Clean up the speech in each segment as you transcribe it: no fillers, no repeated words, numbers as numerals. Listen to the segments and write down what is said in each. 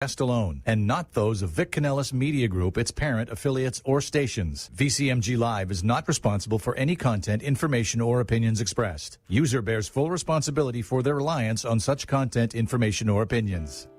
alone, and not those of Vic Canellis Media Group, its parent, affiliates, or stations. VCMG Live is not responsible for any content, information, or opinions expressed. User bears full responsibility for their reliance on such content, information, or opinions.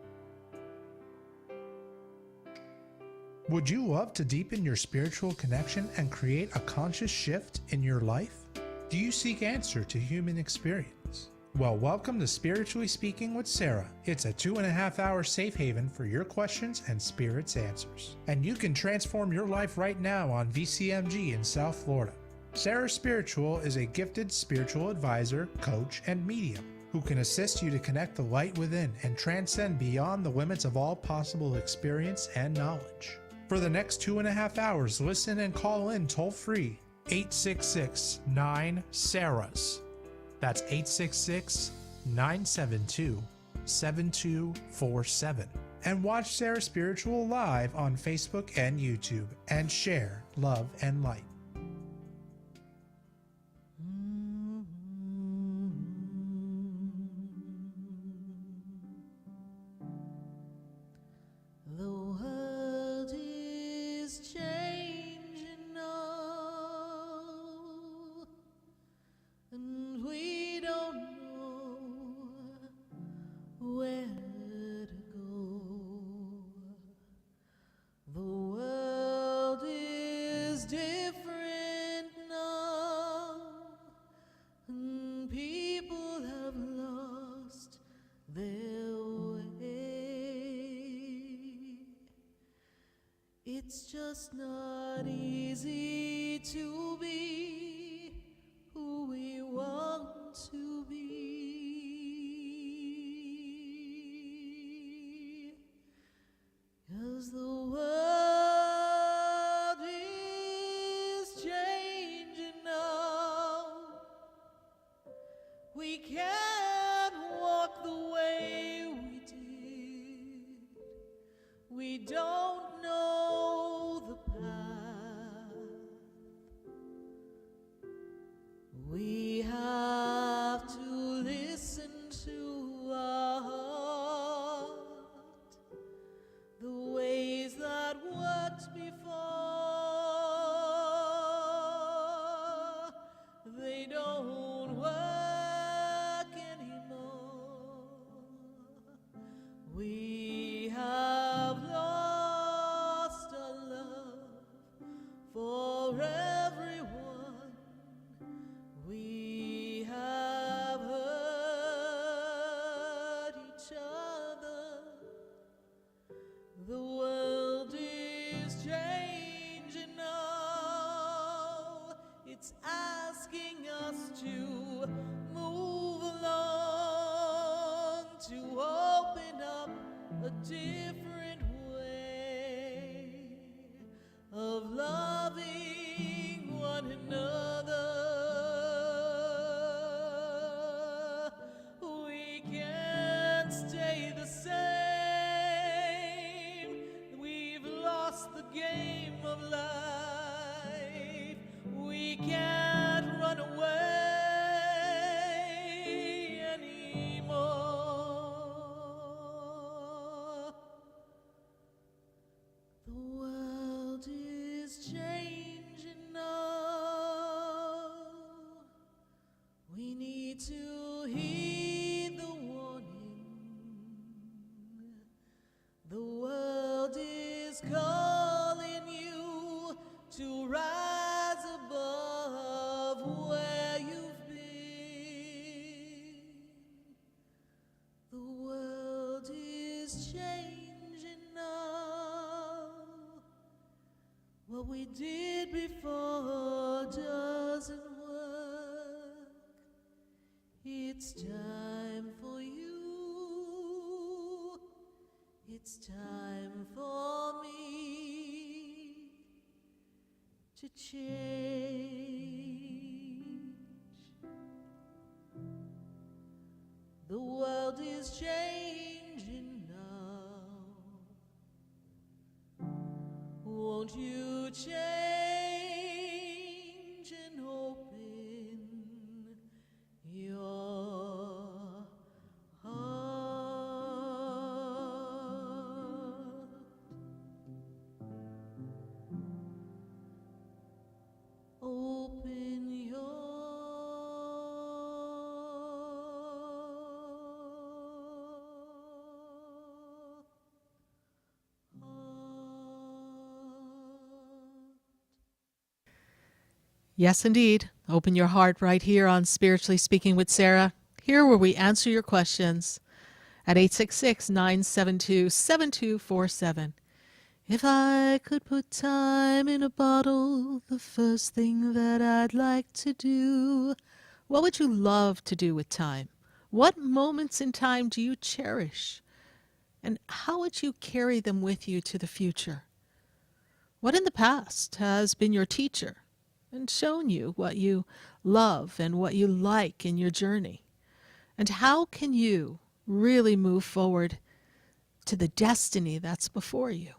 Would you love to deepen your spiritual connection and create a conscious shift in your life? Do you seek answer to human experience? Well, welcome to Spiritually Speaking with Sarah. It's a 2.5-hour safe haven for your questions and Spirit's answers. And you can transform your life right now on VCMG in South Florida. Sarah Spiritual is a gifted spiritual advisor, coach, and medium who can assist you to connect the light within and transcend beyond the limits of all possible experience and knowledge. For the next 2.5 hours, listen and call in toll-free 866-9-SARAHS. That's 866-972-7247. And watch Sarah Spiritual live on Facebook and YouTube and share love and light. It's just not easy to be who we want to be, 'cause the world is changing now. We can't walk the way we did. We don't know the path. We have to listen to our heart. The ways that worked before, they don't work anymore. We have lost our love for everyone. We have hurt each other. The world is changing now. It's asking us to move along, to open up a different way of loving one another. We can't stay the same. We've lost the game of life. We can't run away anymore. The world is changing now. We need to heed the warning. The world is calling you to rise above where you've been. The world is changing now. What we did before doesn't work. It's time for you. It's time for me to change. The world is changing now. Won't you change and open your heart? Yes, indeed. Open your heart right here on Spiritually Speaking with Sarah. Here where we answer your questions at 866-972-7247. If I could put time in a bottle, the first thing that I'd like to do. What would you love to do with time? What moments in time do you cherish? And how would you carry them with you to the future? What in the past has been your teacher and shown you what you love and what you like in your journey? And how can you really move forward to the destiny that's before you?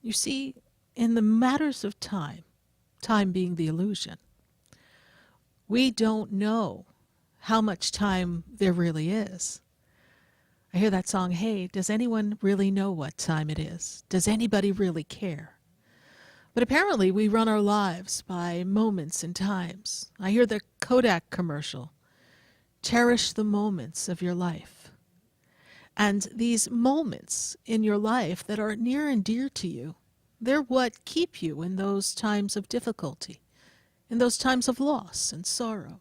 You see, in the matters of time, time being the illusion, we don't know how much time there really is. I hear that song, hey, does anyone really know what time it is? Does anybody really care? But apparently we run our lives by moments and times. I hear the Kodak commercial, cherish the moments of your life. And these moments in your life that are near and dear to you, they're what keep you in those times of difficulty, in those times of loss and sorrow,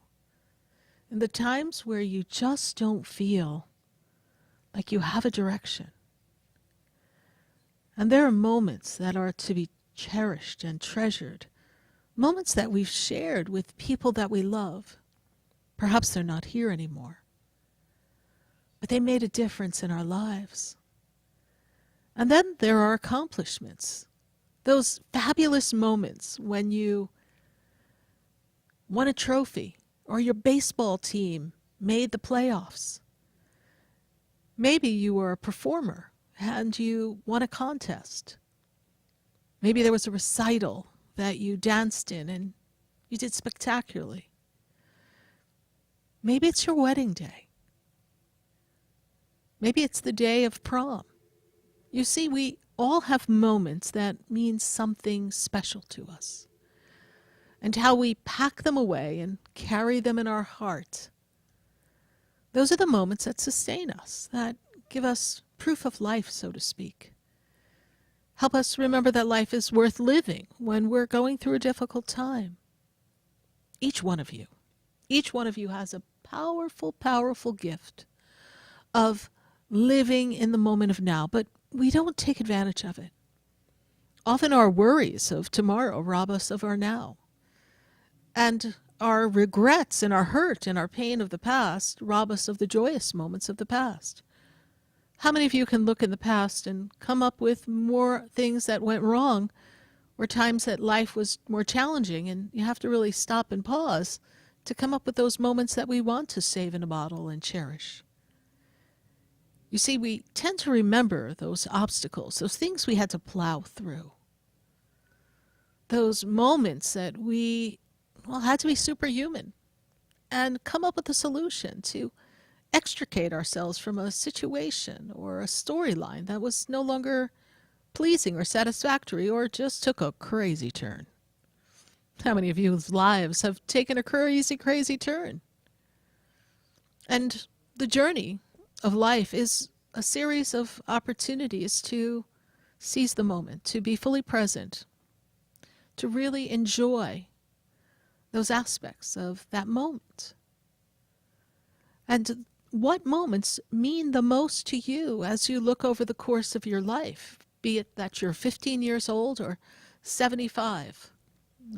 in the times where you just don't feel like you have a direction. And there are moments that are to be cherished and treasured, moments that we've shared with people that we love. Perhaps they're not here anymore, but they made a difference in our lives. And then there are accomplishments, those fabulous moments when you won a trophy or your baseball team made the playoffs. Maybe you were a performer and you won a contest. Maybe there was a recital that you danced in and you did spectacularly. Maybe it's your wedding day. Maybe it's the day of prom. You see, we all have moments that mean something special to us. And how we pack them away and carry them in our heart. Those are the moments that sustain us, that give us proof of life, so to speak. Help us remember that life is worth living when we're going through a difficult time. Each one of you has a powerful, powerful gift of living in the moment of now, but we don't take advantage of it. Often our worries of tomorrow rob us of our now. And our regrets and our hurt and our pain of the past rob us of the joyous moments of the past. How many of you can look in the past and come up with more things that went wrong or times that life was more challenging, and you have to really stop and pause to come up with those moments that we want to save in a bottle and cherish? You see, we tend to remember those obstacles, those things we had to plow through, those moments that we had to be superhuman and come up with a solution to extricate ourselves from a situation or a storyline that was no longer pleasing or satisfactory or just took a crazy turn. How many of you's lives have taken a crazy, crazy turn? And the journey of life is a series of opportunities to seize the moment, to be fully present, to really enjoy those aspects of that moment. And what moments mean the most to you as you look over the course of your life, be it that you're 15 years old or 75?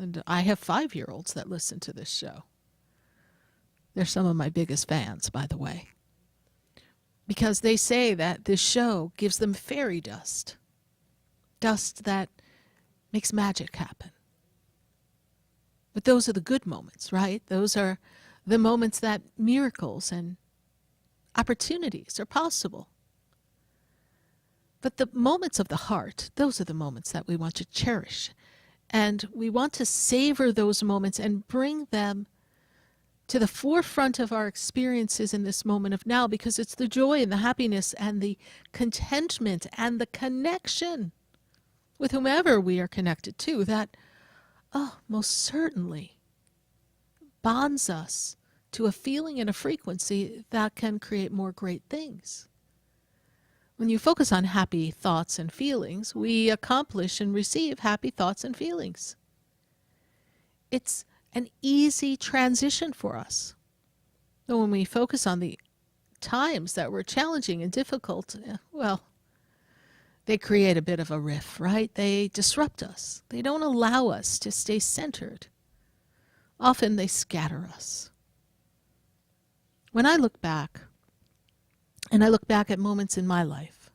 And I have 5-year-olds that listen to this show. They're some of my biggest fans, by the way, because they say that this show gives them fairy dust, dust that makes magic happen. But those are the good moments, right? Those are the moments that miracles and opportunities are possible. But the moments of the heart, those are the moments that we want to cherish. And we want to savor those moments and bring them to the forefront of our experiences in this moment of now, because it's the joy and the happiness and the contentment and the connection with whomever we are connected to that, most certainly bonds us to a feeling and a frequency that can create more great things. When you focus on happy thoughts and feelings, we accomplish and receive happy thoughts and feelings. it's an easy transition for us. But when we focus on the times that were challenging and difficult, well, they create a bit of a rift, right? They disrupt us. They don't allow us to stay centered. Often they scatter us. When I look back, and I look back at moments in my life,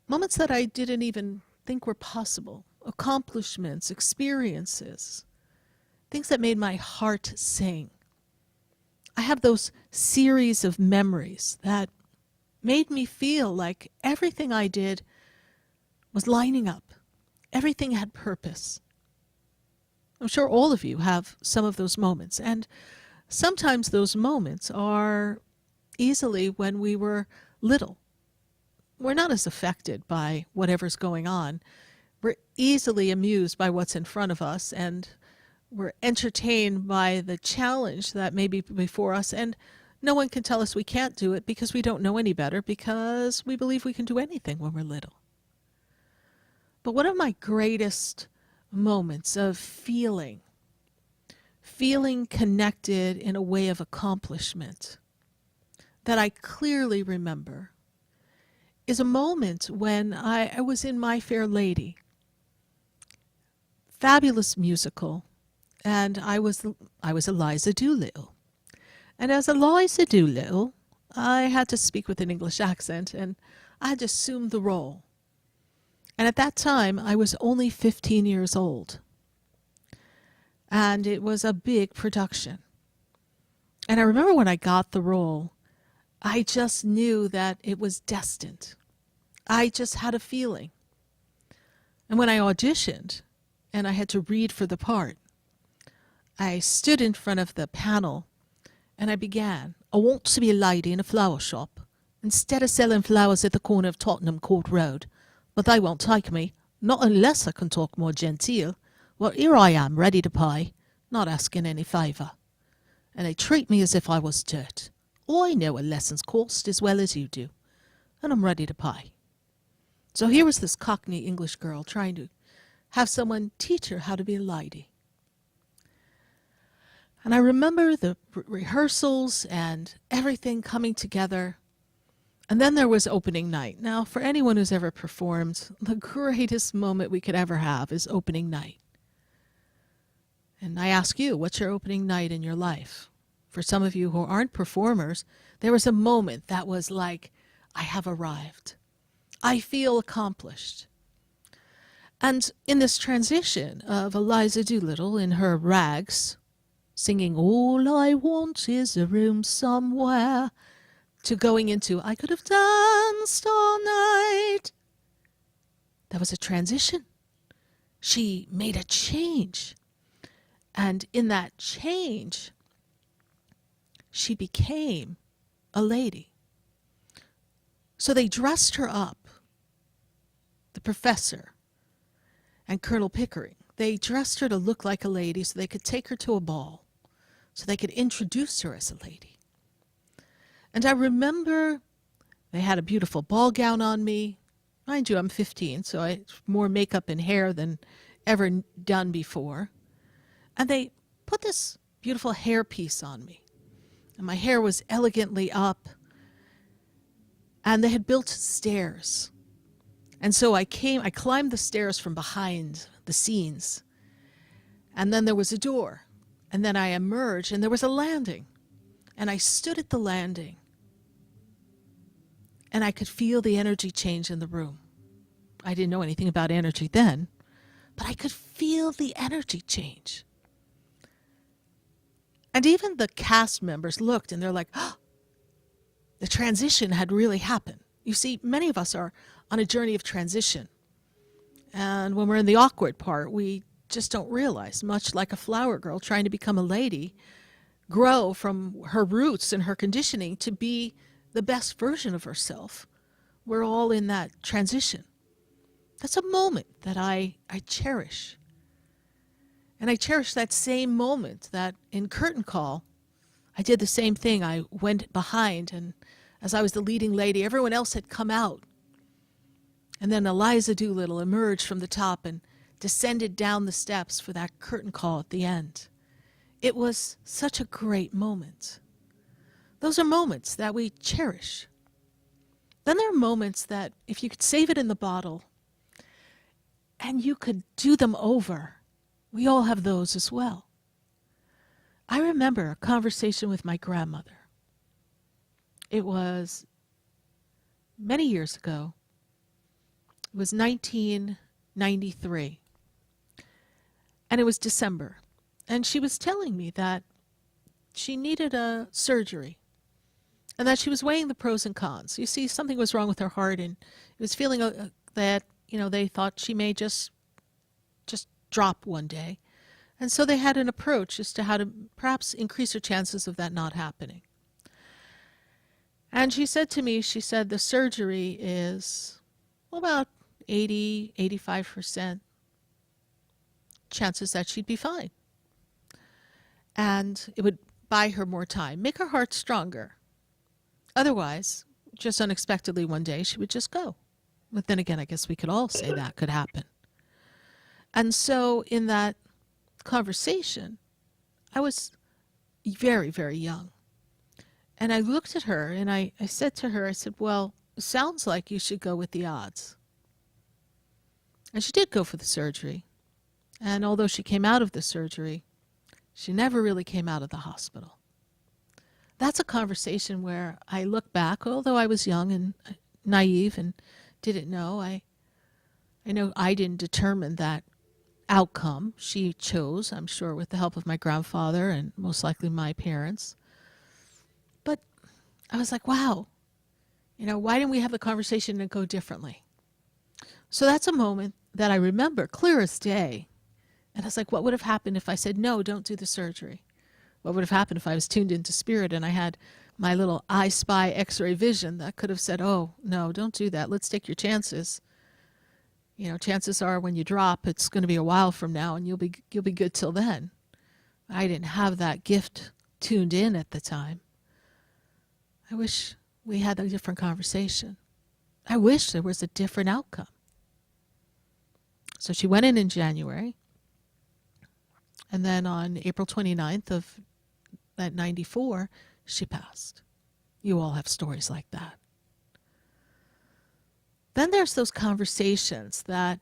moments that I didn't even think were possible, accomplishments, experiences, things that made my heart sing. I have those series of memories that made me feel like everything I did was lining up. Everything had purpose. I'm sure all of you have some of those moments. And sometimes those moments are easily when we were little. We're not as affected by whatever's going on. We're easily amused by what's in front of us, and we're entertained by the challenge that may be before us, and no one can tell us we can't do it because we don't know any better, because we believe we can do anything when we're little. But one of my greatest moments of feeling connected in a way of accomplishment that I clearly remember is a moment when I was in My Fair Lady. Fabulous musical. And I was Eliza Doolittle. And as Eliza Doolittle, I had to speak with an English accent, and I had to assume the role. And at that time, I was only 15 years old. And it was a big production. And I remember when I got the role, I just knew that it was destined. I just had a feeling. And when I auditioned, and I had to read for the part, I stood in front of the panel and I began. I want to be a lady in a flower shop. Instead of selling flowers at the corner of Tottenham Court Road. But they won't take me, not unless I can talk more genteel. Well, here I am, ready to pay, not asking any favour. And they treat me as if I was dirt. I know a lessons cost as well as you do, and I'm ready to pay. So here was this Cockney English girl trying to have someone teach her how to be a lady. And I remember the rehearsals and everything coming together. And then there was opening night. Now, for anyone who's ever performed, the greatest moment we could ever have is opening night. And I ask you, what's your opening night in your life? For some of you who aren't performers, there was a moment that was like, I have arrived. I feel accomplished. And in this transition of Eliza Doolittle in her rags, singing, all I want is a room somewhere, to going into, I could have danced all night. That was a transition. She made a change. And in that change, she became a lady. So they dressed her up, the professor and Colonel Pickering. They dressed her to look like a lady so they could take her to a ball, so they could introduce her as a lady. And I remember they had a beautiful ball gown on me. Mind you, I'm 15, so I had more makeup and hair than ever done before. And they put this beautiful hair piece on me. And my hair was elegantly up. And they had built stairs. And so I climbed the stairs from behind the scenes. And then there was a door. And then I emerged, and there was a landing. And I stood at the landing. And I could feel the energy change in the room. I didn't know anything about energy then, but I could feel the energy change. And even the cast members looked, and they're like, oh, the transition had really happened. You see, many of us are on a journey of transition. And when we're in the awkward part, we just don't realize, much like a flower girl trying to become a lady, grow from her roots and her conditioning to be the best version of herself. We're all in that transition. That's a moment that I cherish. And I cherish that same moment that in Curtain Call, I did the same thing. I went behind, and as I was the leading lady, everyone else had come out. And then Eliza Doolittle emerged from the top and descended down the steps for that curtain call at the end. It was such a great moment. Those are moments that we cherish. Then there are moments that if you could save it in the bottle and you could do them over, we all have those as well. I remember a conversation with my grandmother. It was many years ago. It was 1993. And it was December. And she was telling me that she needed a surgery and that she was weighing the pros and cons. You see, something was wrong with her heart, and it was feeling that, they thought she may just drop one day. And so they had an approach as to how to perhaps increase her chances of that not happening. And she said to me, the surgery is about 80, 85% chances that she'd be fine. And it would buy her more time, make her heart stronger. Otherwise, just unexpectedly one day, she would just go. But then again, I guess we could all say that could happen. And so in that conversation, I was very, very young. And I looked at her and I said to her, well, it sounds like you should go with the odds. And she did go for the surgery. And although she came out of the surgery, she never really came out of the hospital. That's a conversation where I look back, although I was young and naive and didn't know. I know I didn't determine that outcome. She chose, I'm sure, with the help of my grandfather and most likely my parents. But I was like, wow, why didn't we have the conversation and go differently? So that's a moment that I remember clear as day. And I was like, what would have happened if I said, no, don't do the surgery? What would have happened if I was tuned into spirit and I had my little I Spy X-ray vision that could have said, oh, no, don't do that. Let's take your chances. Chances are when you drop, it's going to be a while from now and you'll be good till then. I didn't have that gift tuned in at the time. I wish we had a different conversation. I wish there was a different outcome. So she went in January. And then on April 29th of that 94, she passed. You all have stories like that. Then there's those conversations that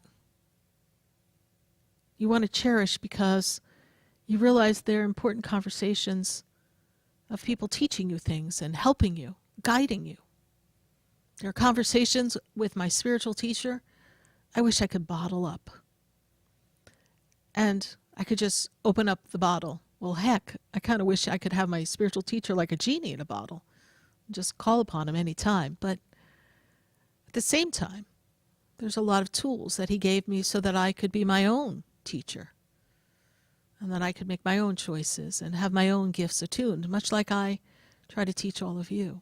you want to cherish because you realize they're important conversations of people teaching you things and helping you, guiding you. There are conversations with my spiritual teacher I wish I could bottle up. And I could just open up the bottle. Well, heck, I kind of wish I could have my spiritual teacher like a genie in a bottle. Just call upon him any time. But at the same time, there's a lot of tools that he gave me so that I could be my own teacher. And that I could make my own choices and have my own gifts attuned, much like I try to teach all of you.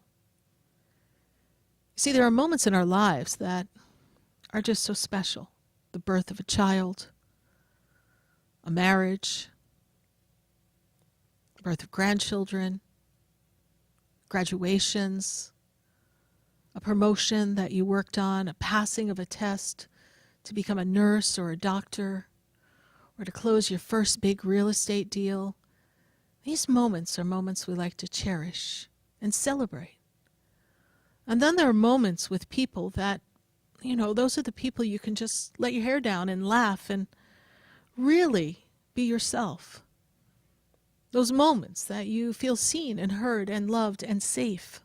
See, there are moments in our lives that are just so special. The birth of a child, a marriage, the birth of grandchildren, graduations, a promotion that you worked on, a passing of a test to become a nurse or a doctor, or to close your first big real estate deal. These moments are moments we like to cherish and celebrate. And then there are moments with people that, those are the people you can just let your hair down and laugh and really be yourself. Those moments that you feel seen and heard and loved and safe.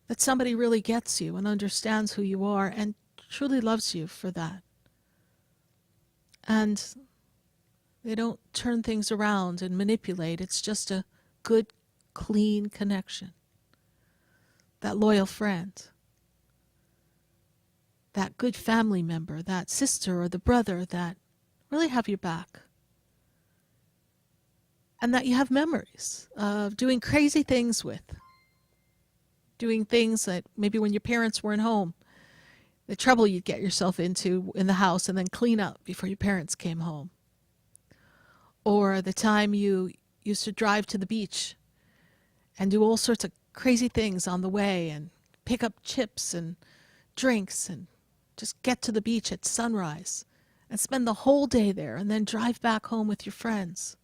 That somebody really gets you and understands who you are and truly loves you for that. And they don't turn things around and manipulate. It's just a good, clean connection. That loyal friend. That good family member, that sister or the brother that really have your back. And that you have memories of doing crazy things with. Doing things that maybe when your parents weren't home, the trouble you'd get yourself into in the house and then clean up before your parents came home. Or the time you used to drive to the beach and do all sorts of crazy things on the way and pick up chips and drinks and just get to the beach at sunrise and spend the whole day there and then drive back home with your friends.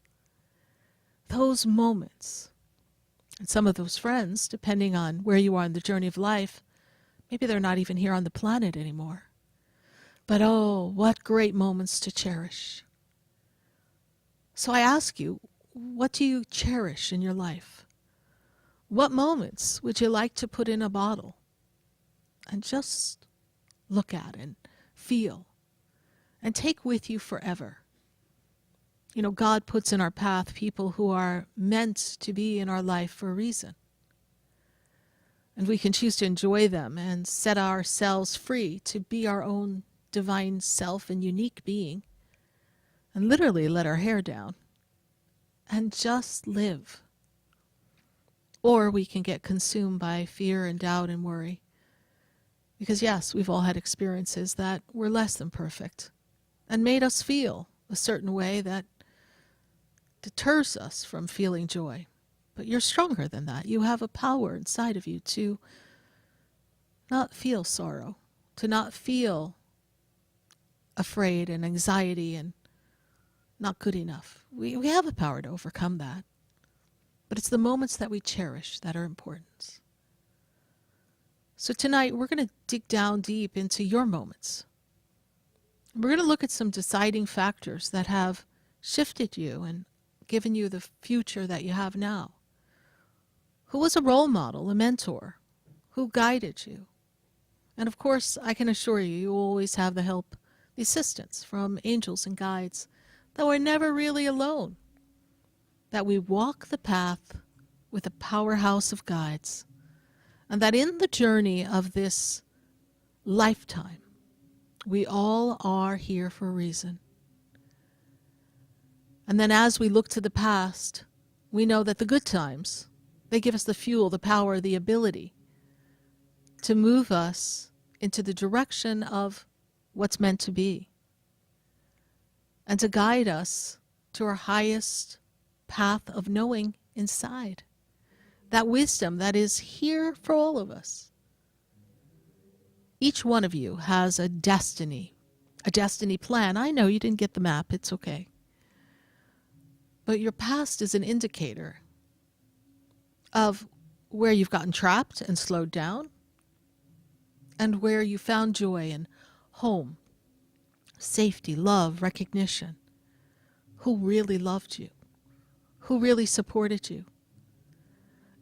Those moments, and some of those friends, depending on where you are in the journey of life, maybe they're not even here on the planet anymore. But oh, what great moments to cherish. So I ask you, what do you cherish in your life? What moments would you like to put in a bottle and just look at and feel and take with you forever? You know, God puts in our path people who are meant to be in our life for a reason. And we can choose to enjoy them and set ourselves free to be our own divine self and unique being, and literally let our hair down and just live. Or we can get consumed by fear and doubt and worry. Because yes, we've all had experiences that were less than perfect and made us feel a certain way that deters us from feeling joy. But you're stronger than that. You have a power inside of you to not feel sorrow, to not feel afraid and anxiety and not good enough. We have a power to overcome that. But it's the moments that we cherish that are important. So tonight we're going to dig down deep into your moments. We're going to look at some deciding factors that have shifted you and given you the future that you have now. Who was a role model, a mentor? Who guided you? And of course, I can assure you, you always have the help, the assistance from angels and guides, that we're never really alone. That we walk the path with a powerhouse of guides. And that in the journey of this lifetime, we all are here for a reason. And then as we look to the past, we know that the good times, they give us the fuel, the power, the ability to move us into the direction of what's meant to be. And to guide us to our highest path of knowing inside. That wisdom that is here for all of us. Each one of you has a destiny plan. I know you didn't get the map, it's okay. But your past is an indicator of where you've gotten trapped and slowed down, and where you found joy and home, safety, love, recognition. Who really loved you, who really supported you,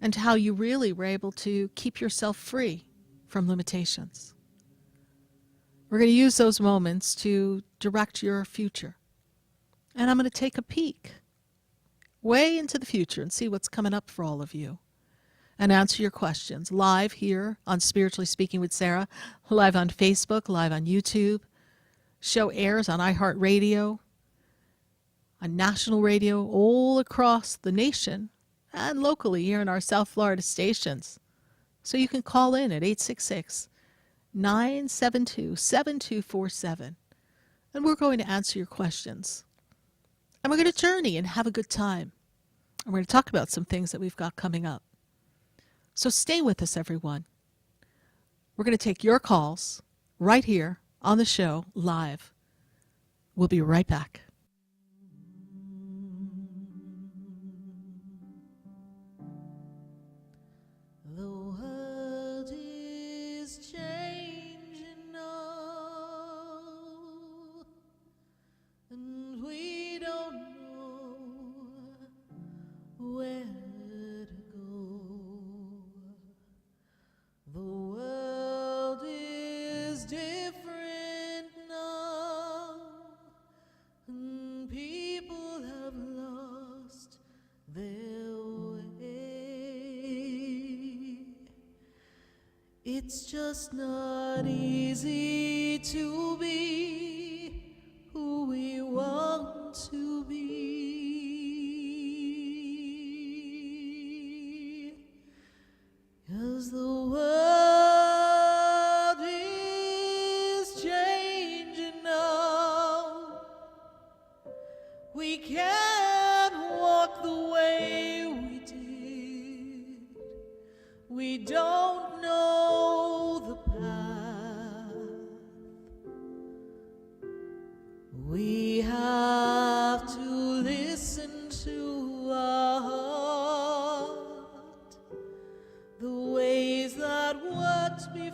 and how you really were able to keep yourself free from limitations. We're going to use those moments to direct your future. And I'm going to take a peek way into the future and see what's coming up for all of you and answer your questions live here on Spiritually Speaking with Sarah, live on Facebook, live on YouTube. Show airs on iHeartRadio, on national radio all across the nation and locally here in our South Florida stations. So you can call in at 866-972-7247. And we're going to answer your questions. And we're going to journey and have a good time. And we're going to talk about some things that we've got coming up. So stay with us, everyone. We're going to take your calls right here on the show live. We'll be right back. The world is changing now, and we don't know where to go. The world is different now, and people have lost their way. It's just not easy to be who we want to be, 'cause the world is changing now. We can't walk the way we did. We don't know the path We have to listen to our heart, the ways that worked before,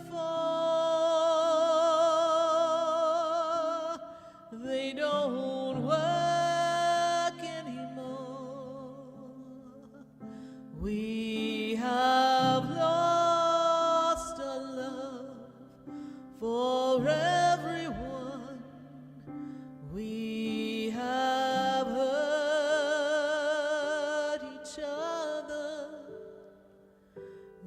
they don't work anymore. We have lost our love for everyone. We have hurt each other.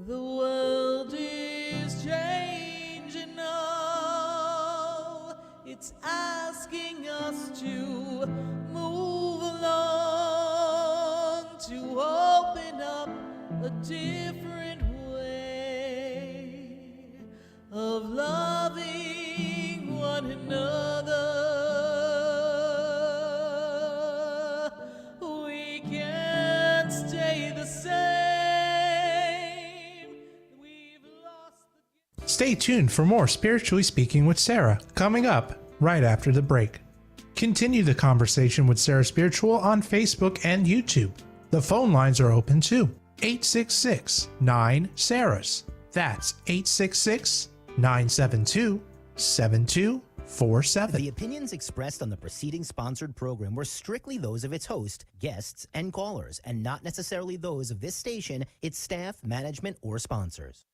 The world is changing now. It's asking us to move along, to open up a different way of loving one another. We can't stay the same. We've lost the... Stay tuned for more Spiritually Speaking with Sarah, coming up right after the break. Continue the conversation with Sarah Spiritual on Facebook and YouTube. The phone lines are open too. 866-9-SARAHS. That's 866-972-7247. The opinions expressed on the preceding sponsored program were strictly those of its host, guests, and callers, and not necessarily those of this station, its staff, management, or sponsors.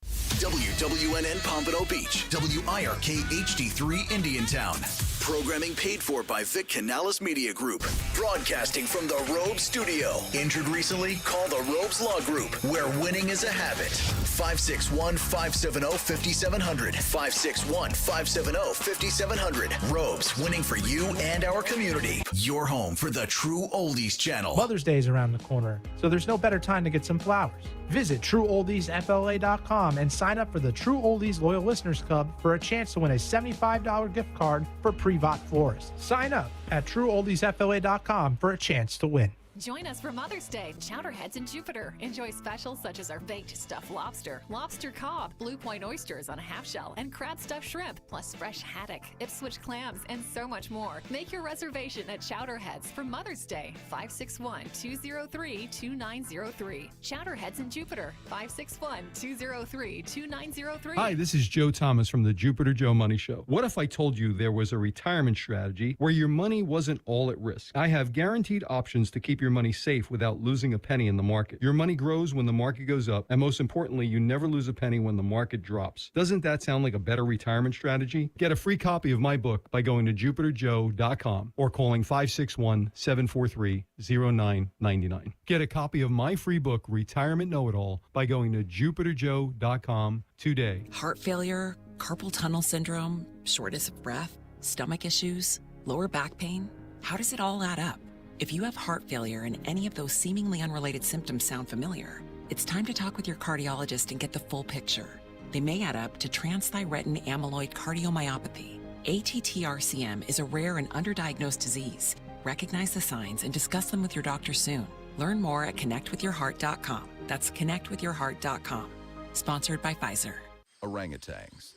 WWNN Pompano Beach, WIRK HD3 Indiantown. Programming paid for by Vic Canales Media Group. Broadcasting from the Robes Studio. Injured recently? Call the Robes Law Group, where winning is a habit. 561-570-5700. 561-570-5700. Robes, winning for you and our community. Your home for the True Oldies channel. Mother's Day is around the corner, so there's no better time to get some flowers. Visit TrueOldiesFLA.com and sign up for the True Oldies Loyal Listeners Club for a chance to win a $75 gift card for Privat Florist. Sign up at TrueOldiesFLA.com for a chance to win. Join us for Mother's Day. Chowderheads in Jupiter. Enjoy specials such as our baked stuffed lobster, lobster cob, Blue Point oysters on a half shell, and crab stuffed shrimp, plus fresh haddock, Ipswich clams, and so much more. Make your reservation at Chowderheads for Mother's Day. 561-203-2903. Chowderheads in Jupiter. 561-203-2903. Hi, this is Joe Thomas from the Jupiter Joe Money Show. What if I told you there was a retirement strategy where your money wasn't all at risk? I have guaranteed options to keep your money safe without losing a penny in the market. Your money grows when the market goes up, and most importantly, you never lose a penny when the market drops. Doesn't that sound like a better retirement strategy? Get a free copy of my book by going to jupiterjoe.com or calling 561-743-0999. Get a copy of my free book, Retirement Know-It-All, by going to jupiterjoe.com today. Heart failure, carpal tunnel syndrome, shortness of breath, stomach issues, lower back pain. How does it all add up? If you have heart failure and any of those seemingly unrelated symptoms sound familiar, it's time to talk with your cardiologist and get the full picture. They may add up to transthyretin amyloid cardiomyopathy. ATTR-CM is a rare and underdiagnosed disease. Recognize the signs and discuss them with your doctor soon. Learn more at connectwithyourheart.com. That's connectwithyourheart.com. Sponsored by Pfizer. Orangutans.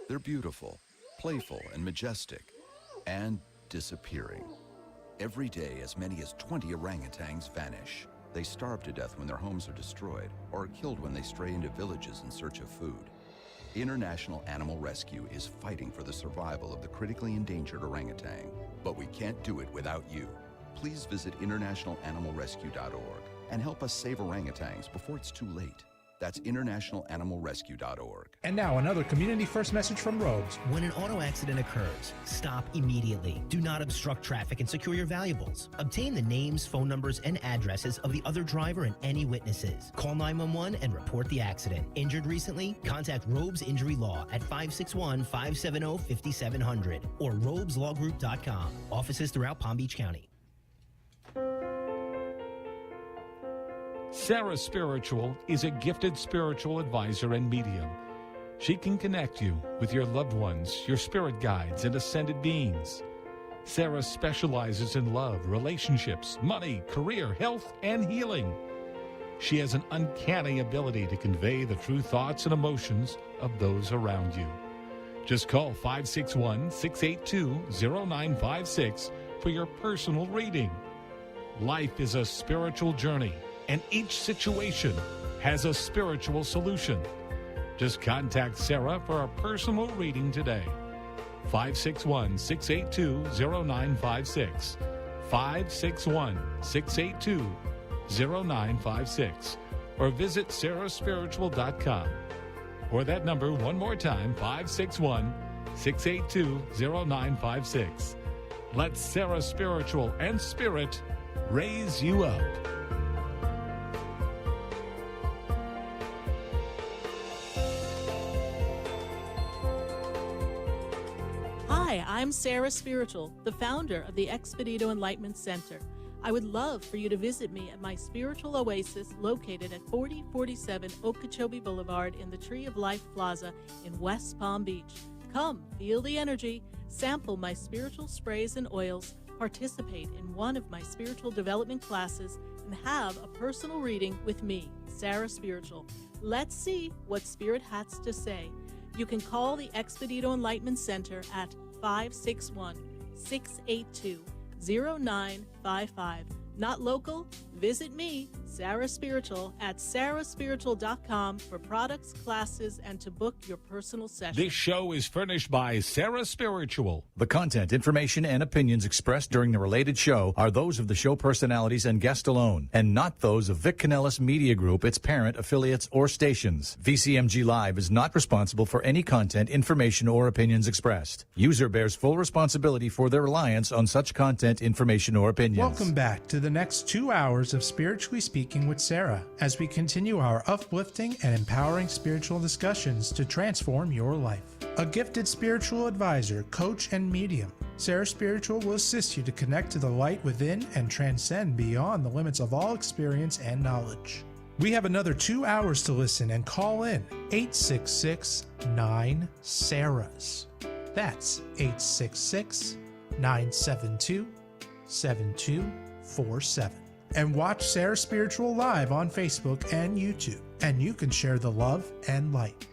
They're beautiful, playful, and majestic, and disappearing. Every day, as many as 20 orangutans vanish. They starve to death when their homes are destroyed, or are killed when they stray into villages in search of food. International Animal Rescue is fighting for the survival of the critically endangered orangutan, but we can't do it without you. Please visit internationalanimalrescue.org and help us save orangutans before it's too late. That's internationalanimalrescue.org. And now another Community First message from Robes. When an auto accident occurs, stop immediately. Do not obstruct traffic and secure your valuables. Obtain the names, phone numbers, and addresses of the other driver and any witnesses. Call 911 and report the accident. Injured recently? Contact Robes Injury Law at 561-570-5700 or robeslawgroup.com. Offices throughout Palm Beach County. Sarah Spiritual is a gifted spiritual advisor and medium. She can connect you with your loved ones, your spirit guides, and ascended beings. Sarah specializes in love, relationships, money, career, health, and healing. She has an uncanny ability to convey the true thoughts and emotions of those around you. Just call 561-682-0956 for your personal reading. Life is a spiritual journey, and each situation has a spiritual solution. Just contact Sarah for a personal reading today. 561-682-0956. 561-682-0956. Or visit sarahspiritual.com. Or that number one more time, 561-682-0956. Let Sarah Spiritual and Spirit raise you up. Hi, I'm Sarah Spiritual, the founder of the Expedito Enlightenment Center. I would love for you to visit me at my spiritual oasis located at 4047 Okeechobee Boulevard in the Tree of Life Plaza in West Palm Beach. Come, feel the energy, sample my spiritual sprays and oils, participate in one of my spiritual development classes, and have a personal reading with me, Sarah Spiritual. Let's see what Spirit has to say. You can call the Expedito Enlightenment Center at 561-682-0955. Not local? Visit me, Sarah Spiritual, at sarahspiritual.com for products, classes, and to book your personal session. This show is furnished by Sarah Spiritual. The content, information, and opinions expressed during the related show are those of the show personalities and guest alone, and not those of Vic Canellis Media Group, its parent, affiliates, or stations. VCMG Live is not responsible for any content, information, or opinions expressed. User bears full responsibility for their reliance on such content, information, or opinions. Welcome back to the next 2 hours of Spiritually Speaking with Sarah as we continue our uplifting and empowering spiritual discussions to transform your life. A gifted spiritual advisor, coach, and medium, Sarah Spiritual will assist you to connect to the light within and transcend beyond the limits of all experience and knowledge. We have another 2 hours to listen and call in 866-9-SARAHs. That's 866-972-7247. And watch Sarah Spiritual live on Facebook and YouTube, and you can share the love and light.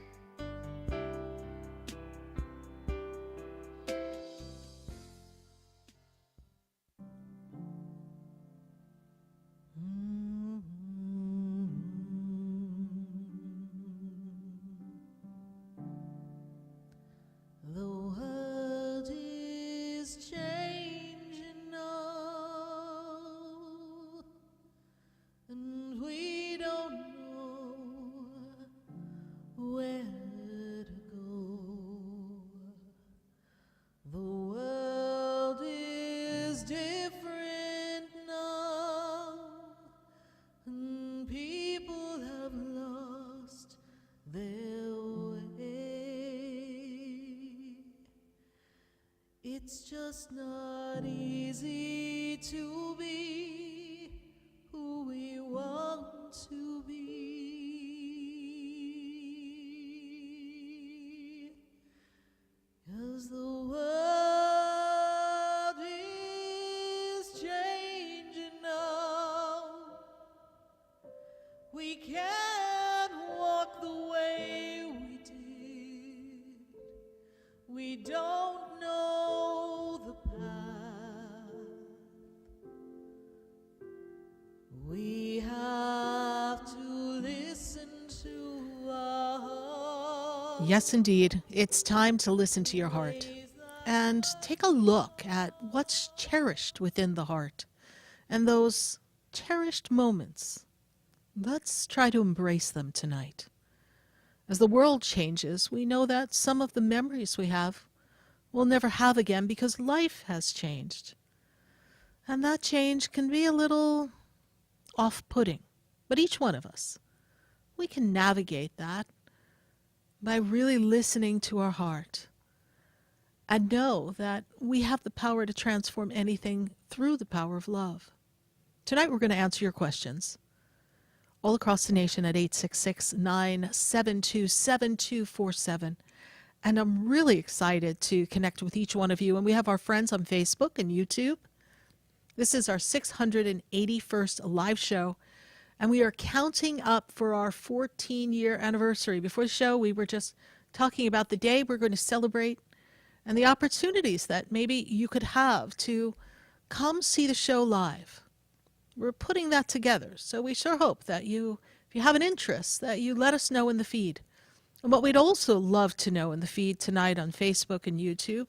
The world is changing now, and we don't know where to go. The world is different now, and people have lost their way. It's just not easy to be who we want to be, 'cause the world is changing now. We can't walk the way we did. We don't know the path. We have to listen to our heart. Yes, indeed. It's time to listen to your heart and take a look at what's cherished within the heart and those cherished moments. Let's try to embrace them tonight. As the world changes, we know that some of the memories we have we'll never have again because life has changed. And that change can be a little off-putting. But each one of us, we can navigate that by really listening to our heart and know that we have the power to transform anything through the power of love. Tonight we're going to answer your questions all across the nation at 866-972-7247. And I'm really excited to connect with each one of you. And we have our friends on Facebook and YouTube. This is our 681st live show. And we are counting up for our 14-year anniversary. Before the show, we were just talking about the day we're going to celebrate and the opportunities that maybe you could have to come see the show live. We're putting that together, so we sure hope that if you have an interest, that you let us know in the feed. And what we'd also love to know in the feed tonight on Facebook and YouTube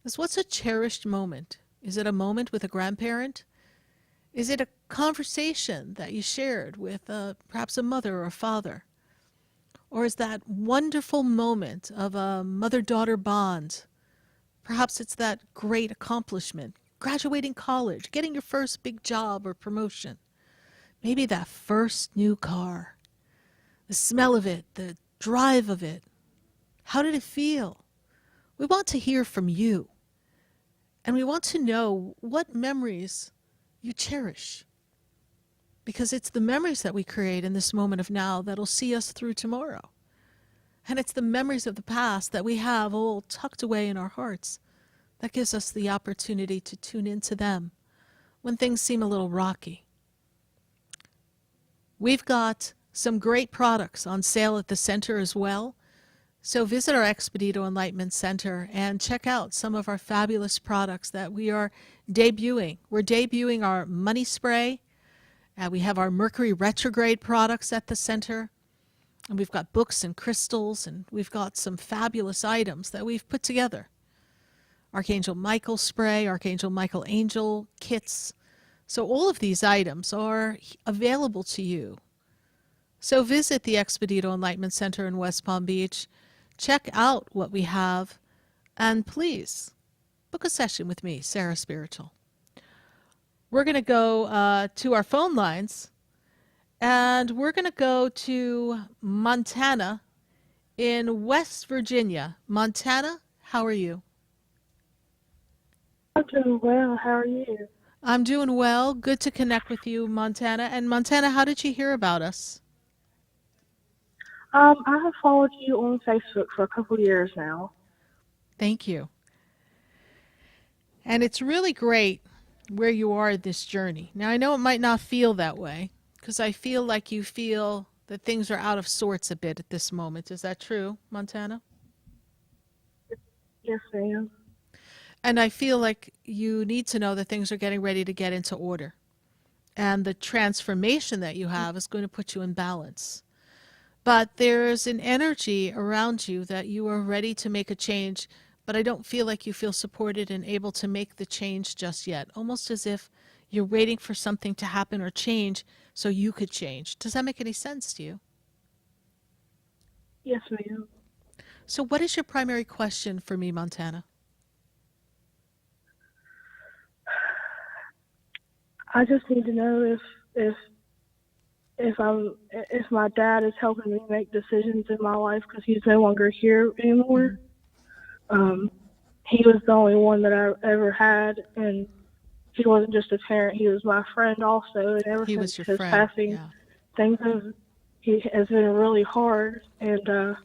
is, what's a cherished moment? Is it a moment with a grandparent? Is it a conversation that you shared with perhaps a mother or a father? Or is that wonderful moment of a mother-daughter bond? Perhaps it's that great accomplishment, graduating college, getting your first big job or promotion. Maybe that first new car, the smell of it, the drive of it. How did it feel? We want to hear from you. And we want to know what memories you cherish. Because it's the memories that we create in this moment of now that'll see us through tomorrow. And it's the memories of the past that we have all tucked away in our hearts that gives us the opportunity to tune into them when things seem a little rocky. We've got some great products on sale at the center as well. So visit our Expedito Enlightenment Center and check out some of our fabulous products that we are debuting. We're debuting our money spray. We have our Mercury retrograde products at the center. And we've got books and crystals, and we've got some fabulous items that we've put together. Archangel Michael spray, Archangel Michael angel kits. So all of these items are available to you. So visit the Expedito Enlightenment Center in West Palm Beach. Check out what we have, and please book a session with me, Sarah Spiritual. We're going to go to our phone lines, and we're going to go to Montana in West Virginia. Montana, how are you? I'm doing well. How are you? I'm doing well. Good to connect with you, Montana. And Montana, how did you hear about us? I have followed you on Facebook for a couple of years now. Thank you. And it's really great where you are in this journey. Now, I know it might not feel that way, because I feel like you feel that things are out of sorts a bit at this moment. Is that true, Montana? Yes, ma'am. And I feel like you need to know that things are getting ready to get into order. And the transformation that you have is going to put you in balance. But there's an energy around you that you are ready to make a change, but I don't feel like you feel supported and able to make the change just yet. Almost as if you're waiting for something to happen or change so you could change. Does that make any sense to you? Yes, ma'am. So what is your primary question for me, Montana? I just need to know if my dad is helping me make decisions in my life, because he's no longer here anymore. He was the only one that I ever had, and he wasn't just a parent; he was my friend also. And ever since his passing, things has been really hard. And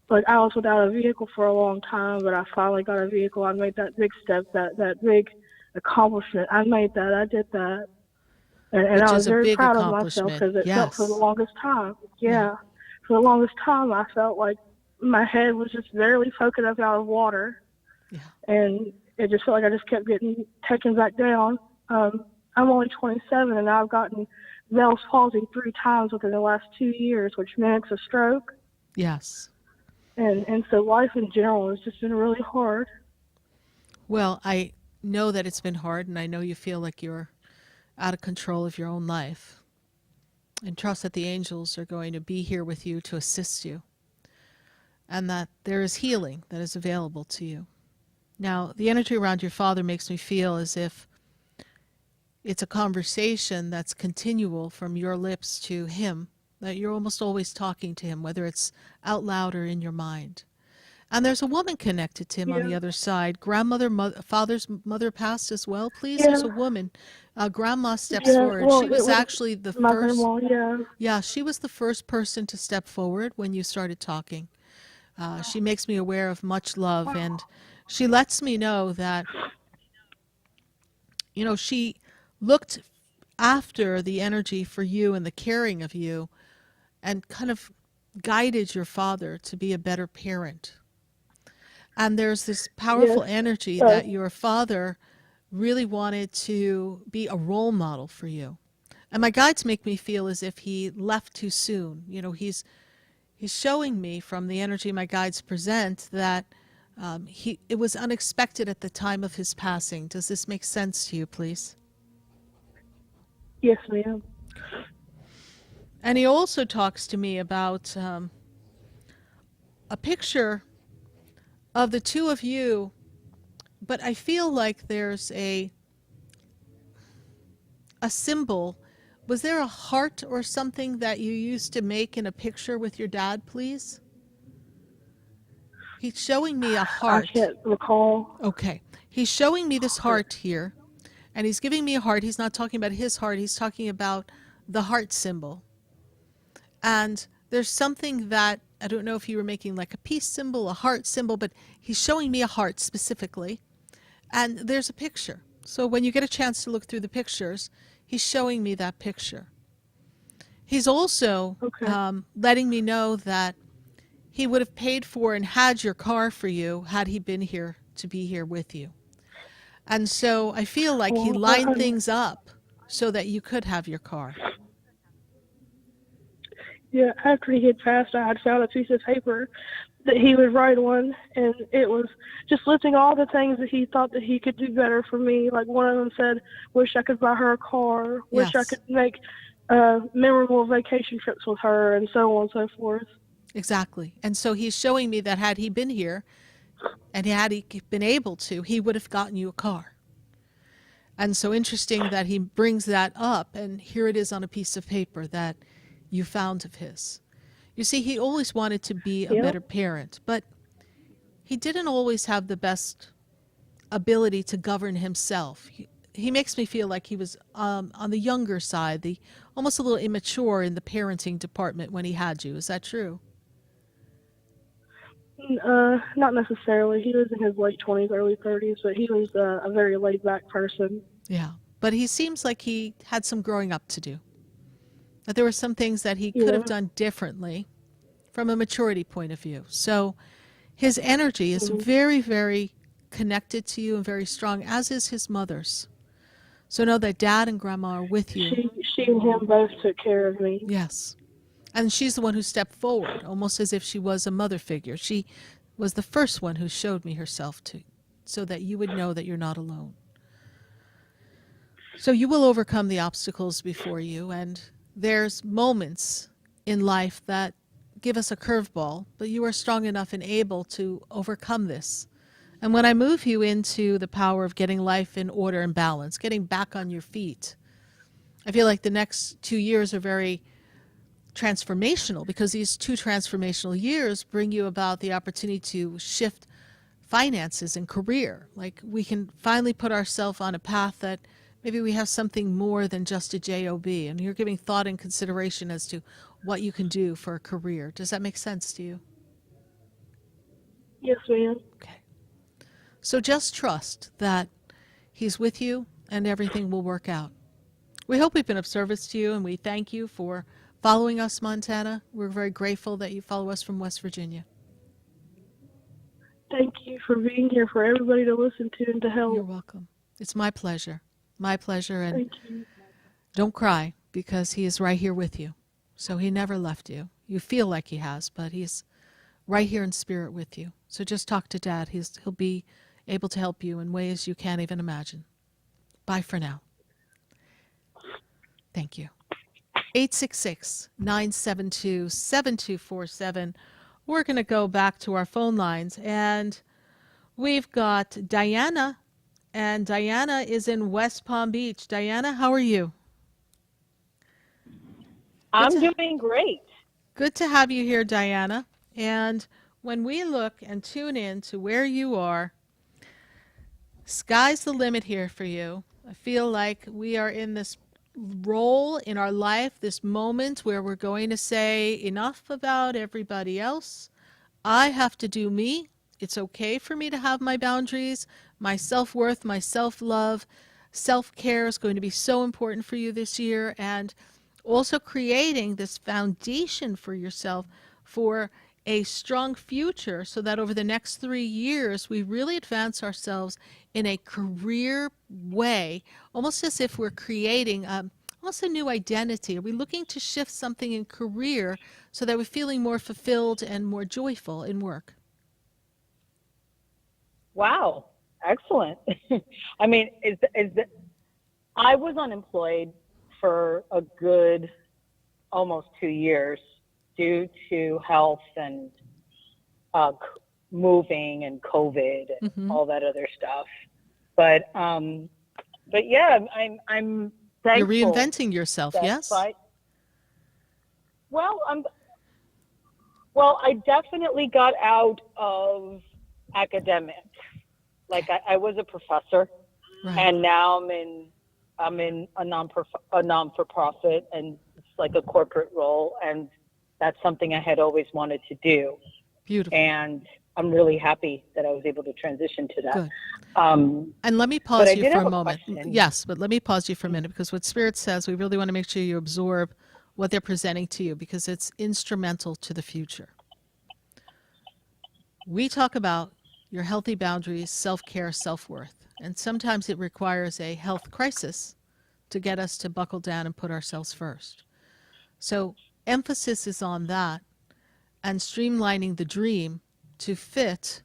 like, I was without a vehicle for a long time, but I finally got a vehicle. I made that big step, that big accomplishment. I made that. I did that. And I was very proud of myself, because it felt for the longest time. For the longest time, I felt like my head was just barely poking up out of water. And it just felt like I just kept getting taken back down. I'm only 27, and I've gotten Bell's palsy 3 times within the last 2 years, which mimics a stroke. Yes. And so life in general has just been really hard. Well, I know that it's been hard, and I know you feel like you're out of control of your own life. And trust that the angels are going to be here with you to assist you, and that there is healing that is available to you. Now, the energy around your father makes me feel as if it's a conversation that's continual from your lips to him, that you're almost always talking to him, whether it's out loud or in your mind. And there's a woman connected to him on the other side. Father's mother passed as well, please? There's a woman. Grandma steps forward. Well, she was actually the first. Yeah, she was the first person to step forward when you started talking. She makes me aware of much love, and she lets me know that, she looked after the energy for you and the caring of you, and kind of guided your father to be a better parent. And there's this powerful energy that your father really wanted to be a role model for you. And my guides make me feel as if he left too soon. You know, he's showing me from the energy my guides present that it was unexpected at the time of his passing. Does this make sense to you, please? Yes, ma'am. And he also talks to me about a picture of the two of you, but I feel like there's a symbol. Was there a heart or something that you used to make in a picture with your dad, please? He's showing me a heart. I can't recall. Okay. He's showing me this heart here, and he's giving me a heart. He's not talking about his heart. He's talking about the heart symbol. And there's something that, I don't know if you were making like a peace symbol, a heart symbol, but he's showing me a heart specifically. And there's a picture. So when you get a chance to look through the pictures, he's showing me that picture. He's also letting me know that he would have paid for and had your car for you had he been here to be here with you. And so I feel like he lined things up so that you could have your car. Yeah, after he had passed, I had found a piece of paper that he would write on, and it was just listing all the things that he thought that he could do better for me. Like one of them said, wish I could buy her a car, wish I could make memorable vacation trips with her, and so on and so forth. Exactly. And so he's showing me that had he been here and had he been able to, he would have gotten you a car. And so interesting that he brings that up, and here it is on a piece of paper that you found of his. You see, he always wanted to be a better parent, but he didn't always have the best ability to govern himself. He makes me feel like he was on the younger side, almost a little immature in the parenting department when he had you. Is that true? Not necessarily. He was in his late 20s, early 30s, but he was a very laid-back person. Yeah, but he seems like he had some growing up to do. That there were some things that he could have done differently from a maturity point of view. So his energy is very, very connected to you and very strong, as is his mother's. So know that Dad and Grandma are with you. She and him both took care of me. Yes. And she's the one who stepped forward, almost as if she was a mother figure. She was the first one who showed me herself to, so that you would know that you're not alone. So you will overcome the obstacles before you, and there's moments in life that give us a curveball, but you are strong enough and able to overcome this. And when I move you into the power of getting life in order and balance, getting back on your feet, I feel like the next 2 years are very transformational, because these 2 transformational years bring you about the opportunity to shift finances and career. Like we can finally put ourselves on a path that maybe we have something more than just a job, and you're giving thought and consideration as to what you can do for a career. Does that make sense to you? Yes, ma'am. Okay. So just trust that he's with you and everything will work out. We hope we've been of service to you, and we thank you for following us, Montana. We're very grateful that you follow us from West Virginia. Thank you for being here for everybody to listen to and to help. You're welcome. It's my pleasure. My pleasure. And thank you. Don't cry, because he is right here with you. So he never left you. You feel like he has, but he's right here in spirit with you. So just talk to Dad. He'll be able to help you in ways you can't even imagine. Bye for now. Thank you. 866-972-7247. We're going to go back to our phone lines, and we've got Diana, and Diana is in West Palm Beach. Diana, how are you? I'm doing great. Good to have you here, Diana. And when we look and tune in to where you are, sky's the limit here for you. I feel like we are in this role in our life, this moment where we're going to say enough about everybody else. I have to do me. It's okay for me to have my boundaries, my self-worth, my self-love. Self-care is going to be so important for you this year, and also creating this foundation for yourself for a strong future so that over the next 3 years, we really advance ourselves in a career way, almost as if we're creating almost a new identity. Are we looking to shift something in career so that we're feeling more fulfilled and more joyful in work? Wow, excellent. I mean, I was unemployed for a good almost 2 years due to health and moving and COVID and all that other stuff. But yeah, I'm thankful. You're reinventing yourself, yes? Well, I definitely got out of academic. Like I was a professor, right. And now I'm in a non-for-profit, and it's like a corporate role, and that's something I had always wanted to do. Beautiful. And I'm really happy that I was able to transition to that. Good. And let me pause you for a moment. Yes, but let me pause you for a minute, because what Spirit says, we really want to make sure you absorb what they're presenting to you, because it's instrumental to the future. We talk about your healthy boundaries, self-care, self-worth. And sometimes it requires a health crisis to get us to buckle down and put ourselves first. So emphasis is on that and streamlining the dream to fit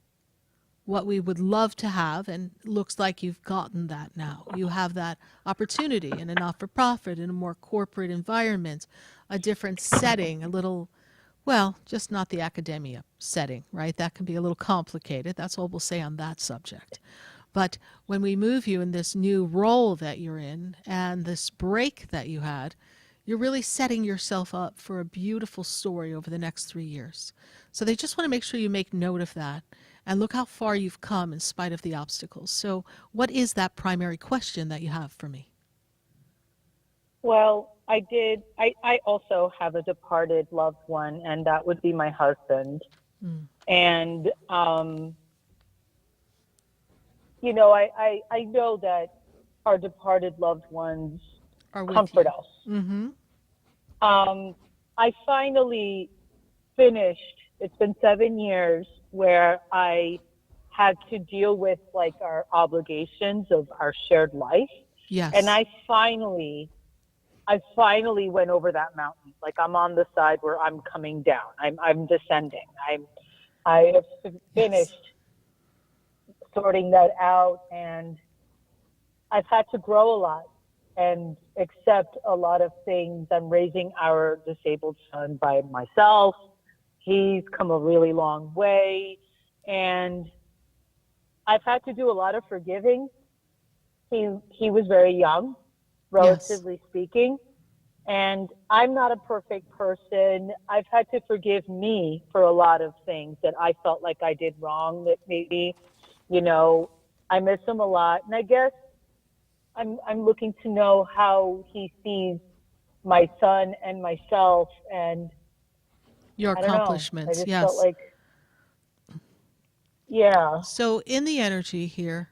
what we would love to have, and it looks like you've gotten that now. You have that opportunity in a not-for-profit, in a more corporate environment, a different setting, a little, well, just not the academia setting, right? That can be a little complicated. That's all we'll say on that subject. But when we move you in this new role that you're in and this break that you had, you're really setting yourself up for a beautiful story over the next 3 years. So they just want to make sure you make note of that and look how far you've come in spite of the obstacles. So what is that primary question that you have for me? Well, I also have a departed loved one, and that would be my husband. And, you know, I know that our departed loved ones comfort us. Mm-hmm. I finally finished, it's been 7 years where I had to deal with like our obligations of our shared life. Yes. And I finally went over that mountain. Like I'm on the side where I'm coming down. I'm descending. I have finished sorting that out, and I've had to grow a lot and accept a lot of things. I'm raising our disabled son by myself. He's come a really long way, and I've had to do a lot of forgiving. He was very young, relatively speaking, and I'm not a perfect person. I've had to forgive me for a lot of things that I felt like I did wrong, that maybe, you know, I miss him a lot. And I guess I'm looking to know how he sees my son and myself and your accomplishments. I just yes. felt like, yeah. So in the energy here,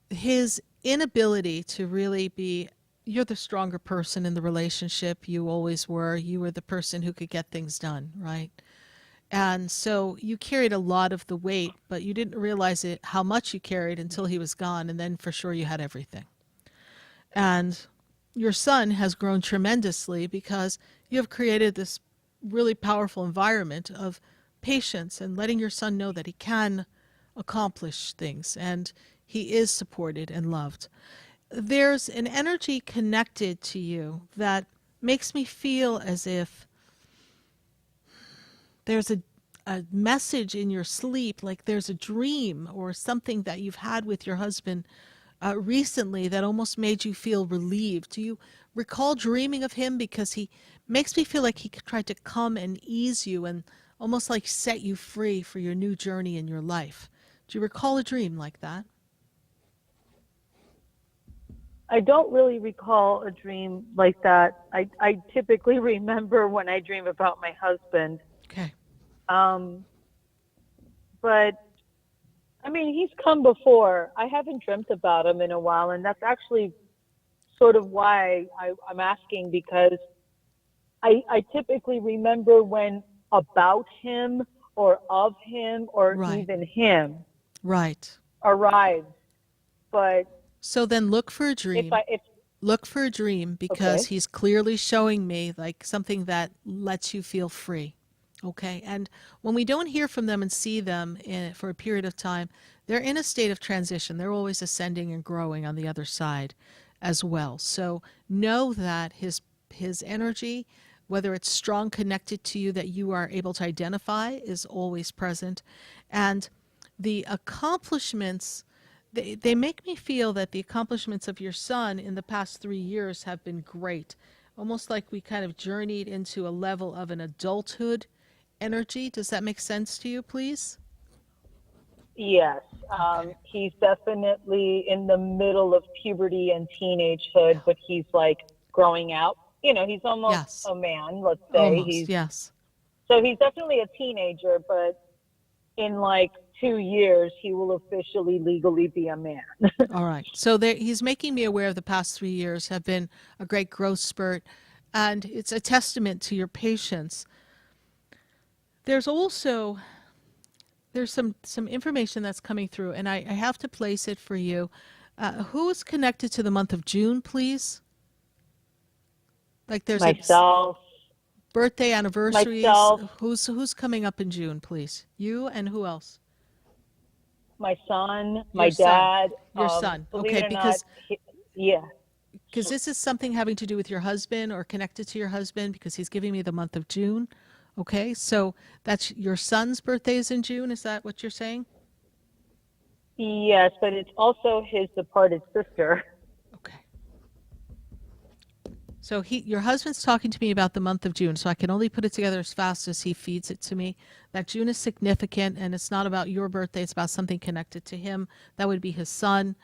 his inability to really be, you're the stronger person in the relationship. You always were. You were the person who could get things done, right? And so you carried a lot of the weight, but you didn't realize it, how much you carried until he was gone. And then for sure you had everything. And your son has grown tremendously because you have created this really powerful environment of patience and letting your son know that he can accomplish things and he is supported and loved. There's an energy connected to you that makes me feel as if there's a message in your sleep, like there's a dream or something that you've had with your husband recently that almost made you feel relieved. Do you recall dreaming of him? Because he makes me feel like he tried to come and ease you and almost like set you free for your new journey in your life. Do you recall a dream like that? I don't really recall a dream like that. I typically remember when I dream about my husband. Okay. But I mean, he's come before. I haven't dreamt about him in a while, and that's actually sort of why I'm asking, because I typically remember when about him or of him or Right. even him Right. arrives. But so then look for a dream. Look for a dream because Okay. he's clearly showing me like something that lets you feel free. Okay. And when we don't hear from them and see them for a period of time, they're in a state of transition. They're always ascending and growing on the other side as well. So know that his energy, whether it's strong connected to you that you are able to identify, is always present. And the accomplishments, they make me feel that the accomplishments of your son in the past 3 years have been great. Almost like we kind of journeyed into a level of an adulthood energy. Does that make sense to you, please? Yes. He's definitely in the middle of puberty and teenagehood, but he's like growing out. You know, he's almost a man, let's say. Yes. So he's definitely a teenager, but in like 2 years, he will officially legally be a man. All right. So he's making me aware of the past 3 years have been a great growth spurt, and it's a testament to your patience. There's also some information that's coming through, and I have to place it for you. Who is connected to the month of June, please? Like there's myself. Birthday, anniversaries. Myself. Who's coming up in June, please? You and who else? My son, my dad. Your son. Okay, because yeah. Because this is something having to do with your husband or connected to your husband because he's giving me the month of June. Okay, so that's your son's birthday is in June. Is that what you're saying? Yes, but it's also his departed sister. Okay. So your husband's talking to me about the month of June, so I can only put it together as fast as he feeds it to me. That June is significant, and it's not about your birthday. It's about something connected to him. That would be his son,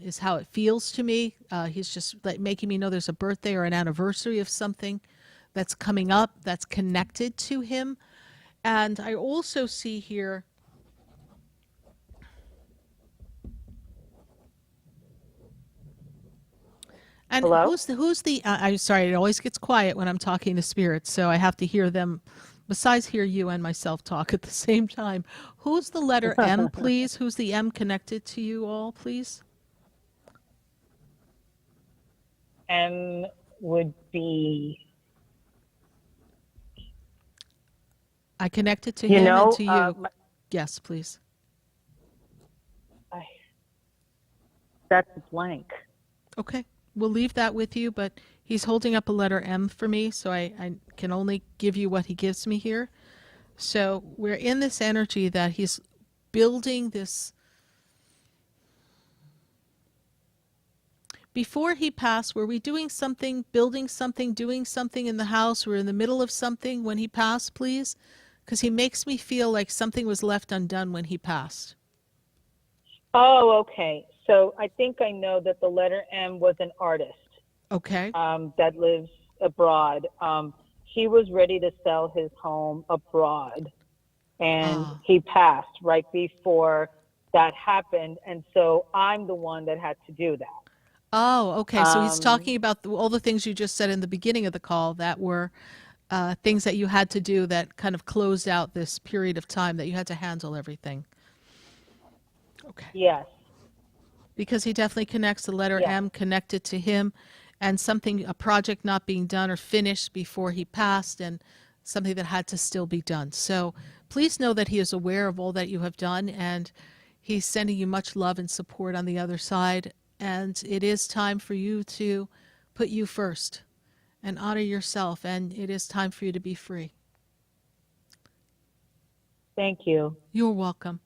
is how it feels to me. He's just like making me know there's a birthday or an anniversary of something that's coming up that's connected to him. And I also see here and hello? who's the I'm sorry, it always gets quiet when I'm talking to spirits, so I have to hear them besides hear you and myself talk at the same time. Who's the letter M, please? Who's the M connected to you all, please? M would be I connected to him and to you. Yes, please. That's blank. Okay. We'll leave that with you, but he's holding up a letter M for me, so I can only give you what he gives me here. So we're in this energy that he's building this. Before he passed, were we doing something, building something, doing something in the house? We're in the middle of something when he passed, please? Because he makes me feel like something was left undone when he passed. Oh, okay. So I think I know that the letter M was an artist. Okay. That lives abroad. He was ready to sell his home abroad, and he passed right before that happened. And so I'm the one that had to do that. Oh, okay. So he's talking about all the things you just said in the beginning of the call that were things that you had to do that kind of closed out this period of time that you had to handle everything. Okay. Yes. Because he definitely connects the letter M connected to him and something, a project not being done or finished before he passed and something that had to still be done. So please know that he is aware of all that you have done and he's sending you much love and support on the other side. And it is time for you to put you first and honor yourself. And it is time for you to be free. Thank you. You're welcome.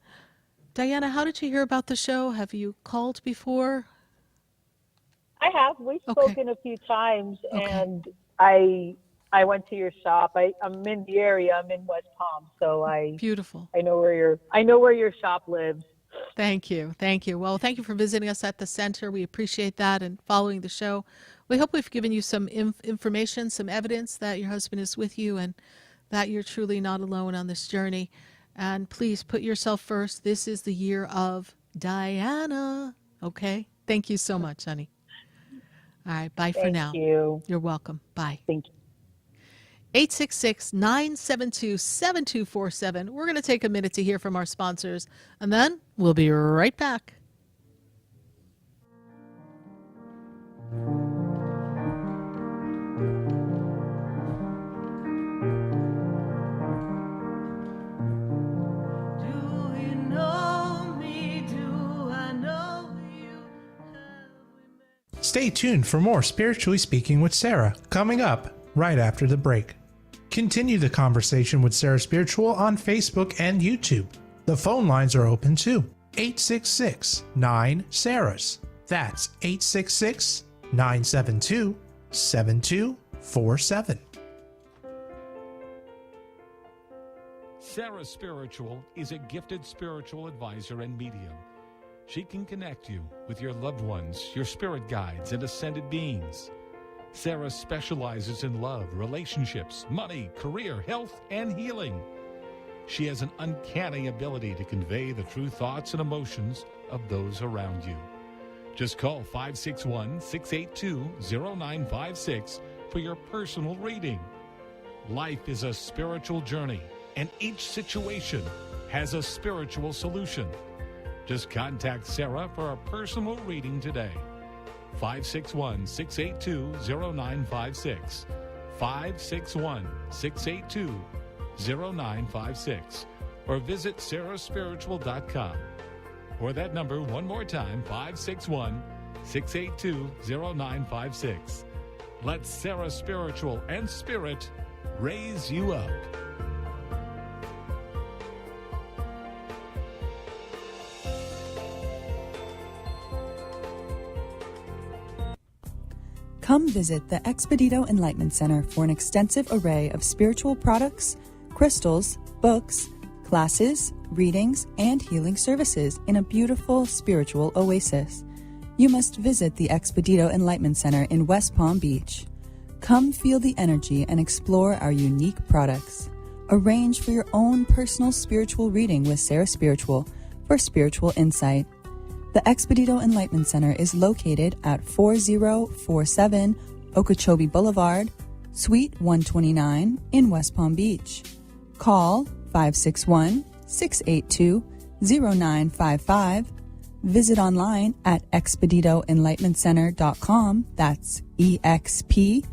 Diana, how did you hear about the show? Have you called before? I have. We've spoken a few times, and I went to your shop. I'm in the area. I'm in West Palm, so beautiful. I know where your shop lives. Thank you. Thank you. Well, thank you for visiting us at the center. We appreciate that and following the show. We hope we've given you some information, some evidence that your husband is with you and that you're truly not alone on this journey. And please put yourself first. This is the year of Diana. Okay? Thank you so much, honey. All right. Bye for now. Thank you. You're welcome. Bye. Thank you. 866-972-7247. We're going to take a minute to hear from our sponsors, and then we'll be right back. Stay tuned for more Spiritually Speaking with Sarah, coming up right after the break. Continue the conversation with Sarah Spiritual on Facebook and YouTube. The phone lines are open too. 866-9-SARAHS. That's 866-972-7247. Sarah Spiritual is a gifted spiritual advisor and medium. She can connect you with your loved ones, your spirit guides, and ascended beings. Sarah specializes in love, relationships, money, career, health, and healing. She has an uncanny ability to convey the true thoughts and emotions of those around you. Just call 561-682-0956 for your personal reading. Life is a spiritual journey, and each situation has a spiritual solution. Just contact Sarah for a personal reading today. 561-682-0956. 561-682-0956. Or visit sarahspiritual.com. Or that number one more time, 561-682-0956. Let Sarah Spiritual and Spirit raise you up. Come visit the Expedito Enlightenment Center for an extensive array of spiritual products, crystals, books, classes, readings, and healing services in a beautiful spiritual oasis. You must visit the Expedito Enlightenment Center in West Palm Beach. Come feel the energy and explore our unique products. Arrange for your own personal spiritual reading with Sarah Spiritual for spiritual insight. The Expedito Enlightenment Center is located at 4047 Okeechobee Boulevard, Suite 129 in West Palm Beach. Call 561-682-0955. Visit online at expeditoenlightenmentcenter.com. That's EXPEDITO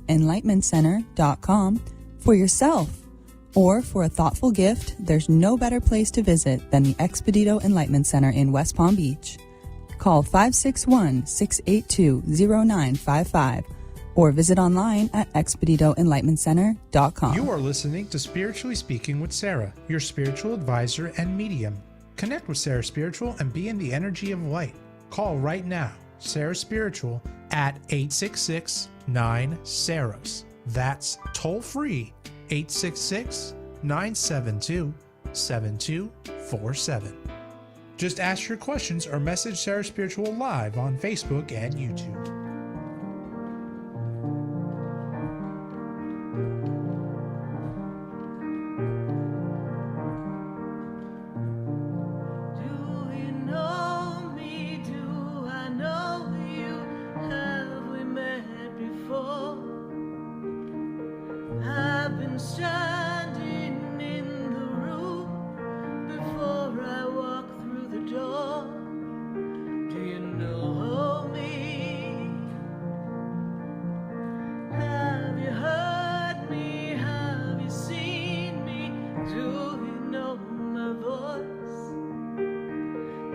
enlightenmentcenter.com for yourself. Or for a thoughtful gift, there's no better place to visit than the Expedito Enlightenment Center in West Palm Beach. Call 561-682-0955 or visit online at expeditoenlightenmentcenter.com. You are listening to Spiritually Speaking with Sarah, your spiritual advisor and medium. Connect with Sarah Spiritual and be in the energy of light. Call right now, Sarah Spiritual, at 866-9-SARAHS. That's toll free, 866-972-7247. Just ask your questions or message Sarah Spiritual live on Facebook and YouTube.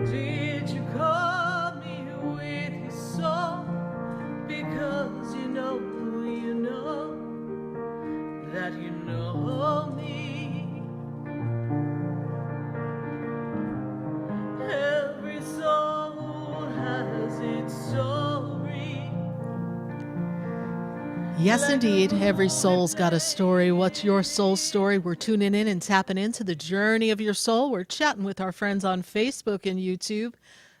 Did you call me with your song? Because you know that you know me. Every soul has its story. Yes, indeed. Every soul's got a story. What's your soul's story? We're tuning in and tapping into the journey of your soul. We're chatting with our friends on Facebook and YouTube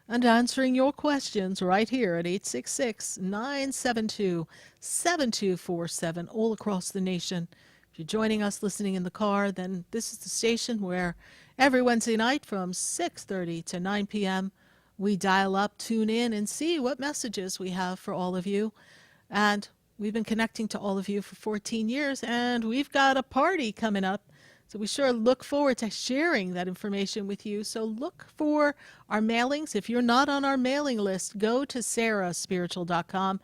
and answering your questions right here at 866-972-7247 all across the nation. If you're joining us listening in the car, then this is the station where every Wednesday night from 6:30 to 9 p.m. we dial up, tune in, and see what messages we have for all of you. And We've been connecting to all of you for 14 years, and we've got a party coming up. So we sure look forward to sharing that information with you. So look for our mailings. If you're not on our mailing list, go to sarahspiritual.com.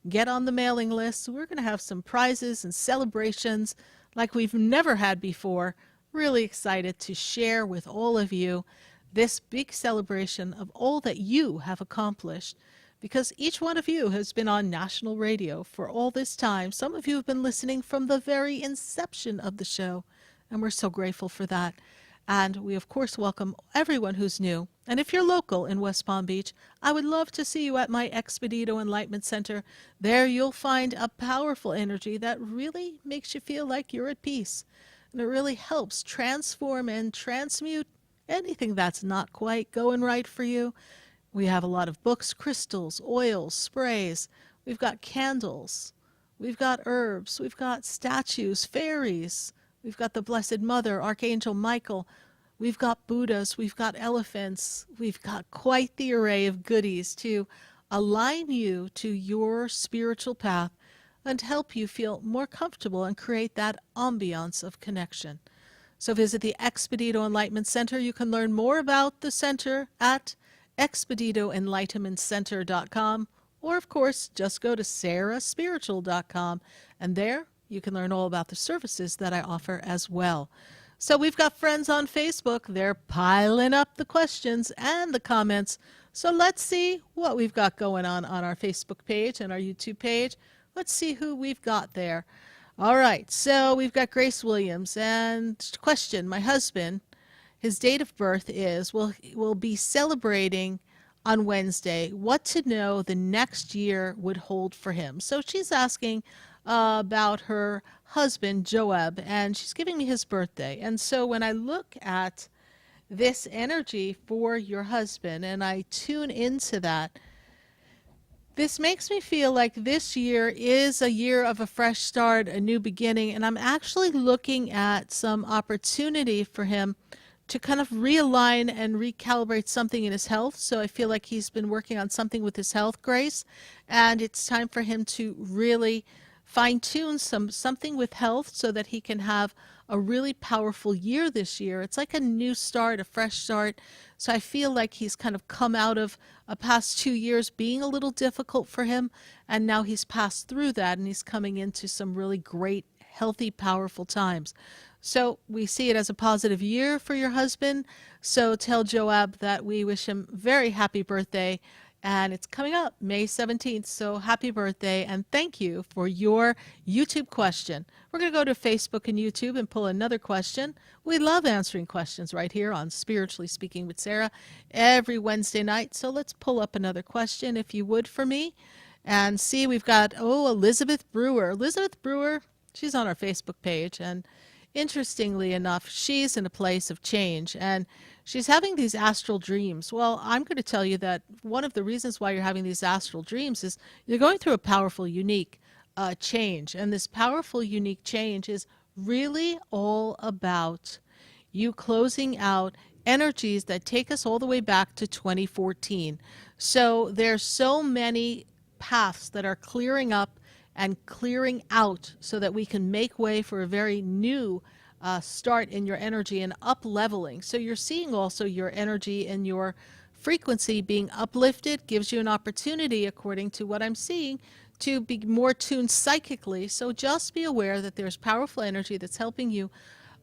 Get on the mailing list. We're going to have some prizes and celebrations like we've never had before. Really excited to share with all of you this big celebration of all that you have accomplished, because each one of you has been on national radio for all this time. Some of you have been listening from the very inception of the show, and we're so grateful for that. And we, of course, welcome everyone who's new. And if you're local in West Palm Beach, I would love to see you at my Expedito Enlightenment Center. There you'll find a powerful energy that really makes you feel like you're at peace. And it really helps transform and transmute anything that's not quite going right for you. We have a lot of books, crystals, oils, sprays. We've got candles. We've got herbs. We've got statues, fairies. We've got the Blessed Mother, Archangel Michael. We've got Buddhas. We've got elephants. We've got quite the array of goodies to align you to your spiritual path and help you feel more comfortable and create that ambiance of connection. So visit the Expedito Enlightenment Center. You can learn more about the center at expeditoenlightenmentcenter.com, or of course just go to sarahspiritual.com, and there you can learn all about the services that I offer as well. So we've got friends on Facebook. They're piling up the questions and the comments. So let's see what we've got going on our Facebook page and our YouTube page. Let's see who we've got there. All right, so we've got Grace Williams. And question, my husband, his date of birth is, will be celebrating on Wednesday. What to know the next year would hold for him. So she's asking about her husband, Joab, and she's giving me his birthday. And so when I look at this energy for your husband and I tune into that, this makes me feel like this year is a year of a fresh start, a new beginning, and I'm actually looking at some opportunity for him to kind of realign and recalibrate something in his health. So I feel like he's been working on something with his health, Grace, and it's time for him to really fine-tune something with health so that he can have a really powerful year this year. It's like a new start, a fresh start. So I feel like he's kind of come out of a past 2 years being a little difficult for him, and now he's passed through that and he's coming into some really great, healthy, powerful times. So we see it as a positive year for your husband. So tell Joab that we wish him very happy birthday. And it's coming up May 17th. So happy birthday. And thank you for your YouTube question. We're going to go to Facebook and YouTube and pull another question. We love answering questions right here on Spiritually Speaking with Sarah every Wednesday night. So let's pull up another question, if you would, for me. And see, we've got, Elizabeth Brewer. Elizabeth Brewer, she's on our Facebook page. And interestingly enough, she's in a place of change, and she's having these astral dreams. Well, I'm going to tell you that one of the reasons why you're having these astral dreams is you're going through a powerful, unique change. And this powerful, unique change is really all about you closing out energies that take us all the way back to 2014. So there's so many paths that are clearing up and clearing out so that we can make way for a very new start in your energy and up-leveling. So you're seeing also your energy and your frequency being uplifted gives you an opportunity, according to what I'm seeing, to be more tuned psychically. So just be aware that there's powerful energy that's helping you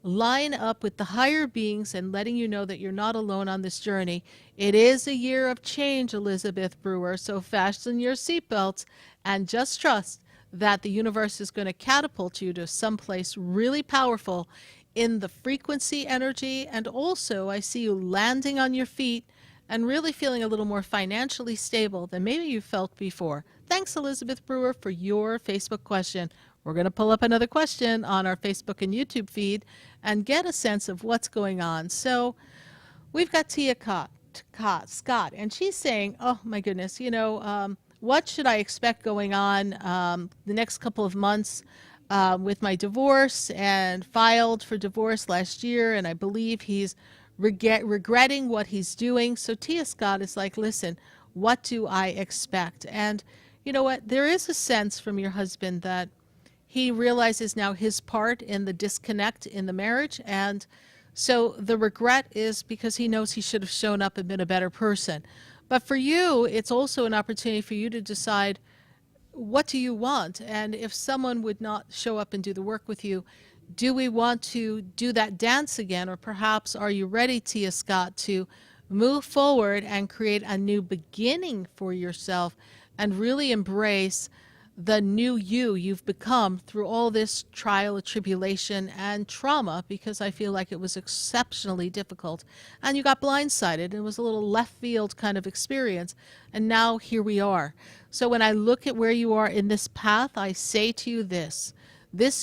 line up with the higher beings and letting you know that you're not alone on this journey. It is a year of change, Elizabeth Brewer, so fasten your seatbelts and just trust that the universe is going to catapult you to someplace really powerful in the frequency energy. And also I see you landing on your feet and really feeling a little more financially stable than maybe you felt before. Thanks, Elizabeth Brewer, for your Facebook question. We're going to pull up another question on our Facebook and YouTube feed and get a sense of what's going on. So we've got Tia Scott, and she's saying, oh my goodness, what should I expect going on the next couple of months with my divorce, and filed for divorce last year, and I believe he's regretting what he's doing. So Tia Scott is like, listen, what do I expect? And you know what? There is a sense from your husband that he realizes now his part in the disconnect in the marriage. And so the regret is because he knows he should have shown up and been a better person. But for you, it's also an opportunity for you to decide, what do you want? And if someone would not show up and do the work with you, do we want to do that dance again? Or perhaps are you ready, Tia Scott, to move forward and create a new beginning for yourself and really embrace the new you've become through all this trial and tribulation and trauma, because I feel like it was exceptionally difficult and you got blindsided. It was a little left field kind of experience, and now here we are. So when I look at where you are in this path, I say to you this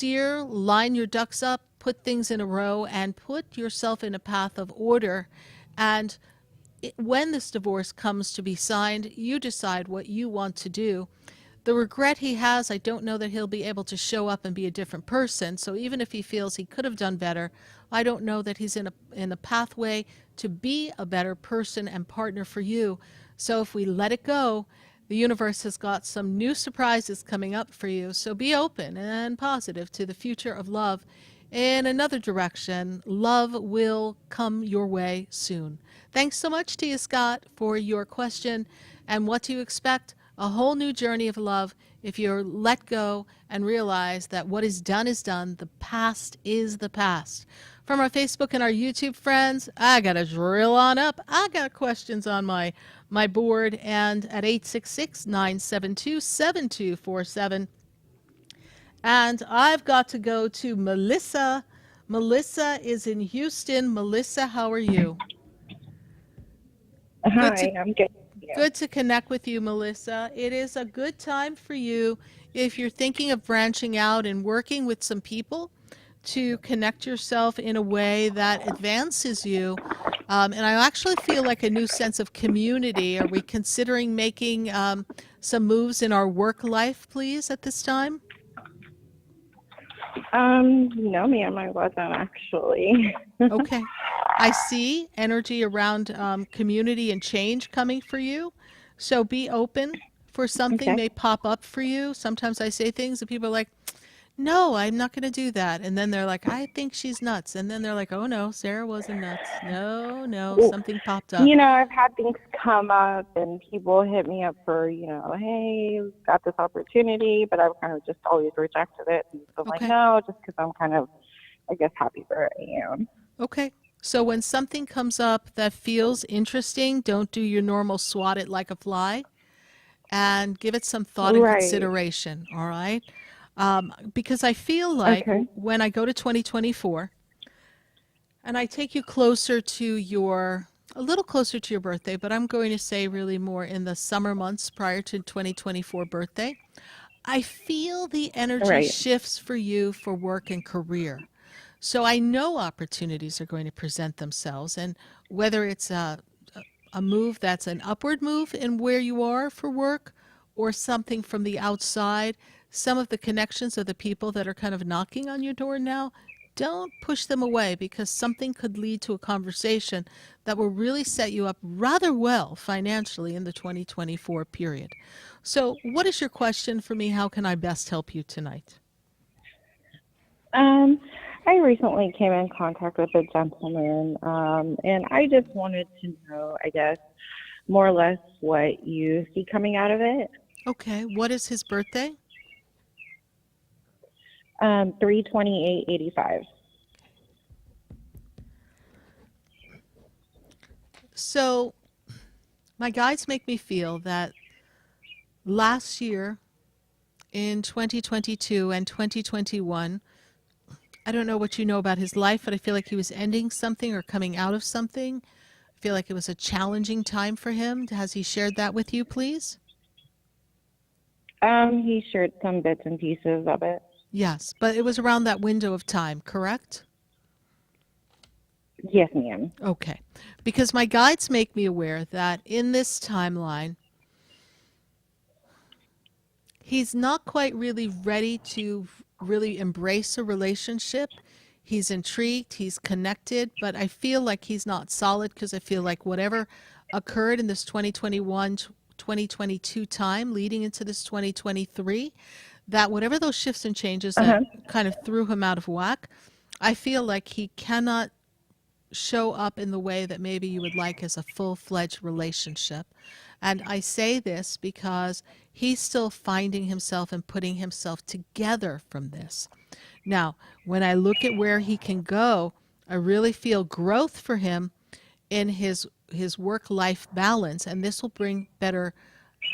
year, line your ducks up, put things in a row, and put yourself in a path of order. And when this divorce comes to be signed, you decide what you want to do. The regret he has, I don't know that he'll be able to show up and be a different person. So even if he feels he could have done better, I don't know that he's in a pathway to be a better person and partner for you. So if we let it go, the universe has got some new surprises coming up for you. So be open and positive to the future of love in another direction. Love will come your way soon. Thanks so much, Tia Scott, for your question. And what do you expect? A whole new journey of love if you let go and realize that what is done is done. The past is the past. From our Facebook and our YouTube friends, I got to drill on up. I got questions on my board, and at 866-972-7247. And I've got to go to Melissa. Melissa is in Houston. Melissa, how are you? Hi, I'm good. Good to connect with you, Melissa. It is a good time for you if you're thinking of branching out and working with some people to connect yourself in a way that advances you. And I actually feel like a new sense of community. Are we considering making some moves in our work life, please, at this time? No, ma'am, I wasn't actually. Okay. I see energy around community and change coming for you. So be open for something may pop up for you. Sometimes I say things and people are like, no, I'm not going to do that. And then they're like, I think she's nuts. And then they're like, oh, no, Sarah wasn't nuts. No, something popped up. You know, I've had things come up and people hit me up for, hey, got this opportunity, but I've kind of just always rejected it. And so I'm like, no, just because I'm kind of, I guess, happy where I am. Okay. So when something comes up that feels interesting, don't do your normal swat it like a fly and give it some thought and consideration. All right. Because I feel like when I go to 2024 and I take you a little closer to your birthday, but I'm going to say really more in the summer months prior to 2024 birthday, I feel the energy shifts for you for work and career. So I know opportunities are going to present themselves, and whether it's a move that's an upward move in where you are for work or something from the outside, some of the connections of the people that are kind of knocking on your door now, don't push them away, because something could lead to a conversation that will really set you up rather well financially in the 2024 period. So what is your question for me? How can I best help you tonight? I recently came in contact with a gentleman, and I just wanted to know, I guess, more or less what you see coming out of it. Okay. What is his birthday? 3/28/85. So my guides make me feel that last year in 2022 and 2021, I don't know what you know about his life, but I feel like he was ending something or coming out of something. I feel like it was a challenging time for him. Has he shared that with you, please? He shared some bits and pieces of it. Yes, but it was around that window of time, correct? Yes, ma'am. Okay. Because my guides make me aware that in this timeline, he's not quite really ready to really embrace a relationship. He's intrigued, he's connected, but I feel like he's not solid, because I feel like whatever occurred in this 2021 2022 time leading into this 2023, that whatever those shifts and changes that kind of threw him out of whack, I feel like he cannot show up in the way that maybe you would like as a full-fledged relationship. And I say this because he's still finding himself and putting himself together from this. Now, when I look at where he can go, I really feel growth for him in his work-life balance, and this will bring better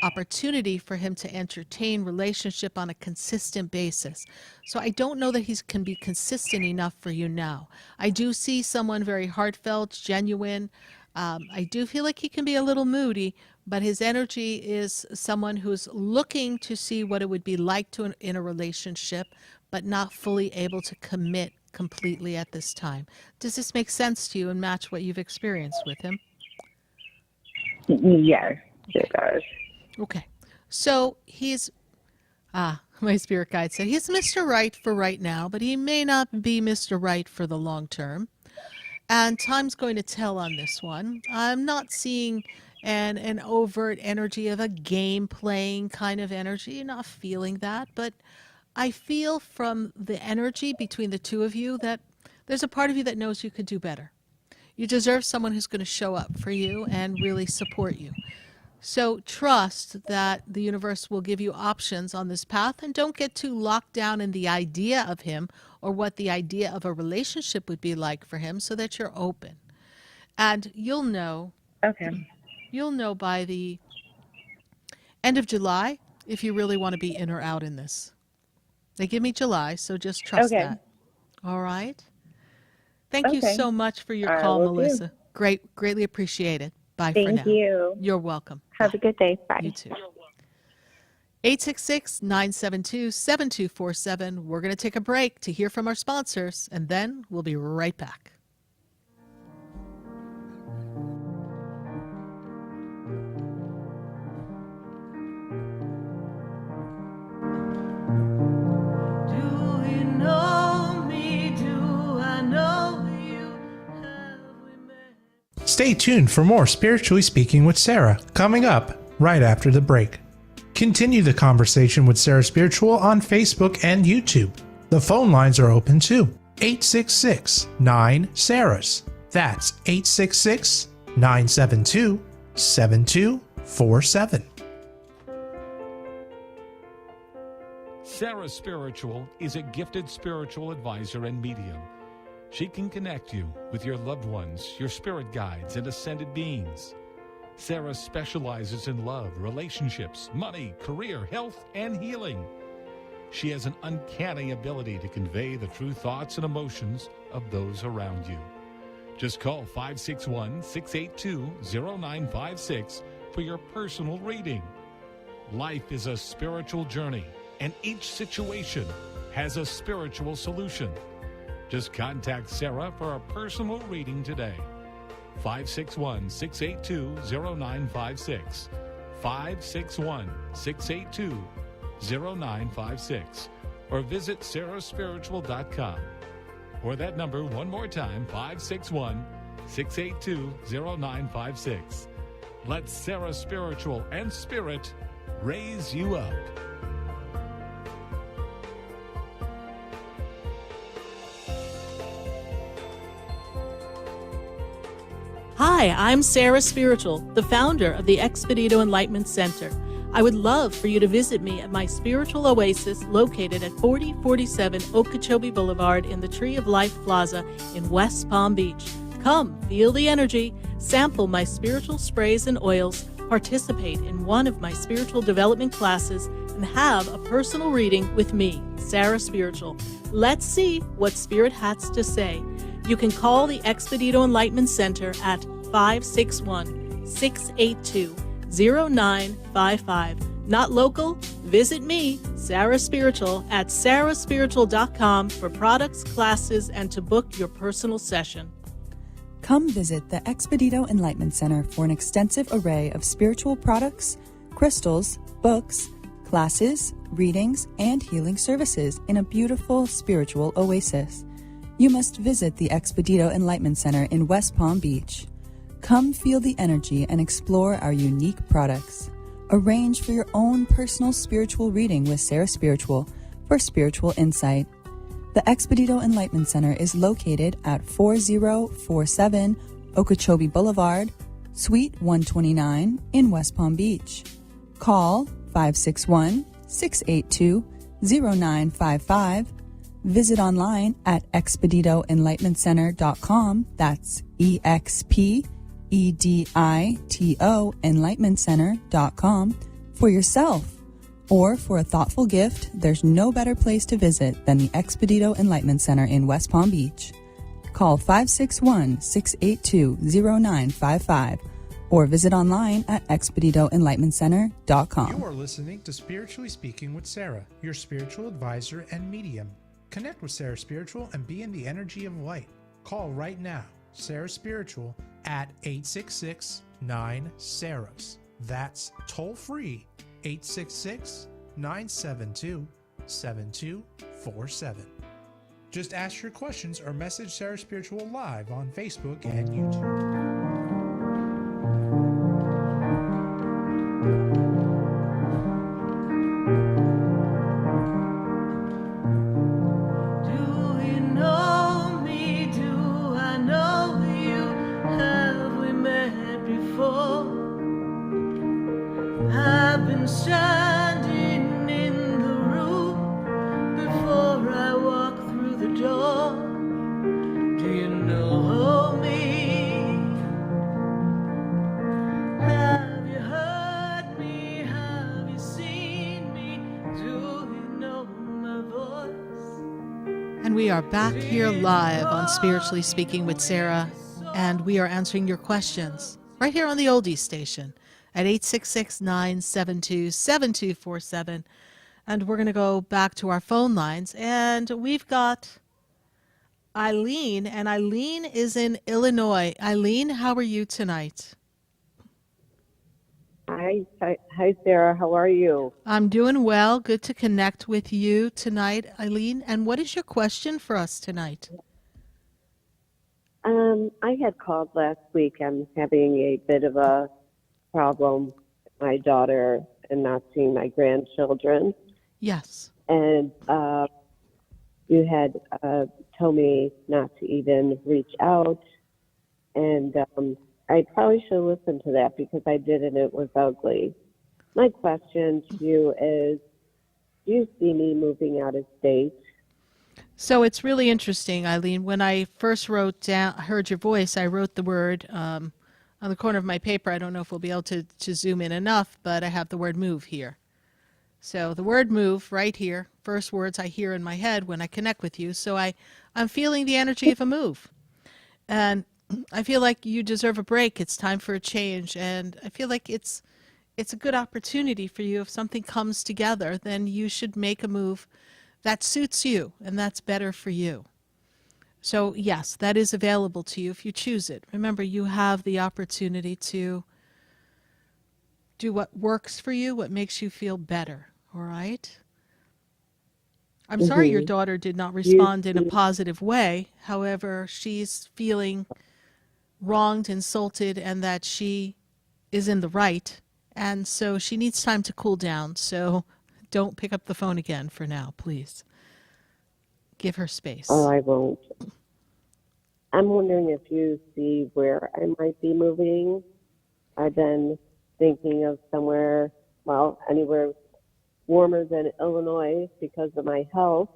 opportunity for him to entertain relationship on a consistent basis. So I don't know that he can be consistent enough for you now. I do see someone very heartfelt, genuine. I do feel like he can be a little moody, but his energy is someone who's looking to see what it would be like in a relationship, but not fully able to commit completely at this time. Does this make sense to you and match what you've experienced with him? Yes, it does. Okay. So he's, my spirit guide said, he's Mr. Right for right now, but he may not be Mr. Right for the long term. And time's going to tell on this one. I'm not seeing an overt energy of a game playing kind of energy, not feeling that, but I feel from the energy between the two of you that there's a part of you that knows you could do better. You deserve someone who's going to show up for you and really support you. So trust that the universe will give you options on this path, and don't get too locked down in the idea of him or what the idea of a relationship would be like for him, so that you're open. And you'll know. Okay. You'll know by the end of July if you really want to be in or out in this. They give me July, so just trust that. All right? Thank you so much for your call, Melissa. Greatly appreciate it. Bye for now. Thank you. You're welcome. Have a good day. Bye. You too. 866-972-7247. We're going to take a break to hear from our sponsors, and then we'll be right back. Stay tuned for more Spiritually Speaking with Sarah, coming up right after the break. Continue the conversation with Sarah Spiritual on Facebook and YouTube. The phone lines are open too. 866-9-SARAHS. That's 866-972-7247. Sarah Spiritual is a gifted spiritual advisor and medium. She can connect you with your loved ones, your spirit guides, and ascended beings. Sarah specializes in love, relationships, money, career, health, and healing. She has an uncanny ability to convey the true thoughts and emotions of those around you. Just call 561-682-0956 for your personal reading. Life is a spiritual journey, and each situation has a spiritual solution. Just contact Sarah for a personal reading today. 561-682-0956. 561-682-0956. Or visit sarahspiritual.com. Or that number one more time, 561-682-0956. Let Sarah Spiritual and Spirit raise you up. Hi, I'm Sarah Spiritual, the founder of the Expedito Enlightenment Center. I would love for you to visit me at my spiritual oasis located at 4047 Okeechobee Boulevard in the Tree of Life Plaza in West Palm Beach. Come, feel the energy, sample my spiritual sprays and oils, participate in one of my spiritual development classes, and have a personal reading with me, Sarah Spiritual. Let's see what Spirit has to say. You can call the Expedito Enlightenment Center at 561-682-0955. Not local? Visit me, Sarah Spiritual, at sarahspiritual.com for products, classes, and to book your personal session. Come visit the Expedito Enlightenment Center for an extensive array of spiritual products, crystals, books, classes, readings, and healing services in a beautiful spiritual oasis. You must visit the Expedito Enlightenment Center in West Palm Beach. Come feel the energy and explore our unique products. Arrange for your own personal spiritual reading with Sarah Spiritual for spiritual insight. The Expedito Enlightenment Center is located at 4047 Okeechobee Boulevard, Suite 129 in West Palm Beach. Call 561-682-0955. Visit online at expeditoenlightenmentcenter.com. That's EXPEDITO enlightenmentcenter.com for yourself. Or for a thoughtful gift, there's no better place to visit than the Expedito Enlightenment Center in West Palm Beach. Call 561-682-0955 or visit online at expeditoenlightenmentcenter.com. You are listening to Spiritually Speaking with Sarah, your spiritual advisor and medium. Connect with Sarah Spiritual and be in the energy of light. Call right now, Sarah Spiritual, at 866-9-SARAHS. That's toll free, 866-972-7247. Just ask your questions or message Sarah Spiritual live on Facebook and YouTube. Standing in the room before I walk through the door. Do you know me? Have you heard me? Have you seen me? Do you know my voice? And we are back here live on Spiritually Speaking with Sarah, and we are answering your questions right here on the Oldies Station at 866-972-7247. And we're going to go back to our phone lines. And we've got Eileen, and Eileen is in Illinois. Eileen, how are you tonight? Hi, Sarah. How are you? I'm doing well. Good to connect with you tonight, Eileen. And what is your question for us tonight? I had called last week. I'm having a bit of a problem with my daughter and not seeing my grandchildren. Yes. And you had told me not to even reach out. And I probably should listen to that because I did and it was ugly. My question to you is, do you see me moving out of state? So it's really interesting, Eileen. When I first heard your voice, I wrote the word on the corner of my paper. I don't know if we'll be able to zoom in enough, but I have the word move here. So the word move right here, first words I hear in my head when I connect with you. So I'm feeling the energy of a move. And I feel like you deserve a break. It's time for a change. And I feel like it's a good opportunity for you. If something comes together, then you should make a move that suits you and that's better for you. So yes, that is available to you if you choose it. Remember, you have the opportunity to do what works for you, what makes you feel better, all right? I'm sorry your daughter did not respond in a positive way. However, she's feeling wronged, insulted, and that she is in the right. And so she needs time to cool down. So don't pick up the phone again for now, please. Give her space. Oh, I won't. I'm wondering if you see where I might be moving. I've been thinking of somewhere, well, anywhere warmer than Illinois because of my health.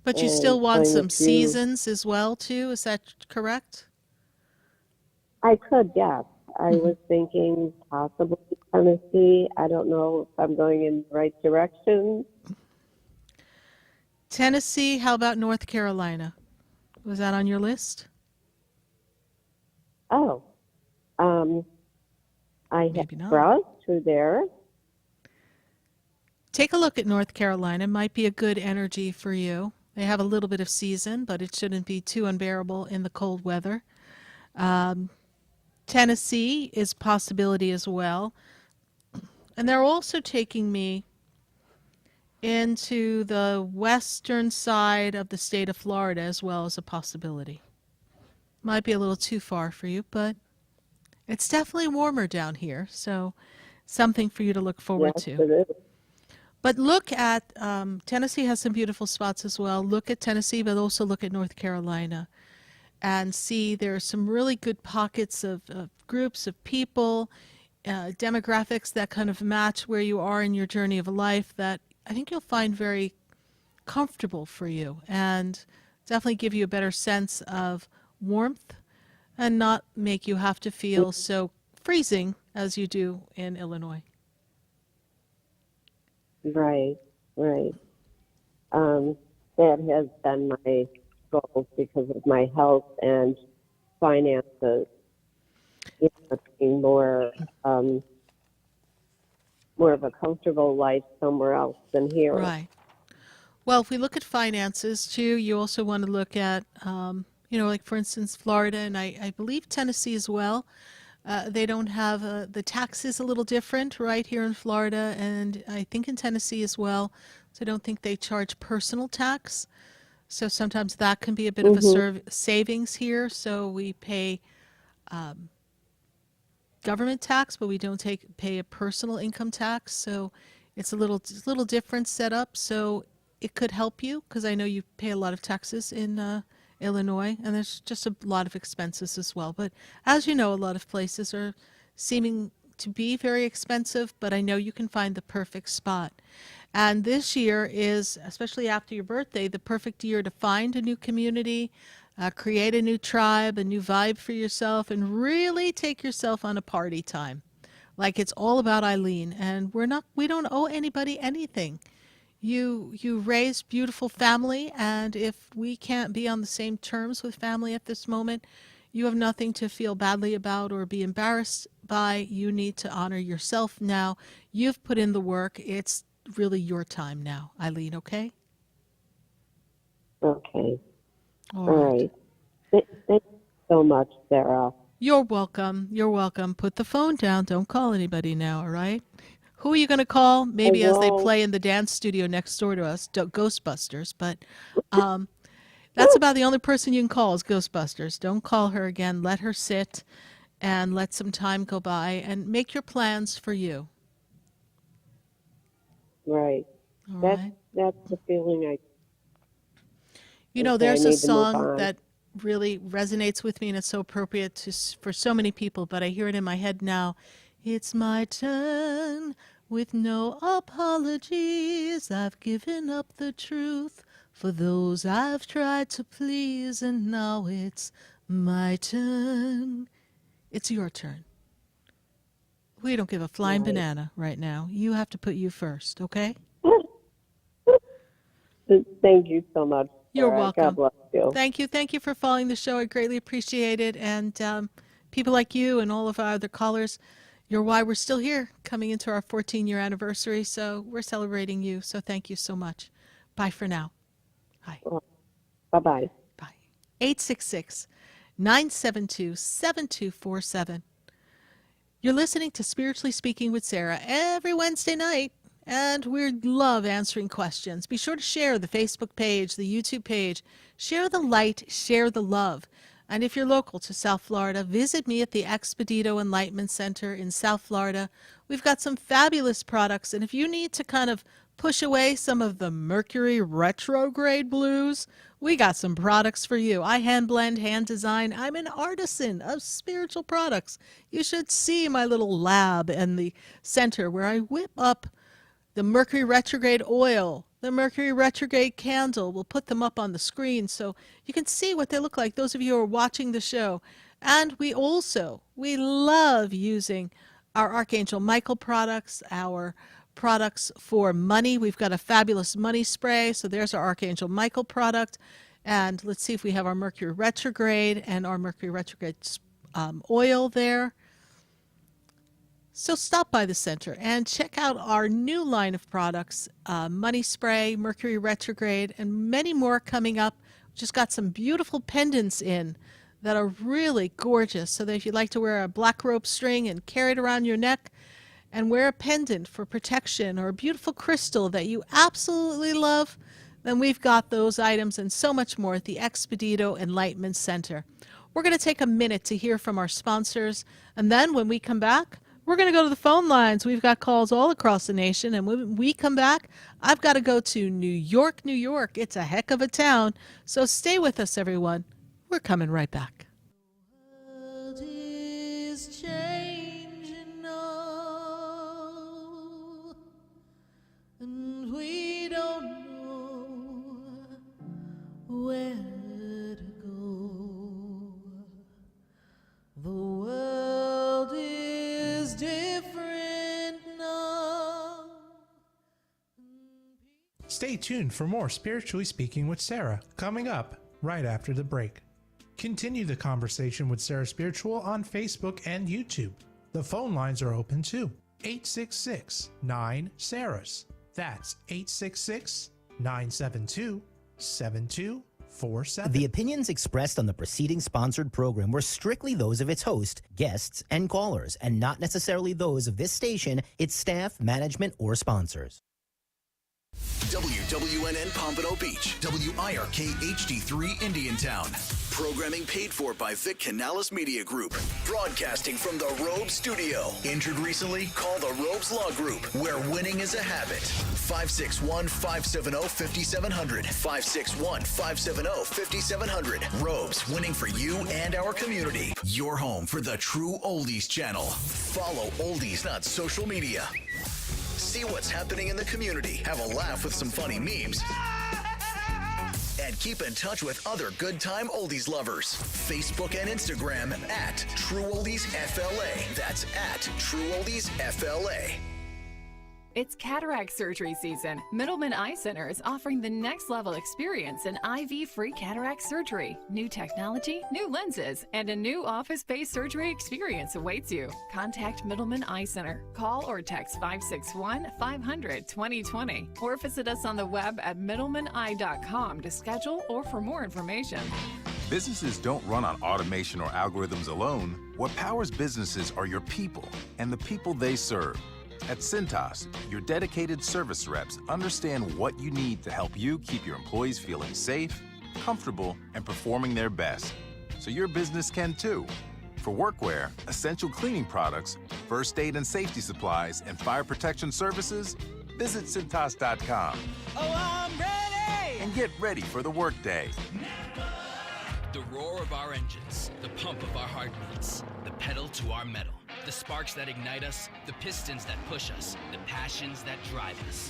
But you still want some seasons as well, too? Is that correct? I could, yes. I was thinking possibly Tennessee. I don't know if I'm going in the right direction. Tennessee, how about North Carolina? Was that on your list? Oh, I have browsed through there. Take a look at North Carolina. Might be a good energy for you. They have a little bit of season, but it shouldn't be too unbearable in the cold weather. Tennessee is a possibility as well. And they're also taking me into the western side of the state of Florida as well as a possibility. Might be a little too far for you, but It's definitely warmer down here, so something for you to look forward Yes, to. it is. But look at Tennessee has some beautiful spots as well. Look at Tennessee, but also look at North Carolina and see there are some really good pockets of groups of people, demographics that kind of match where you are in your journey of life that I think you'll find very comfortable for you and definitely give you a better sense of warmth and not make you have to feel so freezing as you do in Illinois. Right, right. That has been my goal because of my health and finances. Being more of a comfortable life somewhere else than here. Right. Well, if we look at finances too, you also want to look at, like for instance, Florida and I believe Tennessee as well. They don't have the taxes a little different right here in Florida, and I think in Tennessee as well. So I don't think they charge personal tax. So sometimes that can be a bit of a savings here. So we pay government tax, but we don't pay a personal income tax. So it's a little different setup. So it could help you because I know you pay a lot of taxes in Illinois, and there's just a lot of expenses as well. But as you know, a lot of places are seeming to be very expensive, but I know you can find the perfect spot. And this year is, especially after your birthday, the perfect year to find a new community, create a new tribe, a new vibe for yourself, and really take yourself on a party time. Like it's all about Eileen, and we don't owe anybody anything. You raise beautiful family, and if we can't be on the same terms with family at this moment, you have nothing to feel badly about or be embarrassed by. You need to honor yourself now. You've put in the work. It's really your time now, Eileen, okay? Okay. All right. Thank you so much, Sarah. You're welcome. You're welcome. Put the phone down. Don't call anybody now, all right? Who are you going to call? Maybe as they play in the dance studio next door to us, Ghostbusters. But that's about the only person you can call is Ghostbusters. Don't call her again. Let her sit and let some time go by and make your plans for you. Right. That's the feeling I. You know, there's a song that really resonates with me, and it's so appropriate for so many people, but I hear it in my head now. It's my turn with no apologies. I've given up the truth for those I've tried to please, and now it's my turn. It's your turn. We don't give a flying banana right now. You have to put you first, okay? Thank you so much. You're Sarah. welcome. God bless you. Thank you. Thank you for following the show. I greatly appreciate it. And people like you and all of our other callers, you're why we're still here coming into our 14-year anniversary. So we're celebrating you. So thank you so much. Bye for now. Hi. Bye-bye. Bye. 866-972-7247. You're listening to Spiritually Speaking with Sarah every Wednesday night. And we love answering questions. Be sure to share the Facebook page, the YouTube page. Share the light, share the love. And if you're local to South Florida, visit me at the Expedito Enlightenment Center in South Florida. We've got some fabulous products. And if you need to kind of push away some of the Mercury retrograde blues, we got some products for you. I hand blend, hand design. I'm an artisan of spiritual products. You should see my little lab and the center where I whip up the Mercury retrograde oil, the Mercury retrograde candle. We'll put them up on the screen so you can see what they look like, those of you who are watching the show. And we love using our Archangel Michael products, our products for money. We've got a fabulous money spray. So there's our Archangel Michael product. And let's see if we have our Mercury retrograde and our Mercury retrograde oil there. So stop by the center and check out our new line of products, Money Spray, Mercury Retrograde, and many more coming up. Just got some beautiful pendants in that are really gorgeous. So that if you'd like to wear a black rope string and carry it around your neck and wear a pendant for protection or a beautiful crystal that you absolutely love, then we've got those items and so much more at the Expedito Enlightenment Center. We're going to take a minute to hear from our sponsors, and then when we come back, we're going to go to the phone lines. We've got calls all across the nation, and when we come back, I've got to go to New York, New York. It's a heck of a town, so stay with us, everyone. We're coming right back. The world is changing now, and we don't know where to go. The world is different now. Stay tuned for more Spiritually Speaking with Sarah, coming up right after the break. Continue the conversation with Sarah Spiritual on Facebook and YouTube. The phone lines are open too. 866-9-SARAHS. That's 866-972-7247. The opinions expressed on the preceding sponsored program were strictly those of its host, guests, and callers, and not necessarily those of this station, its staff, management, or sponsors. WWNN Pompano Beach, WIRK HD3 Indiantown. Programming paid for by Vic Canales Media Group. Broadcasting from the Robe Studio. Injured recently? Call the Robes Law Group, where winning is a habit. 561-570-5700. 561-570-5700. Robes, winning for you and our community. Your home for the True Oldies channel. Follow Oldies on social media. See what's happening in the community, have a laugh with some funny memes, and keep in touch with other good time oldies lovers. Facebook and Instagram at True Oldies FLA. That's at True Oldies FLA. It's cataract surgery season. Middleman Eye Center is offering the next level experience in IV-free cataract surgery. New technology, new lenses, and a new office-based surgery experience awaits you. Contact Middleman Eye Center. Call or text 561-500-2020 or visit us on the web at middlemaneye.com to schedule or for more information. Businesses don't run on automation or algorithms alone. What powers businesses are your people and the people they serve. At Cintas, your dedicated service reps understand what you need to help you keep your employees feeling safe, comfortable, and performing their best. So your business can too. For workwear, essential cleaning products, first aid and safety supplies, and fire protection services, visit Cintas.com. Oh, I'm ready! And get ready for the workday. The roar of our engines, the pump of our heartbeats, the pedal to our metal, the sparks that ignite us, the pistons that push us, the passions that drive us.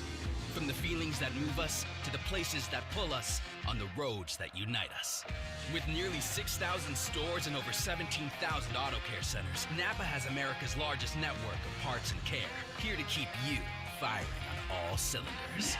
From the feelings that move us to the places that pull us on the roads that unite us. With nearly 6,000 stores and over 17,000 auto care centers, Napa has America's largest network of parts and care, here to keep you firing on all cylinders.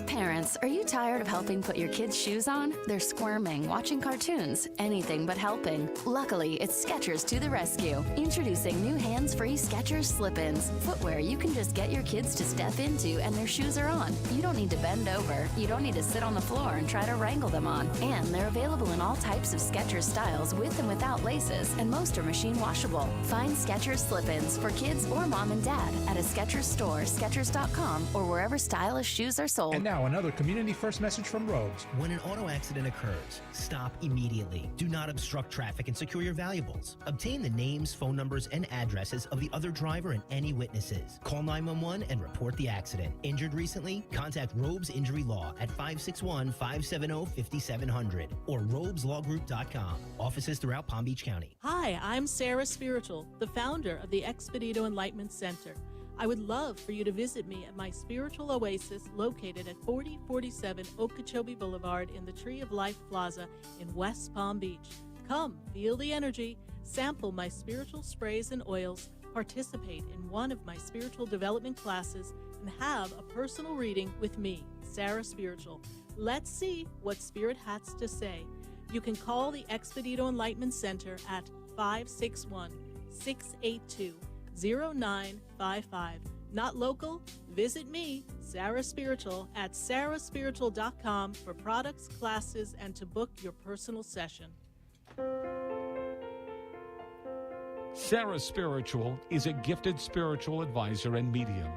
Parents, are you tired of helping put your kids' shoes on? They're squirming, watching cartoons, anything but helping. Luckily, it's Skechers to the rescue. Introducing new hands-free Skechers slip-ins. Footwear you can just get your kids to step into and their shoes are on. You don't need to bend over. You don't need to sit on the floor and try to wrangle them on. And they're available in all types of Skechers styles with and without laces, and most are machine washable. Find Skechers slip-ins for kids or mom and dad at a Skechers store, Skechers.com, or wherever stylish shoes are sold. And now another community first message from Robes. When an auto accident occurs, stop immediately. Do not obstruct traffic and secure your valuables. Obtain the names, phone numbers, and addresses of the other driver and any witnesses. Call 911 and report the accident. Injured recently? Contact Robes Injury Law at 561-570-5700 or robeslawgroup.com. Offices throughout Palm Beach County. Hi, I'm Sarah Spiritual, the founder of the Expedito Enlightenment Center. I would love for you to visit me at my spiritual oasis located at 4047 Okeechobee Boulevard in the Tree of Life Plaza in West Palm Beach. Come, feel the energy, sample my spiritual sprays and oils, participate in one of my spiritual development classes, and have a personal reading with me, Sarah Spiritual. Let's see what Spirit has to say. You can call the Expedito Enlightenment Center at 561-682-0955. Not local? Visit me, Sarah Spiritual, at sarahspiritual.com for products, classes, and to book your personal session. Sarah Spiritual is a gifted spiritual advisor and medium.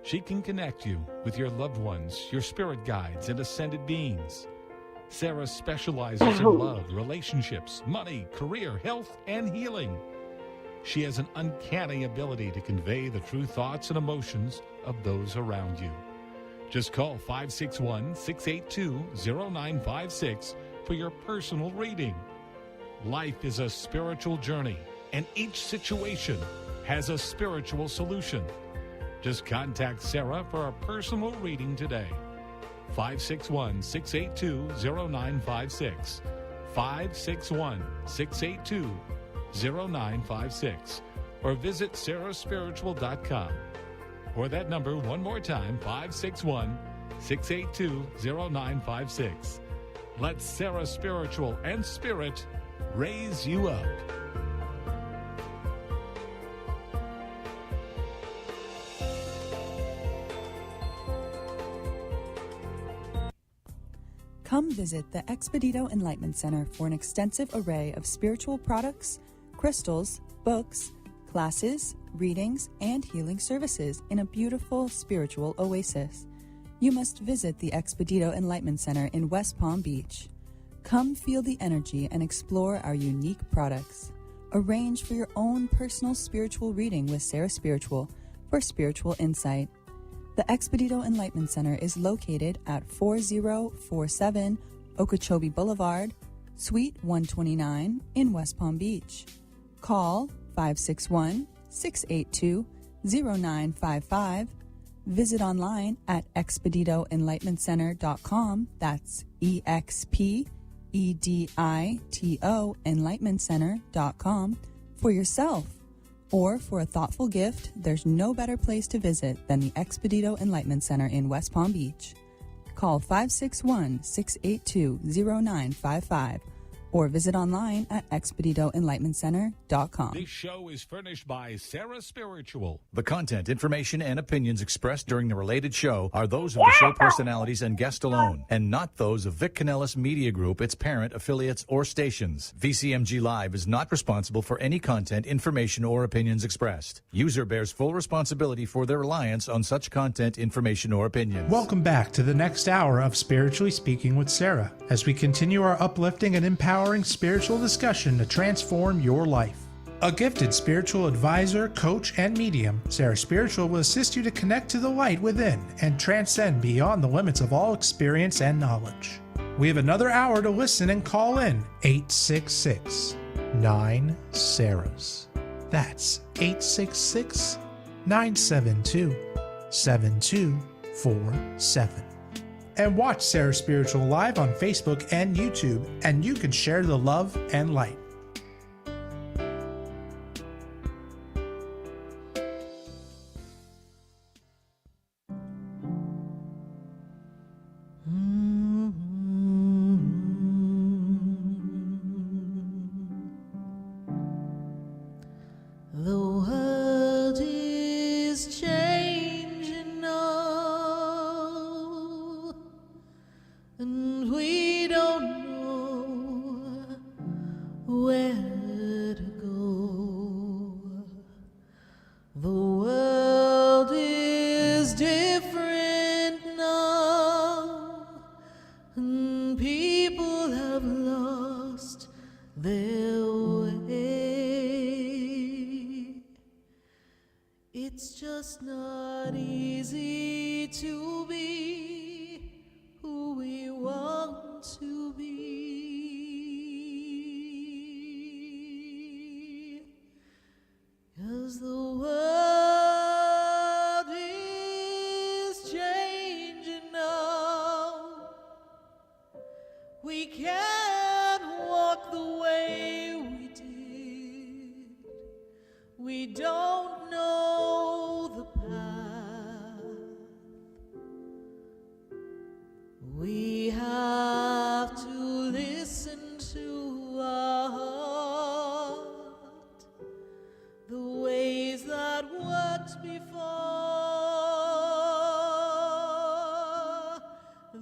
She can connect you with your loved ones, your spirit guides, and ascended beings. Sarah specializes in love, relationships, money, career, health, and healing. She has an uncanny ability to convey the true thoughts and emotions of those around you. Just call 561-682-0956 for your personal reading. Life is a spiritual journey, and each situation has a spiritual solution. Just contact Sarah for a personal reading today. 561-682-0956. 561-682-0956. Or visit sarahspiritual.com. Or that number one more time, 561-682-0956. Let Sarah Spiritual and Spirit raise you up. Come visit the Expedito Enlightenment Center for an extensive array of spiritual products, crystals, books, classes, readings, and healing services in a beautiful spiritual oasis. You must visit the Expedito Enlightenment Center in West Palm Beach. Come feel the energy and explore our unique products. Arrange for your own personal spiritual reading with Sarah Spiritual for spiritual insight. The Expedito Enlightenment Center is located at 4047 Okeechobee Boulevard, Suite 129 in West Palm Beach. Call 561-682-0955. Visit online at expeditoenlightenmentcenter.com. That's EXPEDITO enlightenmentcenter.com for yourself. Or for a thoughtful gift, there's no better place to visit than the Expedito Enlightenment Center in West Palm Beach. Call 561-682-0955 or visit online at expeditoenlightenmentcenter.com. This show is furnished by Sarah Spiritual. The content, information, and opinions expressed during the related show are those of the show personalities and guest alone, and not those of Vic Canellis Media Group, its parent, affiliates, or stations. VCMG Live is not responsible for any content, information, or opinions expressed. User bears full responsibility for their reliance on such content, information, or opinions. Welcome back to the next hour of Spiritually Speaking with Sarah, as we continue our uplifting and empowering spiritual discussion to transform your life. A gifted spiritual advisor, coach, and medium, Sarah Spiritual will assist you to connect to the light within and transcend beyond the limits of all experience and knowledge. We have another hour to listen and call in 866-9-SARAHs. That's 866-972-7247. And watch Sarah Spiritual live on Facebook and YouTube, and you can share the love and light. The world is changing now, and we don't know where to go. The world is different now, and people have lost their way. It's just not easy to be who we want to be, 'cause the world is changing now. We can't walk the way we did. We don't know the path. We have to listen to our heart. The ways that worked before,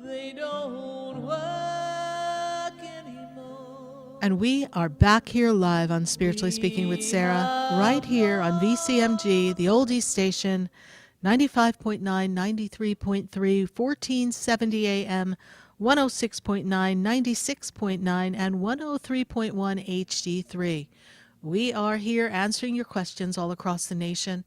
they don't work anymore. And we are back here live on Spiritually Speaking with Sarah, right here on VCMG, the oldies station, 95.9, 93.3, 1470 AM, 106.9, 96.9, and 103.1 HD3. We are here answering your questions all across the nation.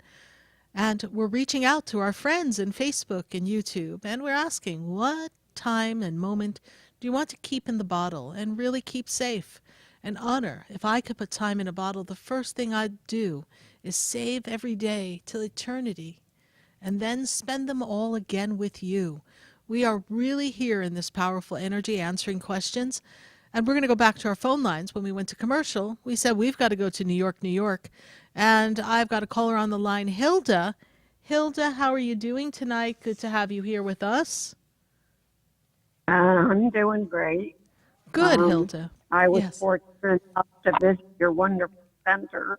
And we're reaching out to our friends in Facebook and YouTube, and we're asking, what time and moment do you want to keep in the bottle and really keep safe and honor? If I could put time in a bottle, the first thing I'd do is save every day till eternity and then spend them all again with you. We are really here in this powerful energy answering questions. And we're going to go back to our phone lines. When we went to commercial, we said we've got to go to New York, New York. And I've got a caller on the line, Hilda. Hilda, how are you doing tonight? Good to have you here with us. I'm doing great. Good, Hilda. I was fortunate enough to visit your wonderful center,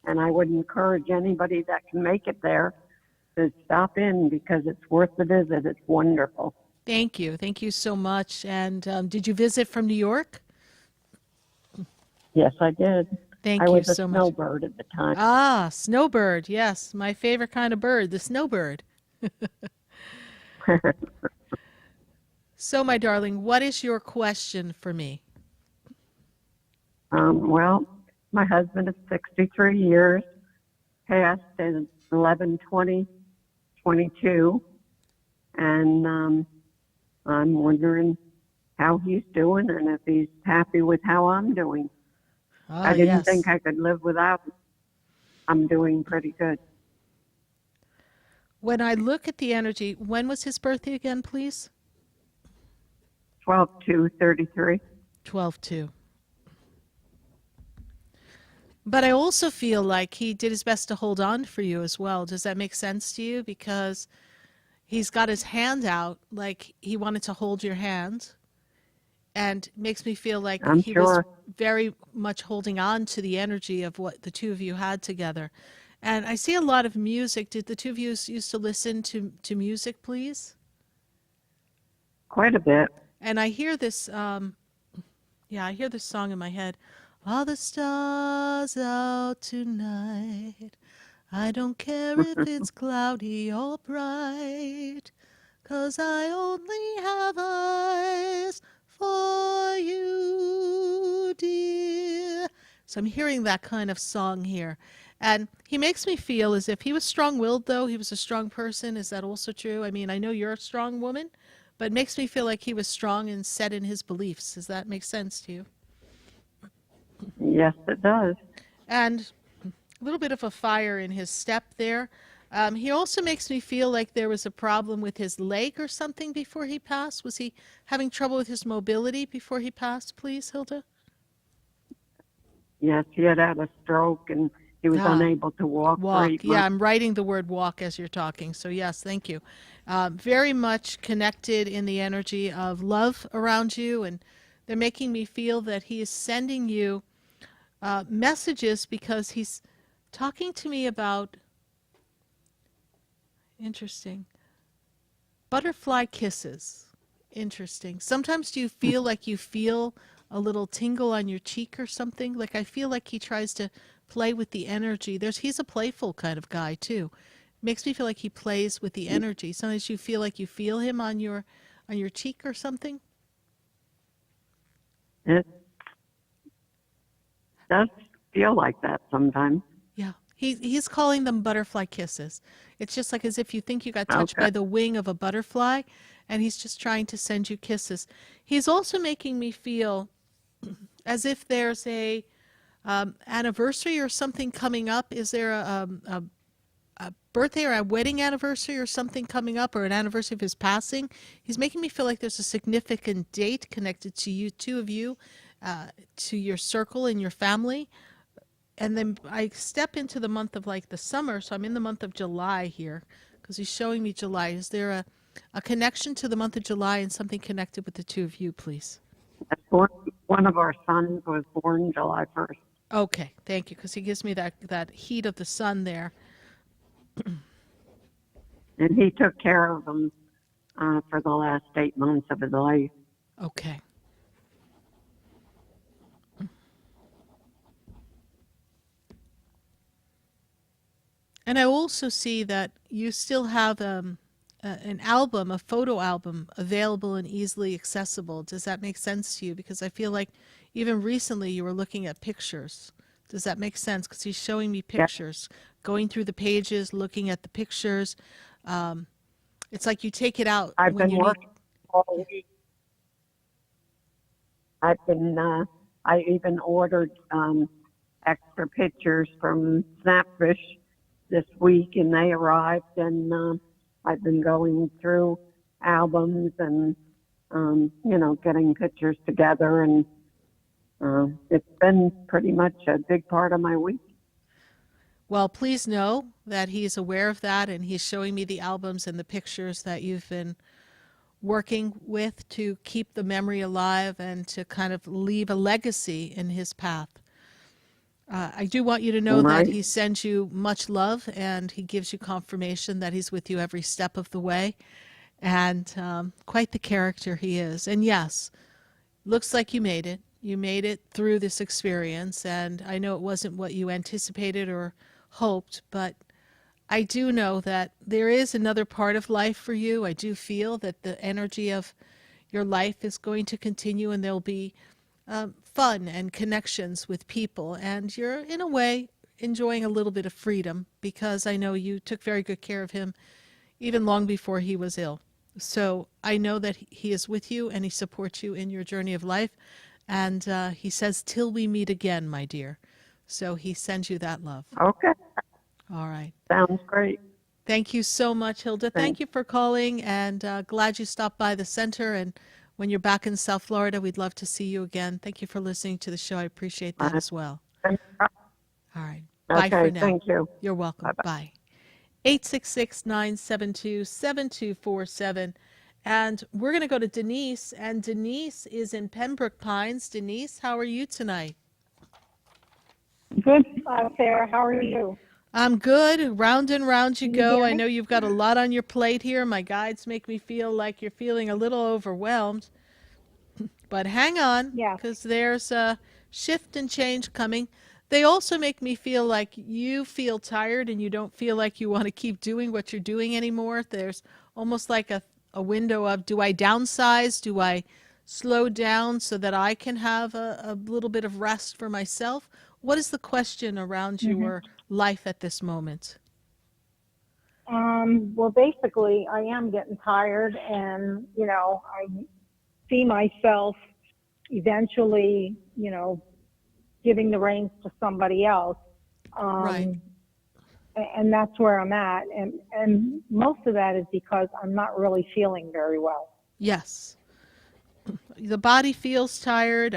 and I would encourage anybody that can make it there to stop in because it's worth the visit. It's wonderful. Thank you. Thank you so much. And did you visit from New York? Yes, I did. Thank I you was a so much. snowbird at the time. Ah, snowbird. Yes, my favorite kind of bird, the snowbird. So, my darling, what is your question for me? Well, my husband is 63 years, passed in 11/20/22, and I'm wondering how he's doing and if he's happy with how I'm doing. I didn't think I could live without him. I'm doing pretty good. When I look at the energy, when was his birthday again, please? 12/2/33. 12/2. But I also feel like he did his best to hold on for you as well. Does that make sense to you? Because he's got his hand out like he wanted to hold your hand. And makes me feel like he was very much holding on to the energy of what the two of you had together. And I see a lot of music. Did the two of you used to listen to music, please? Quite a bit. And I hear this, I hear this song in my head. Are the stars out tonight? I don't care if it's cloudy or bright, 'cause I only have eyes for you, dear. So I'm hearing that kind of song here. And he makes me feel as if he was strong-willed, though. He was a strong person. Is that also true? I mean, I know you're a strong woman, but it makes me feel like he was strong and set in his beliefs. Does that make sense to you? Yes, it does. And a little bit of a fire in his step there. He also makes me feel like there was a problem with his leg or something before he passed. Was he having trouble with his mobility before he passed, please, Hilda? Yes, he had a stroke and he was unable to walk. Yeah, I'm writing the word walk as you're talking. So yes, thank you. Very much connected in the energy of love around you. And they're making me feel that he is sending you messages because he's talking to me about, interesting, butterfly kisses. Interesting. Sometimes do you feel like you feel a little tingle on your cheek or something? Like I feel like he tries to play with the energy. He's a playful kind of guy too. Makes me feel like he plays with the energy. Sometimes you feel like you feel him on your cheek or something. It does feel like that sometimes. Yeah. He's calling them butterfly kisses. It's just like as if you think you got touched by the wing of a butterfly, and he's just trying to send you kisses. He's also making me feel as if there's a anniversary or something coming up. Is there a birthday or a wedding anniversary or something coming up, or an anniversary of his passing? He's making me feel like there's a significant date connected to you, two of you, to your circle and your family. And then I step into the month of like the summer, so I'm in the month of July here because he's showing me July. Is there a connection to the month of July and something connected with the two of you, please? One of our sons was born July 1st. Okay, thank you, because he gives me that heat of the sun there. And he took care of them for the last 8 months of his life. Okay. And I also see that you still have an album, a photo album, available and easily accessible. Does that make sense to you? Because I feel like even recently you were looking at pictures. Does that make sense? Because he's showing me pictures, going through the pages, looking at the pictures. It's like you take it out I've when been you working all week. I even ordered extra pictures from Snapfish this week, and they arrived, and I've been going through albums and, getting pictures together, and it's been pretty much a big part of my week. Well, please know that he's aware of that, and he's showing me the albums and the pictures that you've been working with to keep the memory alive and to kind of leave a legacy in his path. I do want you to know that he sends you much love, and he gives you confirmation that he's with you every step of the way, and quite the character he is. And yes, looks like you made it. You made it through this experience, and I know it wasn't what you anticipated or hoped, but I do know that there is another part of life for you. I do feel that the energy of your life is going to continue, and there'll be fun and connections with people, and you're in a way enjoying a little bit of freedom, because I know you took very good care of him even long before he was ill. So I know that he is with you and he supports you in your journey of life, and he says, till we meet again, my dear. So he sends you that love. Okay. All right. Sounds great. Thank you so much, Hilda. Thank you for calling, and glad you stopped by the center. And when you're back in South Florida, we'd love to see you again. Thank you for listening to the show. I appreciate that as well. All right. Bye for now. Thank you. You're welcome. Bye-bye. Bye. 866-972-7247. And we're going to go to Denise, and Denise is in Pembroke Pines. Denise, how are you tonight? Good, Sarah. How are you? I'm good. Round and round you go. hear I me? know you've got a lot on your plate here. My guides make me feel like you're feeling a little overwhelmed. But hang on, because there's a shift and change coming. They also make me feel like you feel tired and you don't feel like you want to keep doing what you're doing anymore. There's almost like a window of, do I downsize? Do I slow down so that I can have a little bit of rest for myself? What is the question around your life at this moment? Well, basically, I am getting tired, and, I see myself eventually, giving the reins to somebody else. Right. And that's where I'm at. And most of that is because I'm not really feeling very well. Yes. The body feels tired.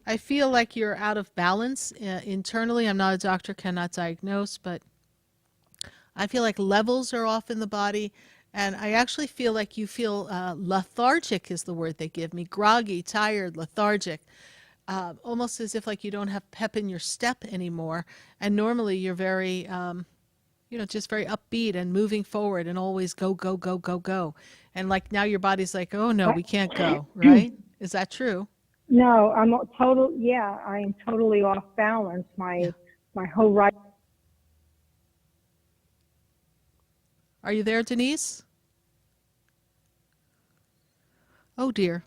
I feel like you're out of balance internally. I'm not a doctor, cannot diagnose, but I feel like levels are off in the body. And I actually feel like you feel lethargic is the word they give me. Groggy, tired, lethargic. Almost as if like you don't have pep in your step anymore. And normally you're very, just very upbeat and moving forward and always go, go, go, go, go. And like now your body's like, oh no, we can't go, right? Is that true? No, I'm totally off balance. My whole right. Are you there, Denise? Oh dear.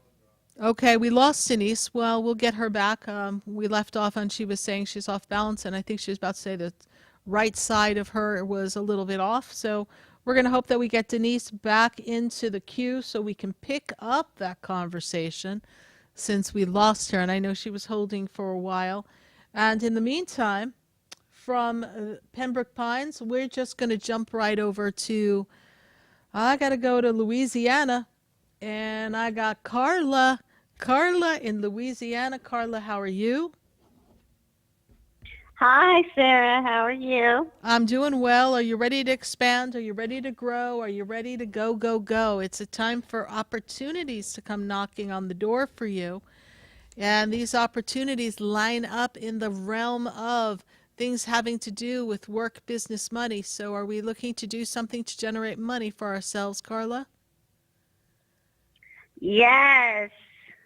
Okay, we lost Denise. Well, we'll get her back. We left off on she was saying she's off balance, and I think she was about to say the right side of her was a little bit off. So we're going to hope that we get Denise back into the queue so we can pick up that conversation since we lost her, and I know she was holding for a while. And in the meantime, from Pembroke Pines, we're just going to jump right over to, I got to go to Louisiana, and I got Carla. Carla in Louisiana. Carla, how are you? Hi, Sarah. How are you? I'm doing well. Are you ready to expand? Are you ready to grow? Are you ready to go, go, go? It's a time for opportunities to come knocking on the door for you. And these opportunities line up in the realm of things having to do with work, business, money. So are we looking to do something to generate money for ourselves, Carla? Yes.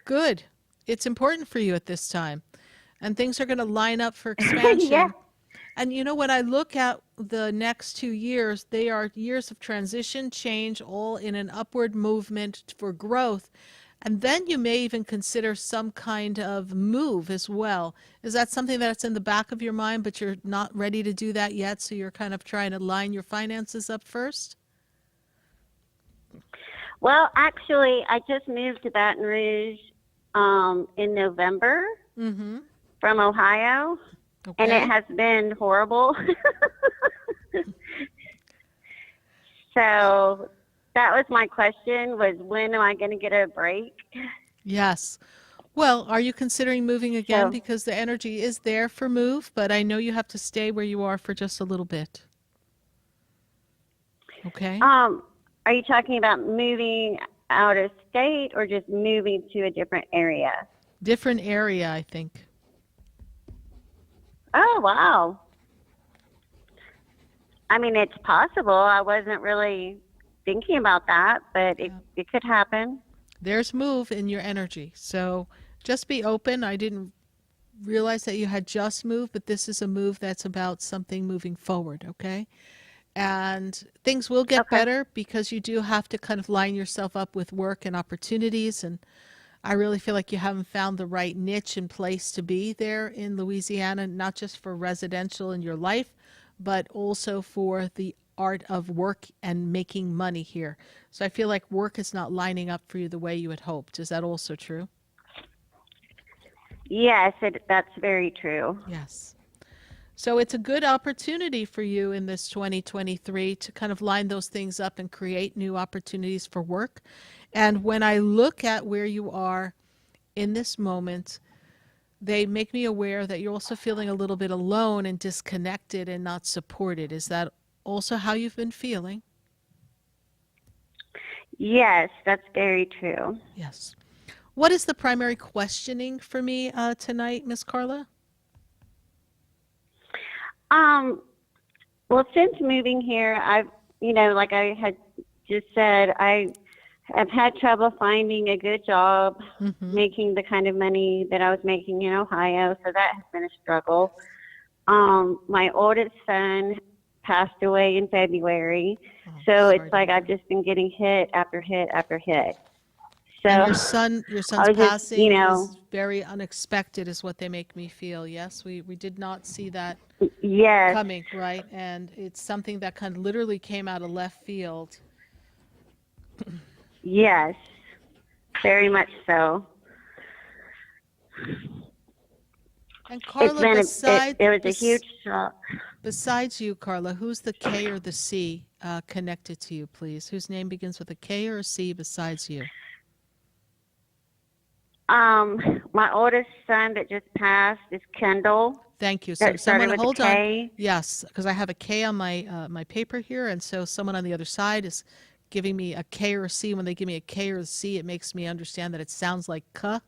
Good. It's important for you at this time. And things are going to line up for expansion. Yeah. And when I look at the next 2 years, they are years of transition, change, all in an upward movement for growth. And then you may even consider some kind of move as well. Is that something that's in the back of your mind, but you're not ready to do that yet? So you're kind of trying to line your finances up first? Well, actually, I just moved to Baton Rouge in November from Ohio, and it has been horrible. So that was my question, was when am I going to get a break? Yes. Well, are you considering moving again? Because the energy is there for move, but I know you have to stay where you are for just a little bit. Okay. Are you talking about moving out of state or just moving to a different area? Different area, I think. Oh, wow. I mean, it's possible. I wasn't really thinking about that, but it could happen. There's move in your energy. So just be open. I didn't realize that you had just moved, but this is a move that's about something moving forward, okay? And things will get better because you do have to kind of line yourself up with work and opportunities. And I really feel like you haven't found the right niche and place to be there in Louisiana, not just for residential in your life, but also for the art of work and making money here. So I feel like work is not lining up for you the way you had hoped. Is that also true? Yes, that's very true. Yes. So it's a good opportunity for you in this 2023 to kind of line those things up and create new opportunities for work. And when I look at where you are in this moment, they make me aware that you're also feeling a little bit alone and disconnected and not supported. Is that also how you've been feeling? Yes, that's very true. Yes. What is the primary questioning for me tonight, Miss Carla? Well, since moving here, I've, like I had just said, I have had trouble finding a good job, making the kind of money that I was making in Ohio. So that has been a struggle. My oldest son passed away in February. So it's like I've just been getting hit after hit after hit. So and your son's passing just, is very unexpected is what they make me feel. Yes, we did not see that coming, right? And it's something that kind of literally came out of left field. Yes, very much so. And Carla, it was a huge shock. Besides you, Carla, who's the K or the C connected to you, please? Whose name begins with a K or a C besides you? My oldest son that just passed is Kendall. Thank you. So someone hold on. Yes, because I have a K on my my paper here, and so someone on the other side is giving me a K or a C. When they give me a K or a C, it makes me understand that it sounds like K.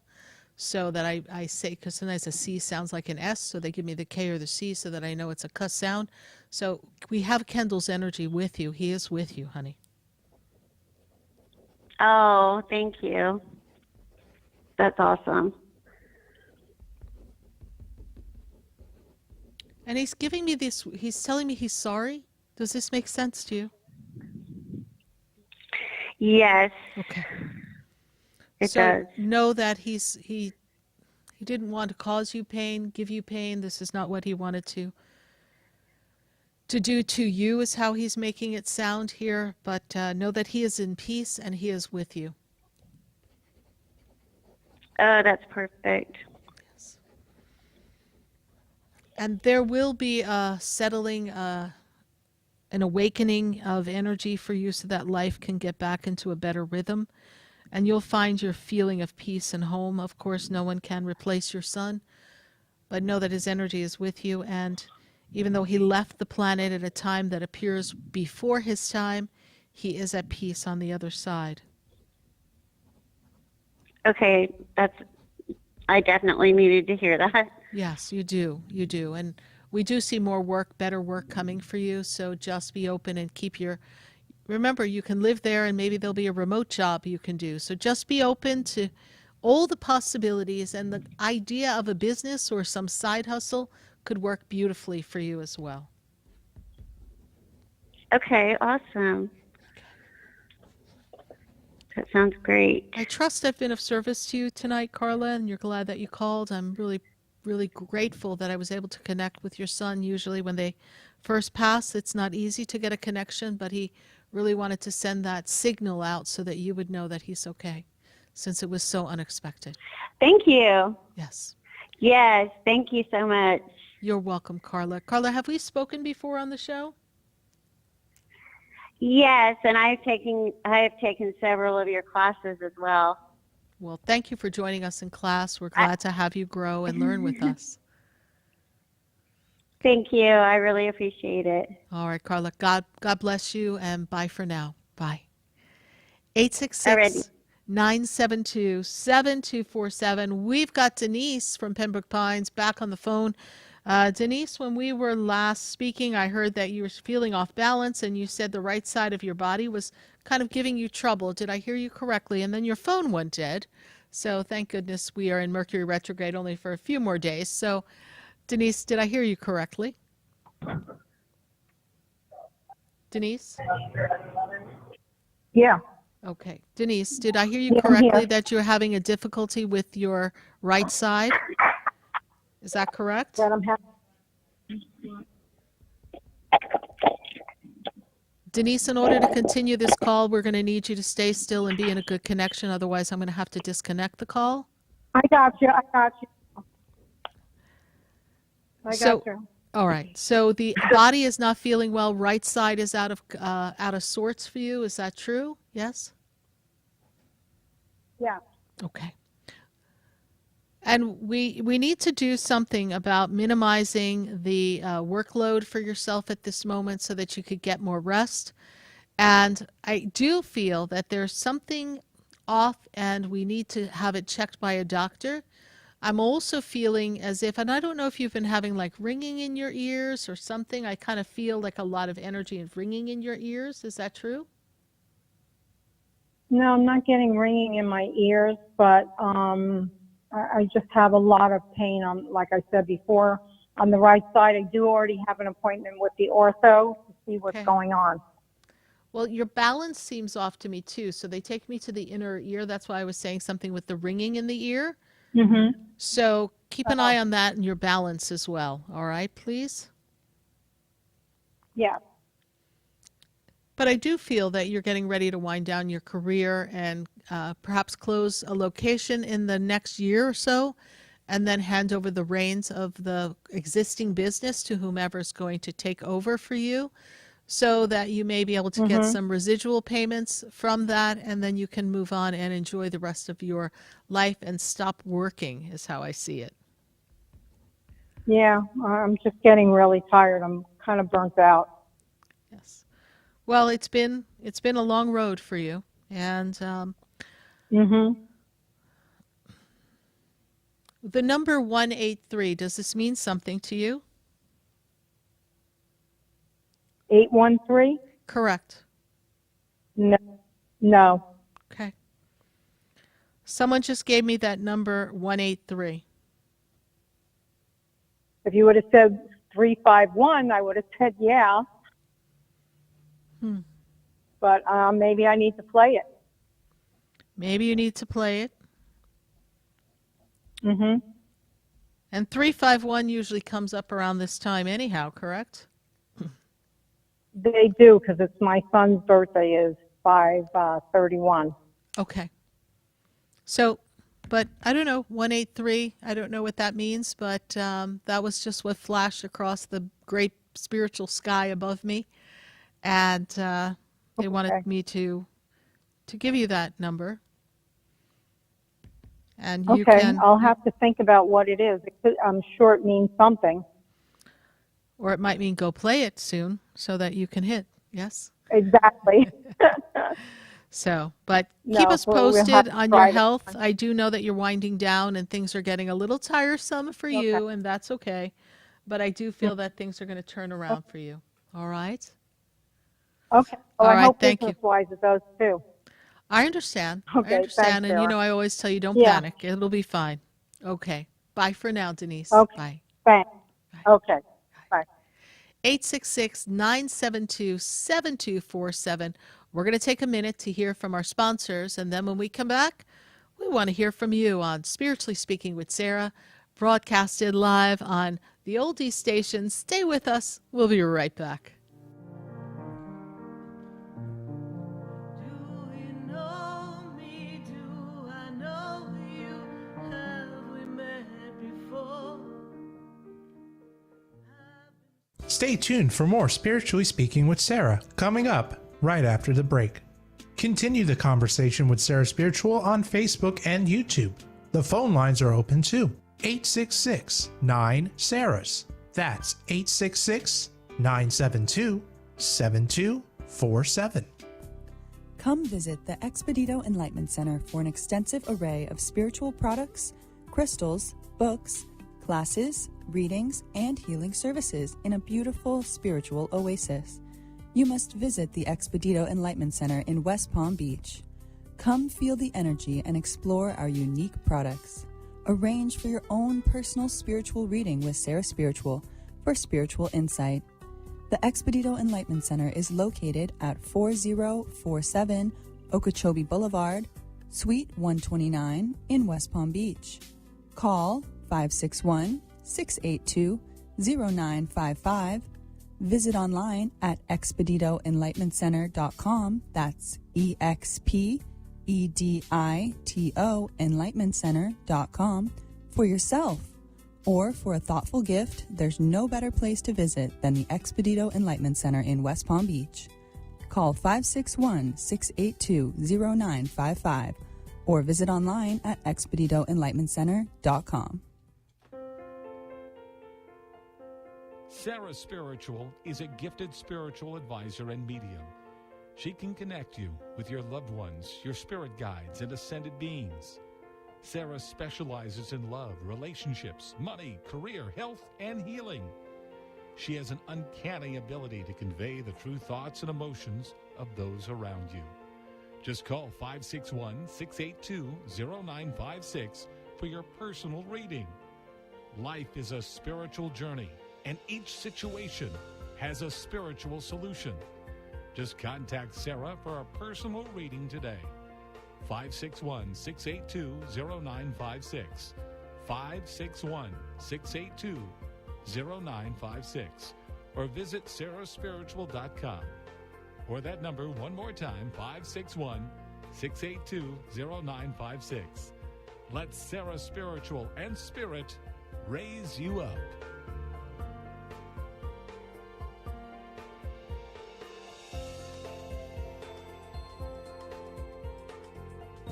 So that I say, because sometimes a C sounds like an S, so they give me the K or the C so that I know it's a K sound. So we have Kendall's energy with you. He is with you, honey. Oh, thank you. That's awesome. And he's giving me this, he's telling me he's sorry. Does this make sense to you? Yes. Okay. It so does. Know that he didn't want to cause you pain, give you pain. This is not what he wanted to do to you is how he's making it sound here. But know that he is in peace and he is with you. Oh, that's perfect. Yes. And there will be a settling, an awakening of energy for you so that life can get back into a better rhythm. And you'll find your feeling of peace and home. Of course, no one can replace your son, but know that his energy is with you. And even though he left the planet at a time that appears before his time, he is at peace on the other side. Okay, I definitely needed to hear that. Yes, you do. You do. And we do see more work, better work coming for you. So just be open and remember, you can live there and maybe there'll be a remote job you can do. So just be open to all the possibilities, and the idea of a business or some side hustle could work beautifully for you as well. Okay, awesome. That sounds great. I trust I've been of service to you tonight, Carla, and you're glad that you called. I'm really, really grateful that I was able to connect with your son. Usually when they first pass, it's not easy to get a connection, but he really wanted to send that signal out so that you would know that he's okay, since it was so unexpected. Thank you. Yes. Yes, thank you so much. You're welcome, Carla. Carla, have we spoken before on the show? Yes, and I have taken several of your classes as well. Well, thank you for joining us in class. We're glad to have you grow and learn with us. Thank you. I really appreciate it. All right, Carla. God bless you, and bye for now. Bye. 866-972-7247. We've got Denise from Pembroke Pines back on the phone. Denise, when we were last speaking, I heard that you were feeling off balance, and you said the right side of your body was kind of giving you trouble. Did I hear you correctly? And then your phone went dead. So thank goodness we are in Mercury retrograde only for a few more days. So, Denise, did I hear you correctly? Denise? Yeah. Okay. Denise, did I hear you correctly that you're having a difficulty with your right side? Is that correct? That I'm having. Denise, in order to continue this call, we're going to need you to stay still and be in a good connection. Otherwise, I'm going to have to disconnect the call. I got you. I got you. All right. So the body is not feeling well. Right side is out of sorts for you. Is that true? Yes? Yeah. Okay. And we need to do something about minimizing the workload for yourself at this moment so that you could get more rest. And I do feel that there's something off and we need to have it checked by a doctor. I'm also feeling as if, and I don't know if you've been having like ringing in your ears or something. I kind of feel like a lot of energy and ringing in your ears. Is that true? No, I'm not getting ringing in my ears, but I just have a lot of pain on, like I said before, on the right side. I do already have an appointment with the ortho to see what's going on. Well, your balance seems off to me too. So they take me to the inner ear. That's why I was saying something with the ringing in the ear. Mm-hmm. So keep an eye on that and your balance as well. All right, please? Yeah. But I do feel that you're getting ready to wind down your career and perhaps close a location in the next year or so, and then hand over the reins of the existing business to whomever is going to take over for you, so that you may be able to get some residual payments from that, and then you can move on and enjoy the rest of your life and stop working, is how I see it. Yeah, I'm just getting really tired. I'm kind of burnt out. Yes. Well, it's been a long road for you, and the number 183, does this mean something to you? 813? Correct. No. Okay. Someone just gave me that number 183. If you would have said 351, I would have said yeah. But maybe I need to play it. Maybe you need to play it. Mm-hmm. And 351 usually comes up around this time anyhow, correct? They do, because it's my son's birthday is 5/31. Okay. So, but I don't know, 183, I don't know what that means, but that was just what flashed across the great spiritual sky above me. And they wanted me to give you that number. And you can, I'll have to think about what it is. I'm sure it means something. Or it might mean go play it soon so that you can hit. Yes? Exactly. So, but keep us posted on your health. I do know that you're winding down and things are getting a little tiresome for you, and that's okay. But I do feel that things are going to turn around for you. All right? Okay. Well, All right, I hope thank you. business-wise it does too. I understand. Okay, I understand. thanks, And, Sarah. I always tell you, don't Yeah. panic. It'll be fine. Okay. Bye for now, Denise. Okay. Bye. Thanks. Bye. Okay. Bye. 866-972-7247. We're going to take a minute to hear from our sponsors, and then when we come back, we want to hear from you on Spiritually Speaking with Sarah, broadcasted live on the Oldie station. Stay with us. We'll be right back. Stay tuned for more Spiritually Speaking with Sarah, coming up right after the break. Continue the conversation with Sarah Spiritual on Facebook and YouTube. The phone lines are open too. 866-9-SARAHS. That's 866-972-7247. Come visit the Expedito Enlightenment Center for an extensive array of spiritual products, crystals, books, classes, readings, and healing services in a beautiful spiritual oasis. You must visit the Expedito Enlightenment Center in West Palm Beach. Come feel the energy and explore our unique products. Arrange for your own personal spiritual reading with Sarah Spiritual for spiritual insight. The Expedito Enlightenment Center is located at 4047 Okeechobee Boulevard, Suite 129 in West Palm Beach. Call 561-682-0955. Visit online at expeditoenlightenmentcenter.com. That's EXPEDITO enlightenmentcenter.com for yourself. Or for a thoughtful gift, there's no better place to visit than the Expedito Enlightenment Center in West Palm Beach. Call 561-682-0955 or visit online at expeditoenlightenmentcenter.com. Sarah Spiritual is a gifted spiritual advisor and medium. She can connect you with your loved ones, your spirit guides, and ascended beings. Sarah specializes in love, relationships, money, career, health, and healing. She has an uncanny ability to convey the true thoughts and emotions of those around you. Just call 561-682-0956 for your personal reading. Life is a spiritual journey, and each situation has a spiritual solution. Just contact Sarah for a personal reading today. 561-682-0956. 561-682-0956. Or visit sarahspiritual.com. Or that number one more time, 561-682-0956. Let Sarah Spiritual and Spirit raise you up.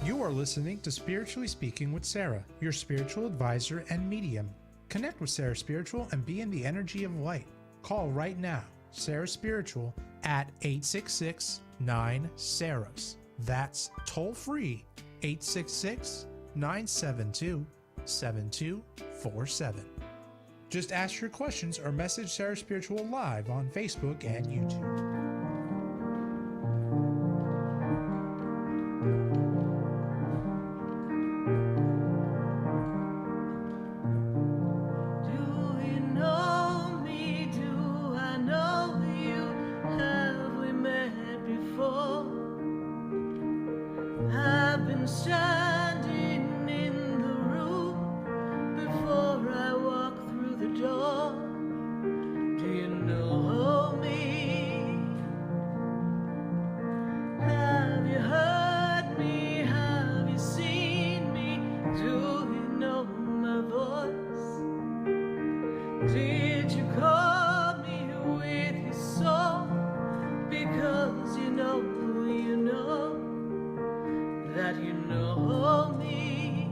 You are listening to Spiritually Speaking with Sarah, your spiritual advisor and medium. Connect with Sarah Spiritual and be in the energy of light. Call right now, Sarah Spiritual at 866-9-SARAHS. That's toll free, 866-972-7247. Just ask your questions or message Sarah Spiritual live on Facebook and YouTube. Standing in the room before I walk through the door. Do you know me? Have you heard me? Have you seen me? Do you know my voice? Did you call me with your song? Because you know that you know me.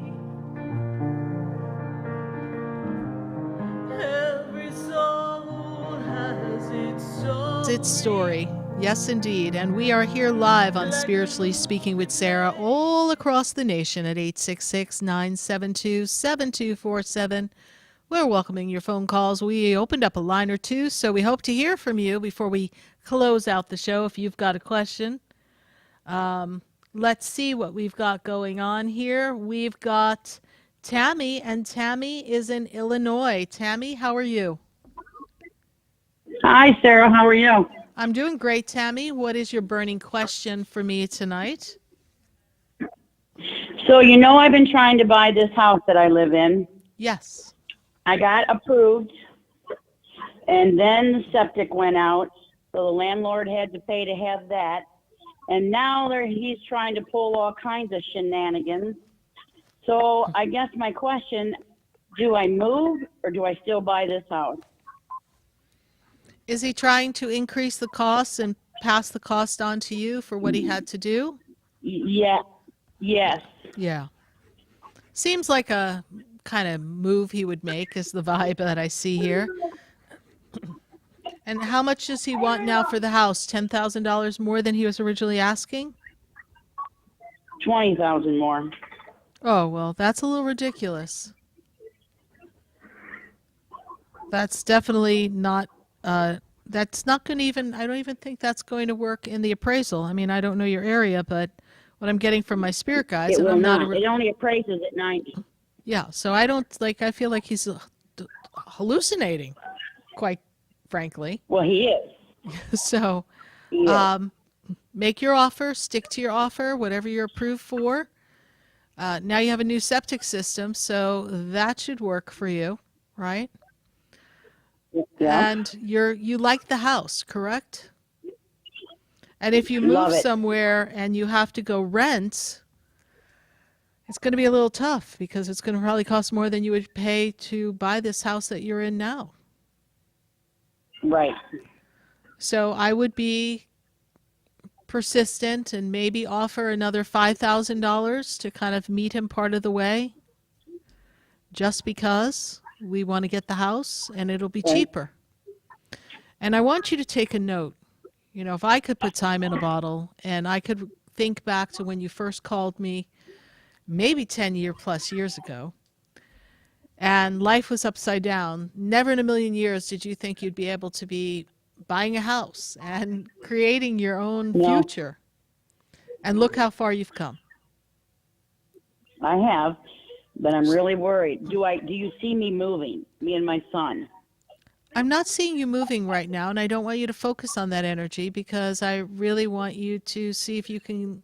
Every soul has its story. Its story. Yes, indeed. And we are here live on Spiritually Speaking with Sarah all across the nation at 866-972-7247. We're welcoming your phone calls. We opened up a line or two, so we hope to hear from you before we close out the show if you've got a question. Let's see what we've got going on here. We've got Tammy, and Tammy is in Illinois. Tammy, how are you? Hi, Sarah. How are you? I'm doing great, Tammy. What is your burning question for me tonight? So, I've been trying to buy this house that I live in. Yes. I got approved, and then the septic went out, so the landlord had to pay to have that. And now he's trying to pull all kinds of shenanigans. So I guess my question, do I move or do I still buy this house? Is he trying to increase the costs and pass the cost on to you for what he had to do? Yeah. Yes. Yeah. Seems like a kind of move he would make is the vibe that I see here. And how much does he want now for the house? $10,000 more than he was originally asking? 20,000 more. Oh, well, that's a little ridiculous. That's definitely not, that's not going to even, I don't even think that's going to work in the appraisal. I mean, I don't know your area, but what I'm getting from my spirit guides, It and will I'm not. not, It only appraises at 90. yeah, so I don't, I feel like he's hallucinating, quite frankly. Well, he is. So, He is. make your offer, stick to your offer, whatever you're approved for. Now you have a new septic system, so that should work for you, right? Yeah. And you like the house, correct? And if you Love move it. somewhere and you have to go rent, it's going to be a little tough because it's going to probably cost more than you would pay to buy this house that you're in now. Right. So I would be persistent and maybe offer another $5,000 to kind of meet him part of the way, just because we want to get the house and it'll be cheaper. And I want you to take a note. If I could put time in a bottle and I could think back to when you first called me, maybe 10 plus years ago, and life was upside down, never in a million years did you think you'd be able to be buying a house and creating your own future. And look how far you've come. I have, but I'm really worried. Do you see me moving, me and my son? I'm not seeing you moving right now, and I don't want you to focus on that energy because I really want you to see if you can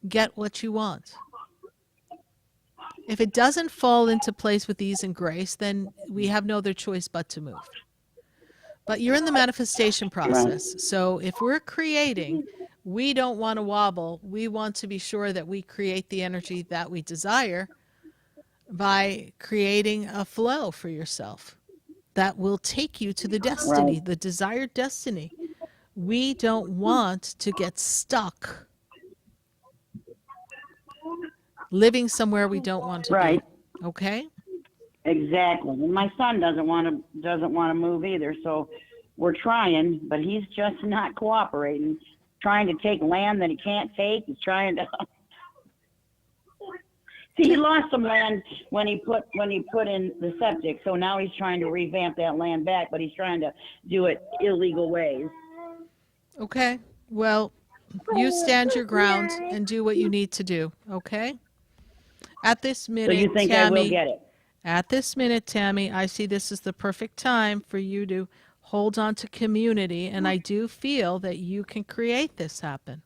get what you want. If it doesn't fall into place with ease and grace, then we have no other choice but to move. But you're in the manifestation process. Right. So if we're creating, we don't want to wobble. We want to be sure that we create the energy that we desire by creating a flow for yourself that will take you to the destiny, the desired destiny. We don't want to get stuck living somewhere we don't want to be. Okay? Exactly. And my son doesn't want to move either, so we're trying, but he's just not cooperating. Trying to take land that he can't take. He's trying to See, he lost some land when he put in the septic, so now he's trying to revamp that land back, but he's trying to do it illegal ways. Okay. Well, you stand your ground and do what you need to do, okay? At this minute, so you think Tammy, I will get it? At this minute, Tammy, I see this as the perfect time for you to hold on to community, and I do feel that you can create this happen.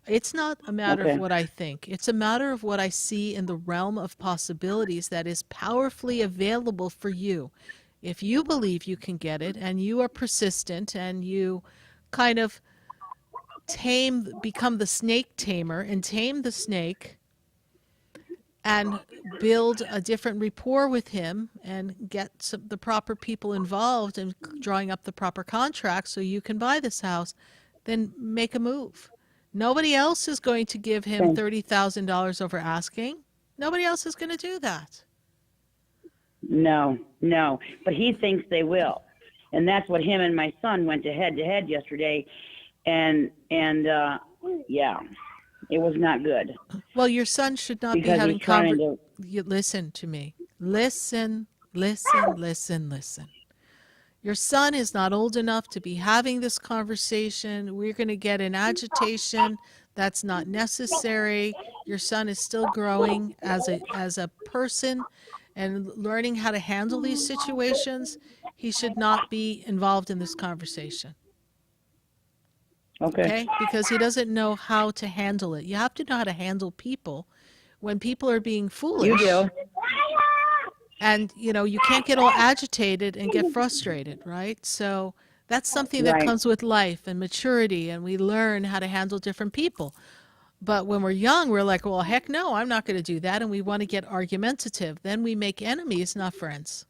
It's not a matter of what I think. It's a matter of what I see in the realm of possibilities that is powerfully available for you. If you believe you can get it and you are persistent and you kind of become the snake tamer and tame the snake and build a different rapport with him and get the proper people involved and drawing up the proper contracts so you can buy this house, then make a move. Nobody else is going to give him $30,000 over asking. Nobody else is going to do that. No. But he thinks they will. And that's what him and my son went to head yesterday. And yeah, it was not good. Well, your son should not be having Listen to me. Listen. Your son is not old enough to be having this conversation. We're going to get in agitation. That's not necessary. Your son is still growing as a person, and learning how to handle these situations, he should not be involved in this conversation. Okay? Because he doesn't know how to handle it. You have to know how to handle people when people are being foolish. You do. And, you can't get all agitated and get frustrated, right? So that's something that Right. comes with life and maturity, and we learn how to handle different people. But when we're young, we're like, well, heck no, I'm not going to do that. And we want to get argumentative. Then we make enemies, not friends.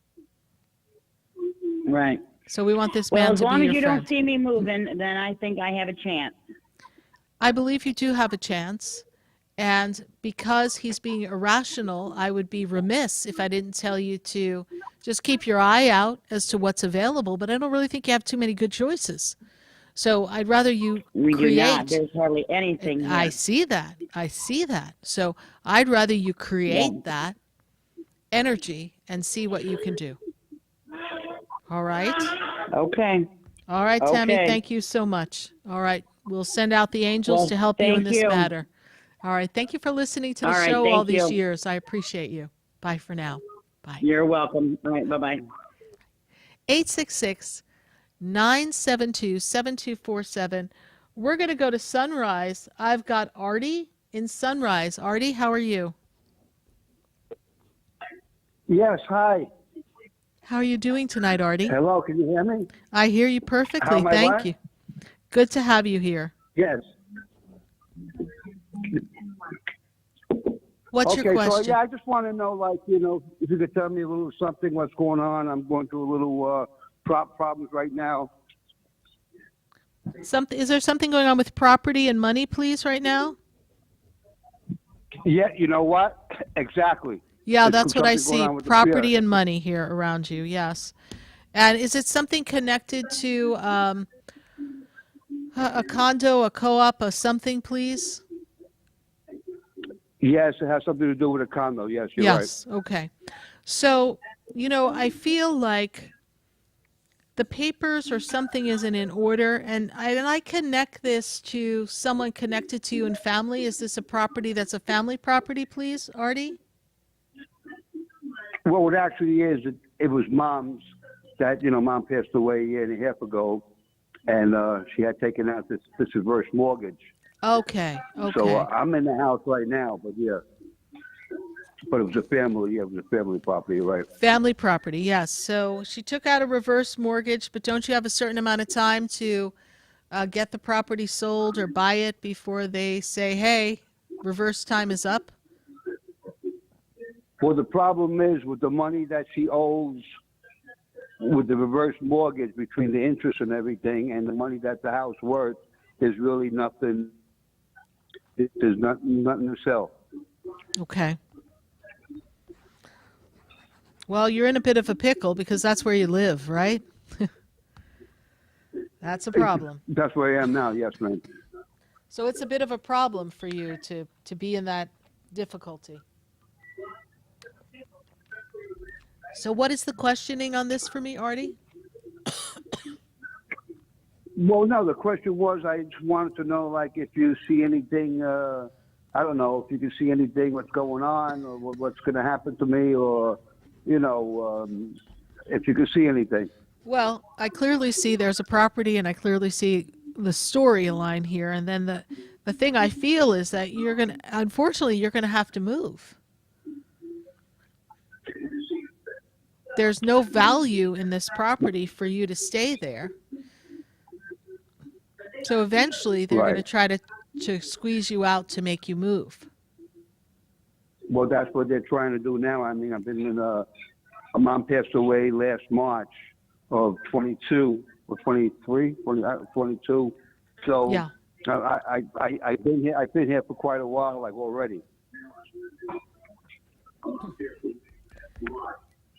Right. So we want this Well, man as to long be as your you friend. don't see me moving, then I think I have a chance. I believe you do have a chance. And because he's being irrational, I would be remiss if I didn't tell you to just keep your eye out as to what's available. But I don't really think you have too many good choices. So I'd rather you We create. do not. There's hardly anything here. I see that. So I'd rather you create that energy and see what you can do. All right? Okay. All right, Tammy, Okay. thank you so much. All right, we'll send out the angels Well, to help you in thank this you. matter. All right, thank you for listening to the All right, show all thank these you. years. I appreciate you. Bye for now. You're welcome. All right, bye-bye. 866-972-7247. We're going to go to Sunrise. I've got Artie in Sunrise. Artie, how are you? Yes, hi. How are you doing tonight, Artie? Hello, can you hear me? I hear you perfectly. How am I Thank what? you. Good to have you here. Yes. What's okay, your question? So, I just want to know, if you could tell me a little something, what's going on. I'm going through a little problems right now. Is there something going on with property and money, please, right now? Yeah, you know what? Exactly. Yeah, There's that's what I something going see. on with the Property fear. and money here around you, yes. And is it something connected to a condo, a co-op, a something, please? Yes, it has something to do with a condo. Yes, you're Yes, okay. So, I feel like the papers or something isn't in order, and I connect this to someone connected to you in family. Is this a property that's a family property, please, Artie? right. Well, it actually is. It was Mom's that, Mom passed away a year and a half ago, and she had taken out this reverse mortgage. Okay. So I'm in the house right now, but yeah. But it was a family property, right? Family property, yes. So she took out a reverse mortgage, but don't you have a certain amount of time to get the property sold or buy it before they say, hey, reverse time is up? Well, the problem is with the money that she owes with the reverse mortgage, between the interest and everything and the money that the house worth, there's really nothing. There's nothing to sell. Okay. Well, you're in a bit of a pickle because that's where you live, right? That's a problem. That's where I am now. Yes, ma'am. So it's a bit of a problem for you to be in that difficulty. So what is the questioning on this for me, Artie? Well, no, the question was, I just wanted to know, if you see anything, I don't know, if you can see anything, what's going on, or what's going to happen to me, or, if you can see anything. Well, I clearly see there's a property, and I clearly see the storyline here. And then the thing I feel is that unfortunately, you're going to have to move. There's no value in this property for you to stay there. So eventually, they're going to try to squeeze you out to make you move. Well, that's what they're trying to do now. I mean, I've been in a mom passed away last March of 22 or 23, 22. So yeah. I've been here for quite a while, already.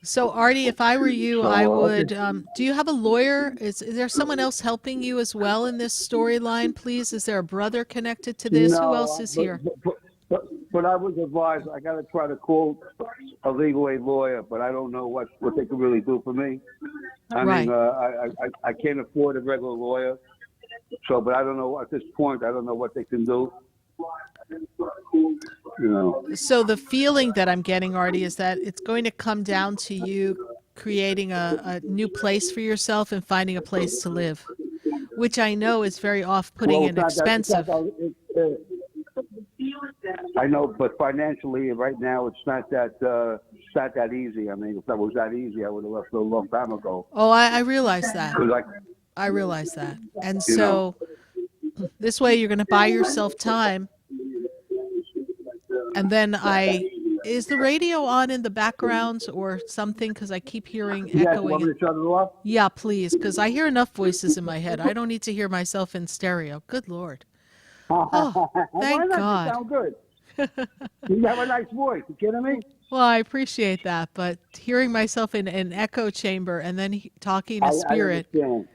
So Artie, if I were you, I would. Do you have a lawyer? Is there someone else helping you as well in this storyline, please? Is there a brother connected to this? No, who else is here? But I was advised I got to try to call a legal aid lawyer, but I don't know what they can really do for me. I mean, I can't afford a regular lawyer, but I don't know at this point. I don't know what they can do. You know. So the feeling that I'm getting, Artie, is that it's going to come down to you creating a new place for yourself and finding a place to live, which I know is very off-putting Well, and expensive. I know, but financially, right now, it's not that easy. I mean, if that was that easy, I would have left a long time ago. Oh, I realize that. 'Cause I realize that. And You so this way you're going to buy yourself time. And then is the radio on in the background or something? Because I keep hearing Yes, echoing. want me to shut it off? Yeah, please, because I hear enough voices in my head. I don't need to hear myself in stereo. Good Lord. Oh, thank Why not? God. You sound good. You have a nice voice. You kidding me? Well, I appreciate that, but hearing myself in an echo chamber and then talking to spirit, I understand.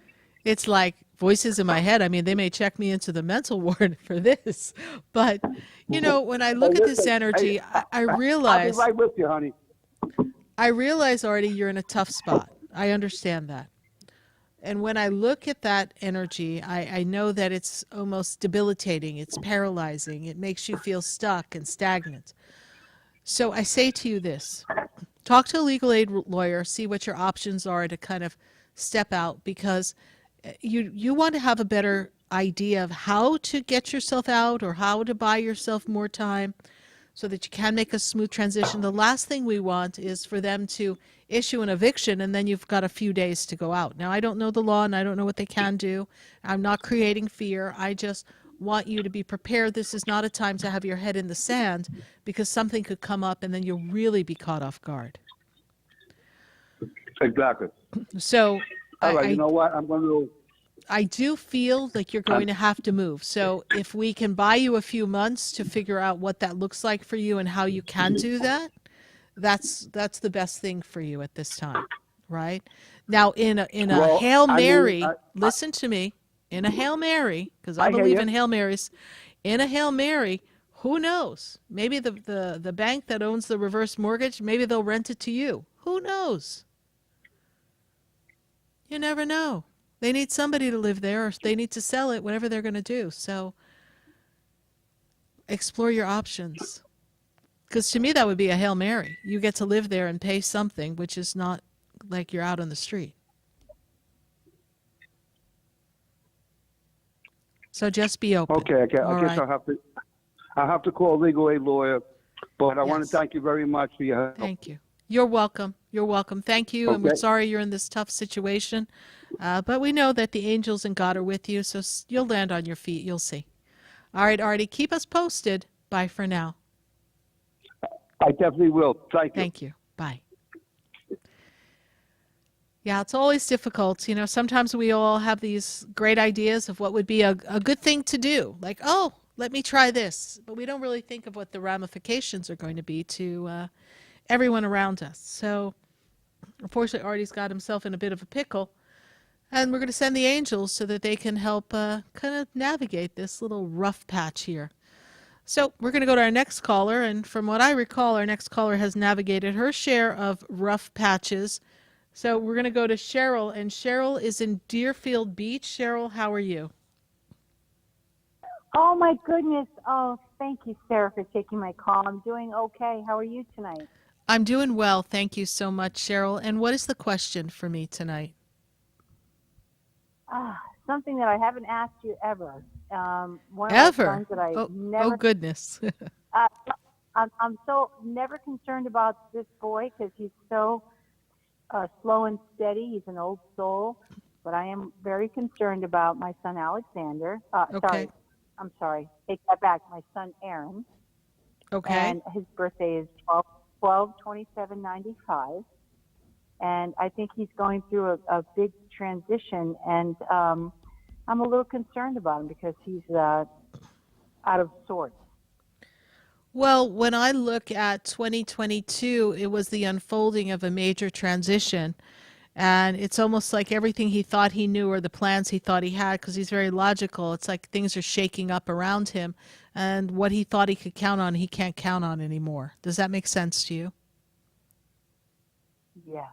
it's like voices in my head. I mean, they may check me into the mental ward for this, but when I look at this energy, I realize I'll be right with you, honey. I realize, Artie, you're in a tough spot. I understand that. And when I look at that energy, I know that it's almost debilitating. It's paralyzing. It makes you feel stuck and stagnant. So I say to you this. Talk to a legal aid lawyer, see what your options are to kind of step out, because you want to have a better idea of how to get yourself out or how to buy yourself more time so that you can make a smooth transition. The last thing we want is for them to issue an eviction and then you've got a few days to go out. Now, I don't know the law and I don't know what they can do. I'm not creating fear. I just want you to be prepared. This is not a time to have your head in the sand because something could come up and then you'll really be caught off guard. Exactly. So, all right, you know what? I'm going to... I do feel like you're going to have to move. So if we can buy you a few months to figure out what that looks like for you and how you can do that, that's the best thing for you at this time, right? Now, in a Hail Mary, listen to me, in a Hail Mary, because I believe in Hail Marys, in a Hail Mary, who knows? Maybe the bank that owns the reverse mortgage, maybe they'll rent it to you. Who knows? You never know. They need somebody to live there, or they need to sell it, whatever they're going to do. So explore your options. Because to me, that would be a Hail Mary. You get to live there and pay something, which is not like you're out on the street. So just be open. Okay. I guess I'll have to call a legal aid lawyer, but I want to thank you very much for your help. Thank you. You're welcome. You're welcome. Thank you. Okay. And we're sorry you're in this tough situation. But we know that the angels and God are with you, so you'll land on your feet. You'll see. All right, Artie, keep us posted. Bye for now. I definitely will. Thank you. Thank you. Bye. Yeah, it's always difficult. Sometimes we all have these great ideas of what would be a good thing to do. Like, oh, let me try this. But we don't really think of what the ramifications are going to be to everyone around us. So, unfortunately, Artie's got himself in a bit of a pickle. And we're going to send the angels so that they can help kind of navigate this little rough patch here. So we're going to go to our next caller. And from what I recall, our next caller has navigated her share of rough patches. So we're going to go to Cheryl. And Cheryl is in Deerfield Beach. Cheryl, how are you? Oh, my goodness. Oh, thank you, Sarah, for taking my call. I'm doing okay. How are you tonight? I'm doing well. Thank you so much, Cheryl. And what is the question for me tonight? Something that I haven't asked you ever. One of Ever? my sons that I never. Oh, goodness. I'm so never concerned about this boy because he's so slow and steady. He's an old soul, but I am very concerned about my son Alexander. Okay. I'm sorry. Take that back. My son Aaron. Okay. And his birthday is 12/27/95. And I think he's going through a big transition, and I'm a little concerned about him because he's out of sorts. Well, when I look at 2022, it was the unfolding of a major transition. And it's almost like everything he thought he knew or the plans he thought he had, because he's very logical. It's like things are shaking up around him. And what he thought he could count on, he can't count on anymore. Does that make sense to you? Yeah.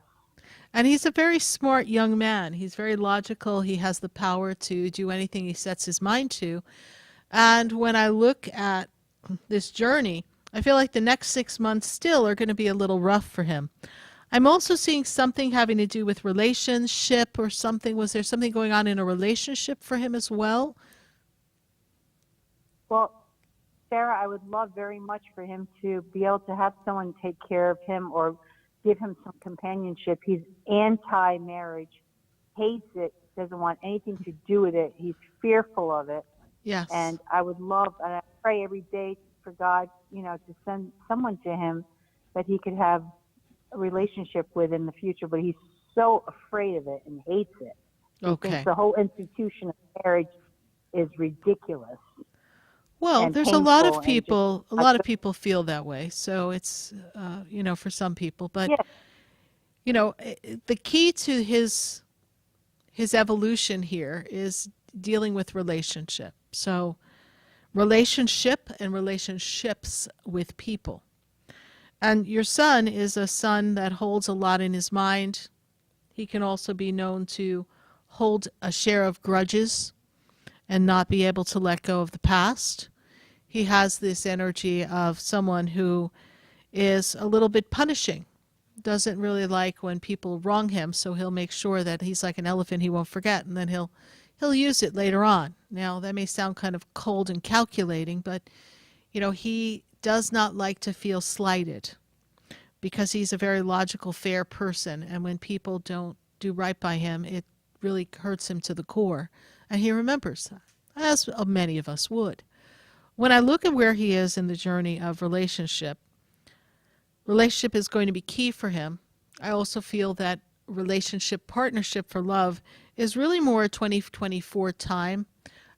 And he's a very smart young man. He's very logical. He has the power to do anything he sets his mind to. And when I look at this journey, I feel like the next 6 months still are going to be a little rough for him. I'm also seeing something having to do with relationship or something. Was there something going on in a relationship for him as well? Well, Sarah, I would love very much for him to be able to have someone take care of him or give him some companionship. He's anti-marriage, hates it, doesn't want anything to do with it. He's fearful of it. Yes. And I would love, and I pray every day for God, to send someone to him that he could have a relationship with in the future. But he's so afraid of it and hates it. He thinks the whole institution of marriage is ridiculous. Well, and there's a lot of painful and people. just- A lot of people feel that way. So it's, for some people. But the key to his evolution here is dealing with relationship. So, relationship and relationships with people. And your son is a son that holds a lot in his mind. He can also be known to hold a share of grudges and not be able to let go of the past. He has this energy of someone who is a little bit punishing, doesn't really like when people wrong him, so he'll make sure that he's like an elephant he won't forget, and then he'll use it later on. Now, that may sound kind of cold and calculating, but, he does not like to feel slighted because he's a very logical, fair person, and when people don't do right by him, it really hurts him to the core, and he remembers that, as many of us would. When I look at where he is in the journey of relationship is going to be key for him. I also feel that partnership for love is really more a 2024 time.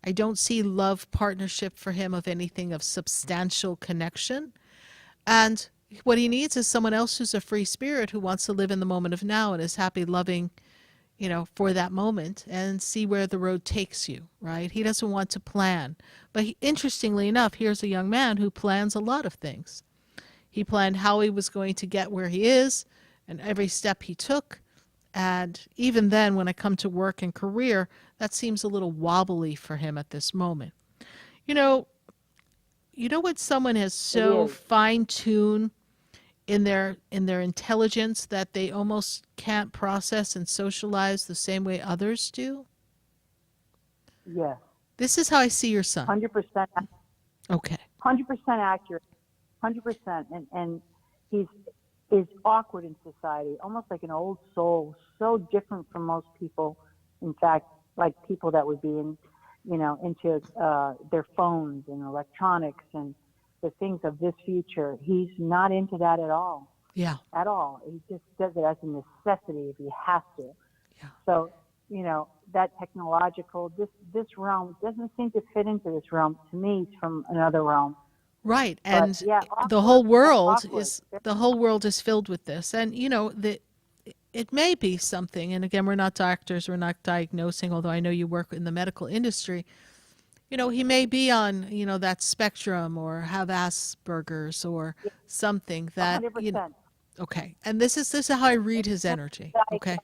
I don't see love partnership for him of anything of substantial connection. And what he needs is someone else who's a free spirit who wants to live in the moment of now and is happy loving, for that moment and see where the road takes you, right? He doesn't want to plan. But interestingly enough, here's a young man who plans a lot of things. He planned how he was going to get where he is and every step he took. And even then, when I come to work and career, that seems a little wobbly for him at this moment. You know what someone has so fine-tuned in their intelligence that they almost can't process and socialize the same way others do? Yes. This is how I see your son. 100%. Okay. 100% accurate. 100%. And he's is awkward in society, almost like an old soul, so different from most people. In fact, like people that would be into their phones and electronics and the things of this future. He's not into that at all. Yeah. At all. He just does it as a necessity if he has to. Yeah. So, that technological, this realm doesn't seem to fit into this realm. To me, it's from another realm. Right. But, And yeah, the whole world awkward. is filled with this. And it may be something, and again, we're not doctors, we're not diagnosing, although I know you work in the medical industry. He may be on, that spectrum or have Asperger's or something that, 100%. Okay. And this is how I read his energy. Okay.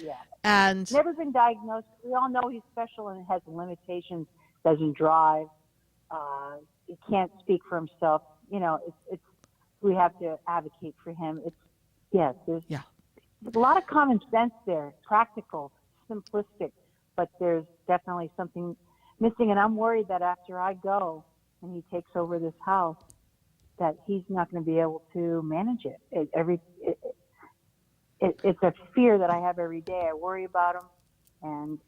Yeah. And never been diagnosed. We all know he's special and has limitations, doesn't drive. He can't speak for himself. It's we have to advocate for him. There's a lot of common sense there, practical, simplistic, but there's definitely something missing. And I'm worried that after I go and he takes over this house, that he's not going to be able to manage it. It's a fear that I have every day. I worry about him, and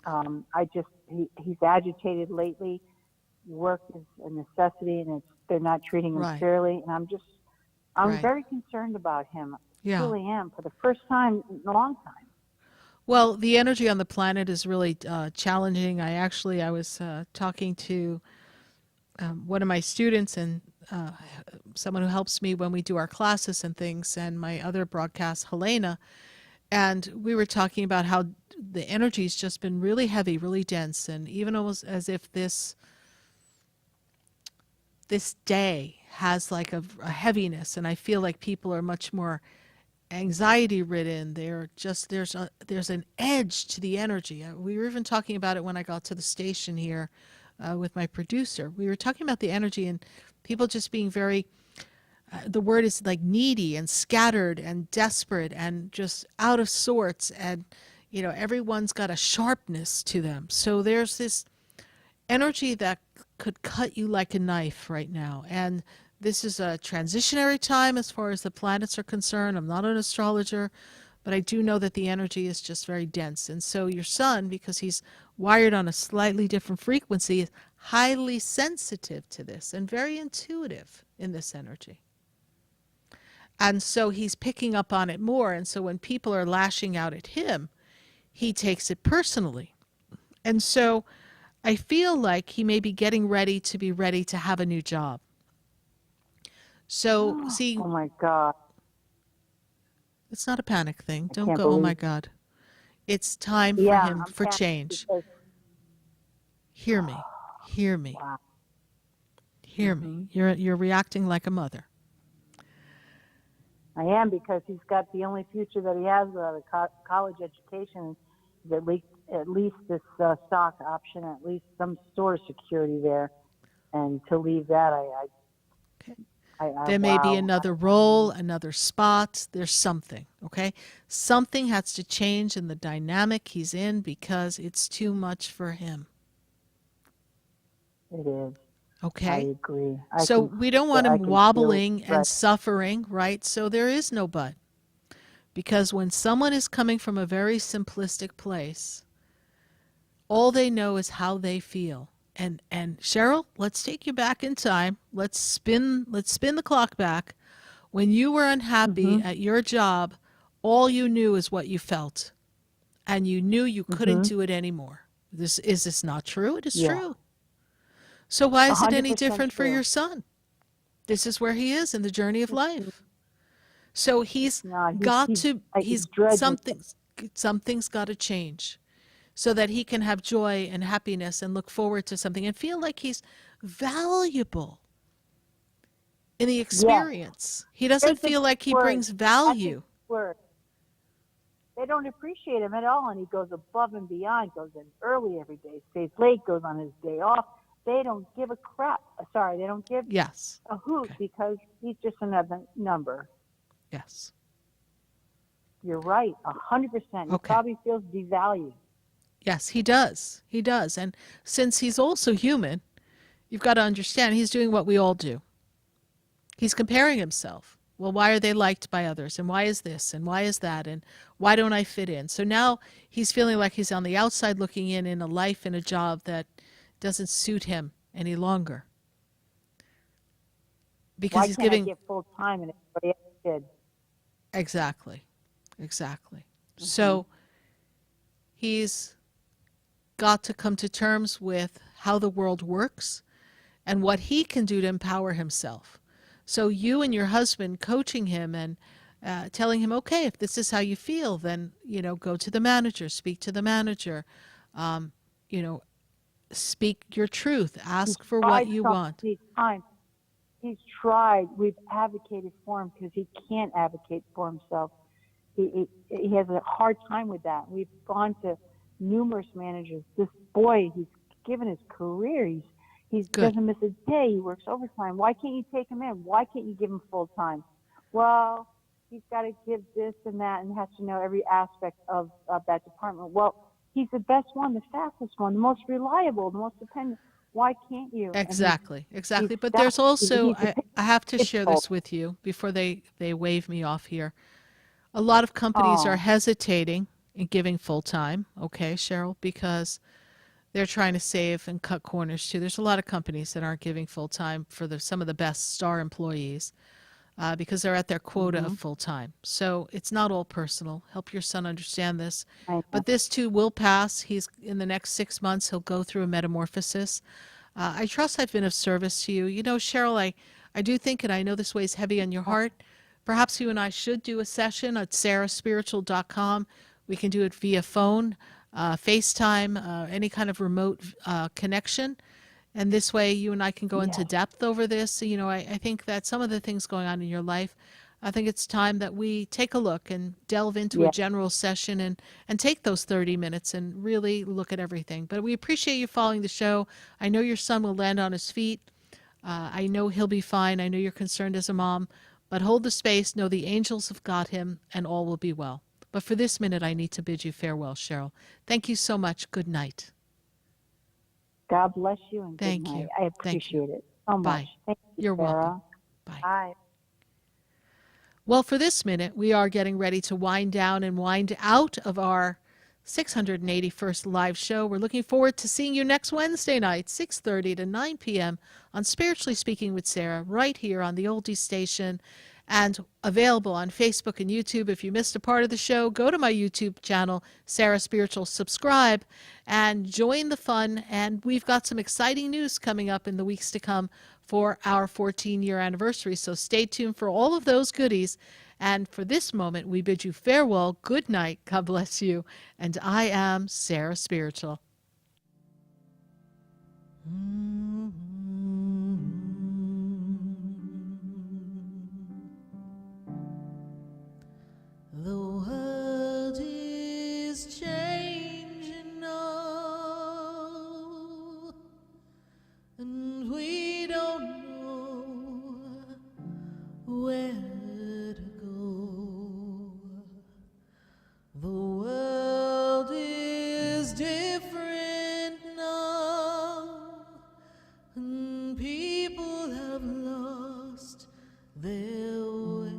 he's agitated lately. Work is a necessity, and they're not treating him fairly. And I'm very concerned about him. Yeah. I really am, for the first time in a long time. Well, the energy on the planet is really challenging. I was talking to one of my students and someone who helps me when we do our classes and things, and my other broadcast, Helena, and we were talking about how the energy's just been really heavy, really dense, and even almost as if this day has like a heaviness, and I feel like people are much more anxiety ridden. There's an edge to the energy. We were even talking about it when I got to the station here with my producer. We were talking about the energy and people just being very, the word is like needy and scattered and desperate and just out of sorts. And, everyone's got a sharpness to them. So there's this energy that could cut you like a knife right now. And this is a transitionary time as far as the planets are concerned. I'm not an astrologer, but I do know that the energy is just very dense. And so your son, because he's wired on a slightly different frequency, is highly sensitive to this and very intuitive in this energy. And so he's picking up on it more. And so when people are lashing out at him, he takes it personally. And so I feel like he may be getting ready to have a new job. So, see. Oh my God. It's not a panic thing. Don't can't go, oh my believe- God. It's time for Yeah, him I'm for panicking change. because- Hear me. Hear me. Wow. Hear me. You're reacting like a mother. I am, because he's got the only future that he has without a college education is at least this stock option, at least some sort of security there. And to leave that, There may be wow. another role, another spot. There's something, okay? Something has to change in the dynamic he's in because it's too much for him. It is. Okay? I agree. So we don't want him feel wobbling and stress. suffering, right? So there is no but. Because when someone is coming from a very simplistic place, all they know is how they feel. And Cheryl, let's take you back in time. Let's spin the clock back. When you were unhappy at your job, all you knew is what you felt. And you knew you couldn't do it anymore. Is this not true? It is true. So why is it any 100% different for true. your son? This is where he is in the journey of life. So he's dreading something's got to change so that he can have joy and happiness and look forward to something and feel like he's valuable in the experience. He doesn't feel like he brings value. They don't appreciate him at all, and he goes above and beyond, goes in early every day, stays late, goes on his day off. They don't give a crap. Sorry, they don't give a hoot because he's just another number. Yes. You're right, 100%. He probably feels devalued. Yes, he does. He does. And since he's also human, you've got to understand he's doing what we all do. He's comparing himself. Well, why are they liked by others? And why is this? And why is that? And why don't I fit in? So now he's feeling like he's on the outside looking in a life, in a job that doesn't suit him any longer. Because why he's can't giving I get full time and everybody else did? Exactly. So he's got to come to terms with how the world works and what he can do to empower himself. So you and your husband coaching him and telling him, okay, if this is how you feel, then, go to the manager, speak to the manager, speak your truth, ask for what you want. He's tried. We've advocated for him because he can't advocate for himself. He has a hard time with that. We've gone to numerous managers. This boy, he's given his career. He doesn't miss a day. He works overtime. Why can't you take him in? Why can't you give him full time? Well, he's got to give this and that and has to know every aspect of that department. Well, he's the best one, the fastest one, the most reliable, the most dependent. Why can't you? Exactly. But there's also, I have to share this with you before they wave me off here. A lot of companies are hesitating in giving full time, okay, Cheryl, because they're trying to save and cut corners too. There's a lot of companies that aren't giving full time for some of the best star employees because they're at their quota of full time. So it's not all personal. Help your son understand this. But this too will pass. He's in the next 6 months, he'll go through a metamorphosis. I trust I've been of service to you. Cheryl, I do think, and I know this weighs heavy on your heart, perhaps you and I should do a session at sarahspiritual.com. We can do it via phone, FaceTime, any kind of remote connection. And this way you and I can go into depth over this. I think that some of the things going on in your life, I think it's time that we take a look and delve into Yeah. a general session and take those 30 minutes and really look at everything. But we appreciate you following the show. I know your son will land on his feet. I know he'll be fine. I know you're concerned as a mom. But hold the space. Know the angels have got him, and all will be well. But for this minute, I need to bid you farewell, Cheryl. Thank you so much. Good night. God bless you and Thank good night. you. I Thank you. appreciate it so much. Bye. Thank you, You're Sarah. welcome. Bye. Well, for this minute, we are getting ready to wind down and wind out of our 681st live show. We're looking forward to seeing you next Wednesday night, 6:30 to 9 p.m. on Spiritually Speaking with Sarah, right here on the Oldie Station, and available on Facebook and YouTube. If you missed a part of the show, go to my YouTube channel, Sarah Spiritual, subscribe, and join the fun. And we've got some exciting news coming up in the weeks to come for our 14-year anniversary. So stay tuned for all of those goodies. And for this moment, we bid you farewell. Good night. God bless you. And I am Sarah Spiritual. The world is changing now, and we don't know where to go. The world is different now, and people have lost their way.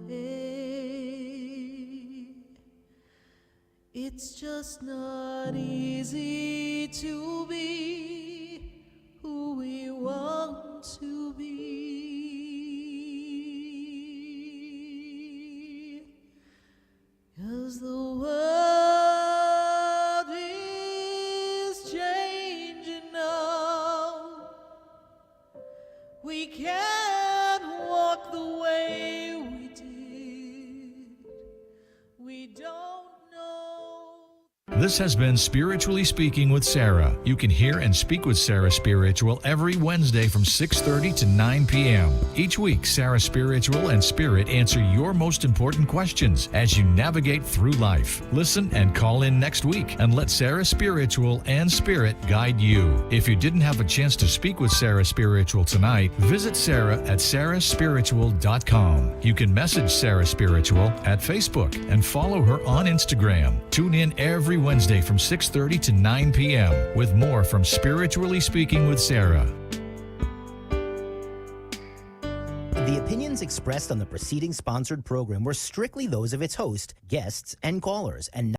It's just not easy to be who we want to be, 'cause the world is changing now. We can't walk the way we did. We don't. This has been Spiritually Speaking with Sarah. You can hear and speak with Sarah Spiritual every Wednesday from 6:30 to 9 p.m. Each week, Sarah Spiritual and Spirit answer your most important questions as you navigate through life. Listen and call in next week and let Sarah Spiritual and Spirit guide you. If you didn't have a chance to speak with Sarah Spiritual tonight, visit Sarah at sarahspiritual.com. You can message Sarah Spiritual at Facebook and follow her on Instagram. Tune in every Wednesday from 6:30 to 9 p.m. with more from Spiritually Speaking with Sarah. The opinions expressed on the preceding sponsored program were strictly those of its host, guests, and callers, and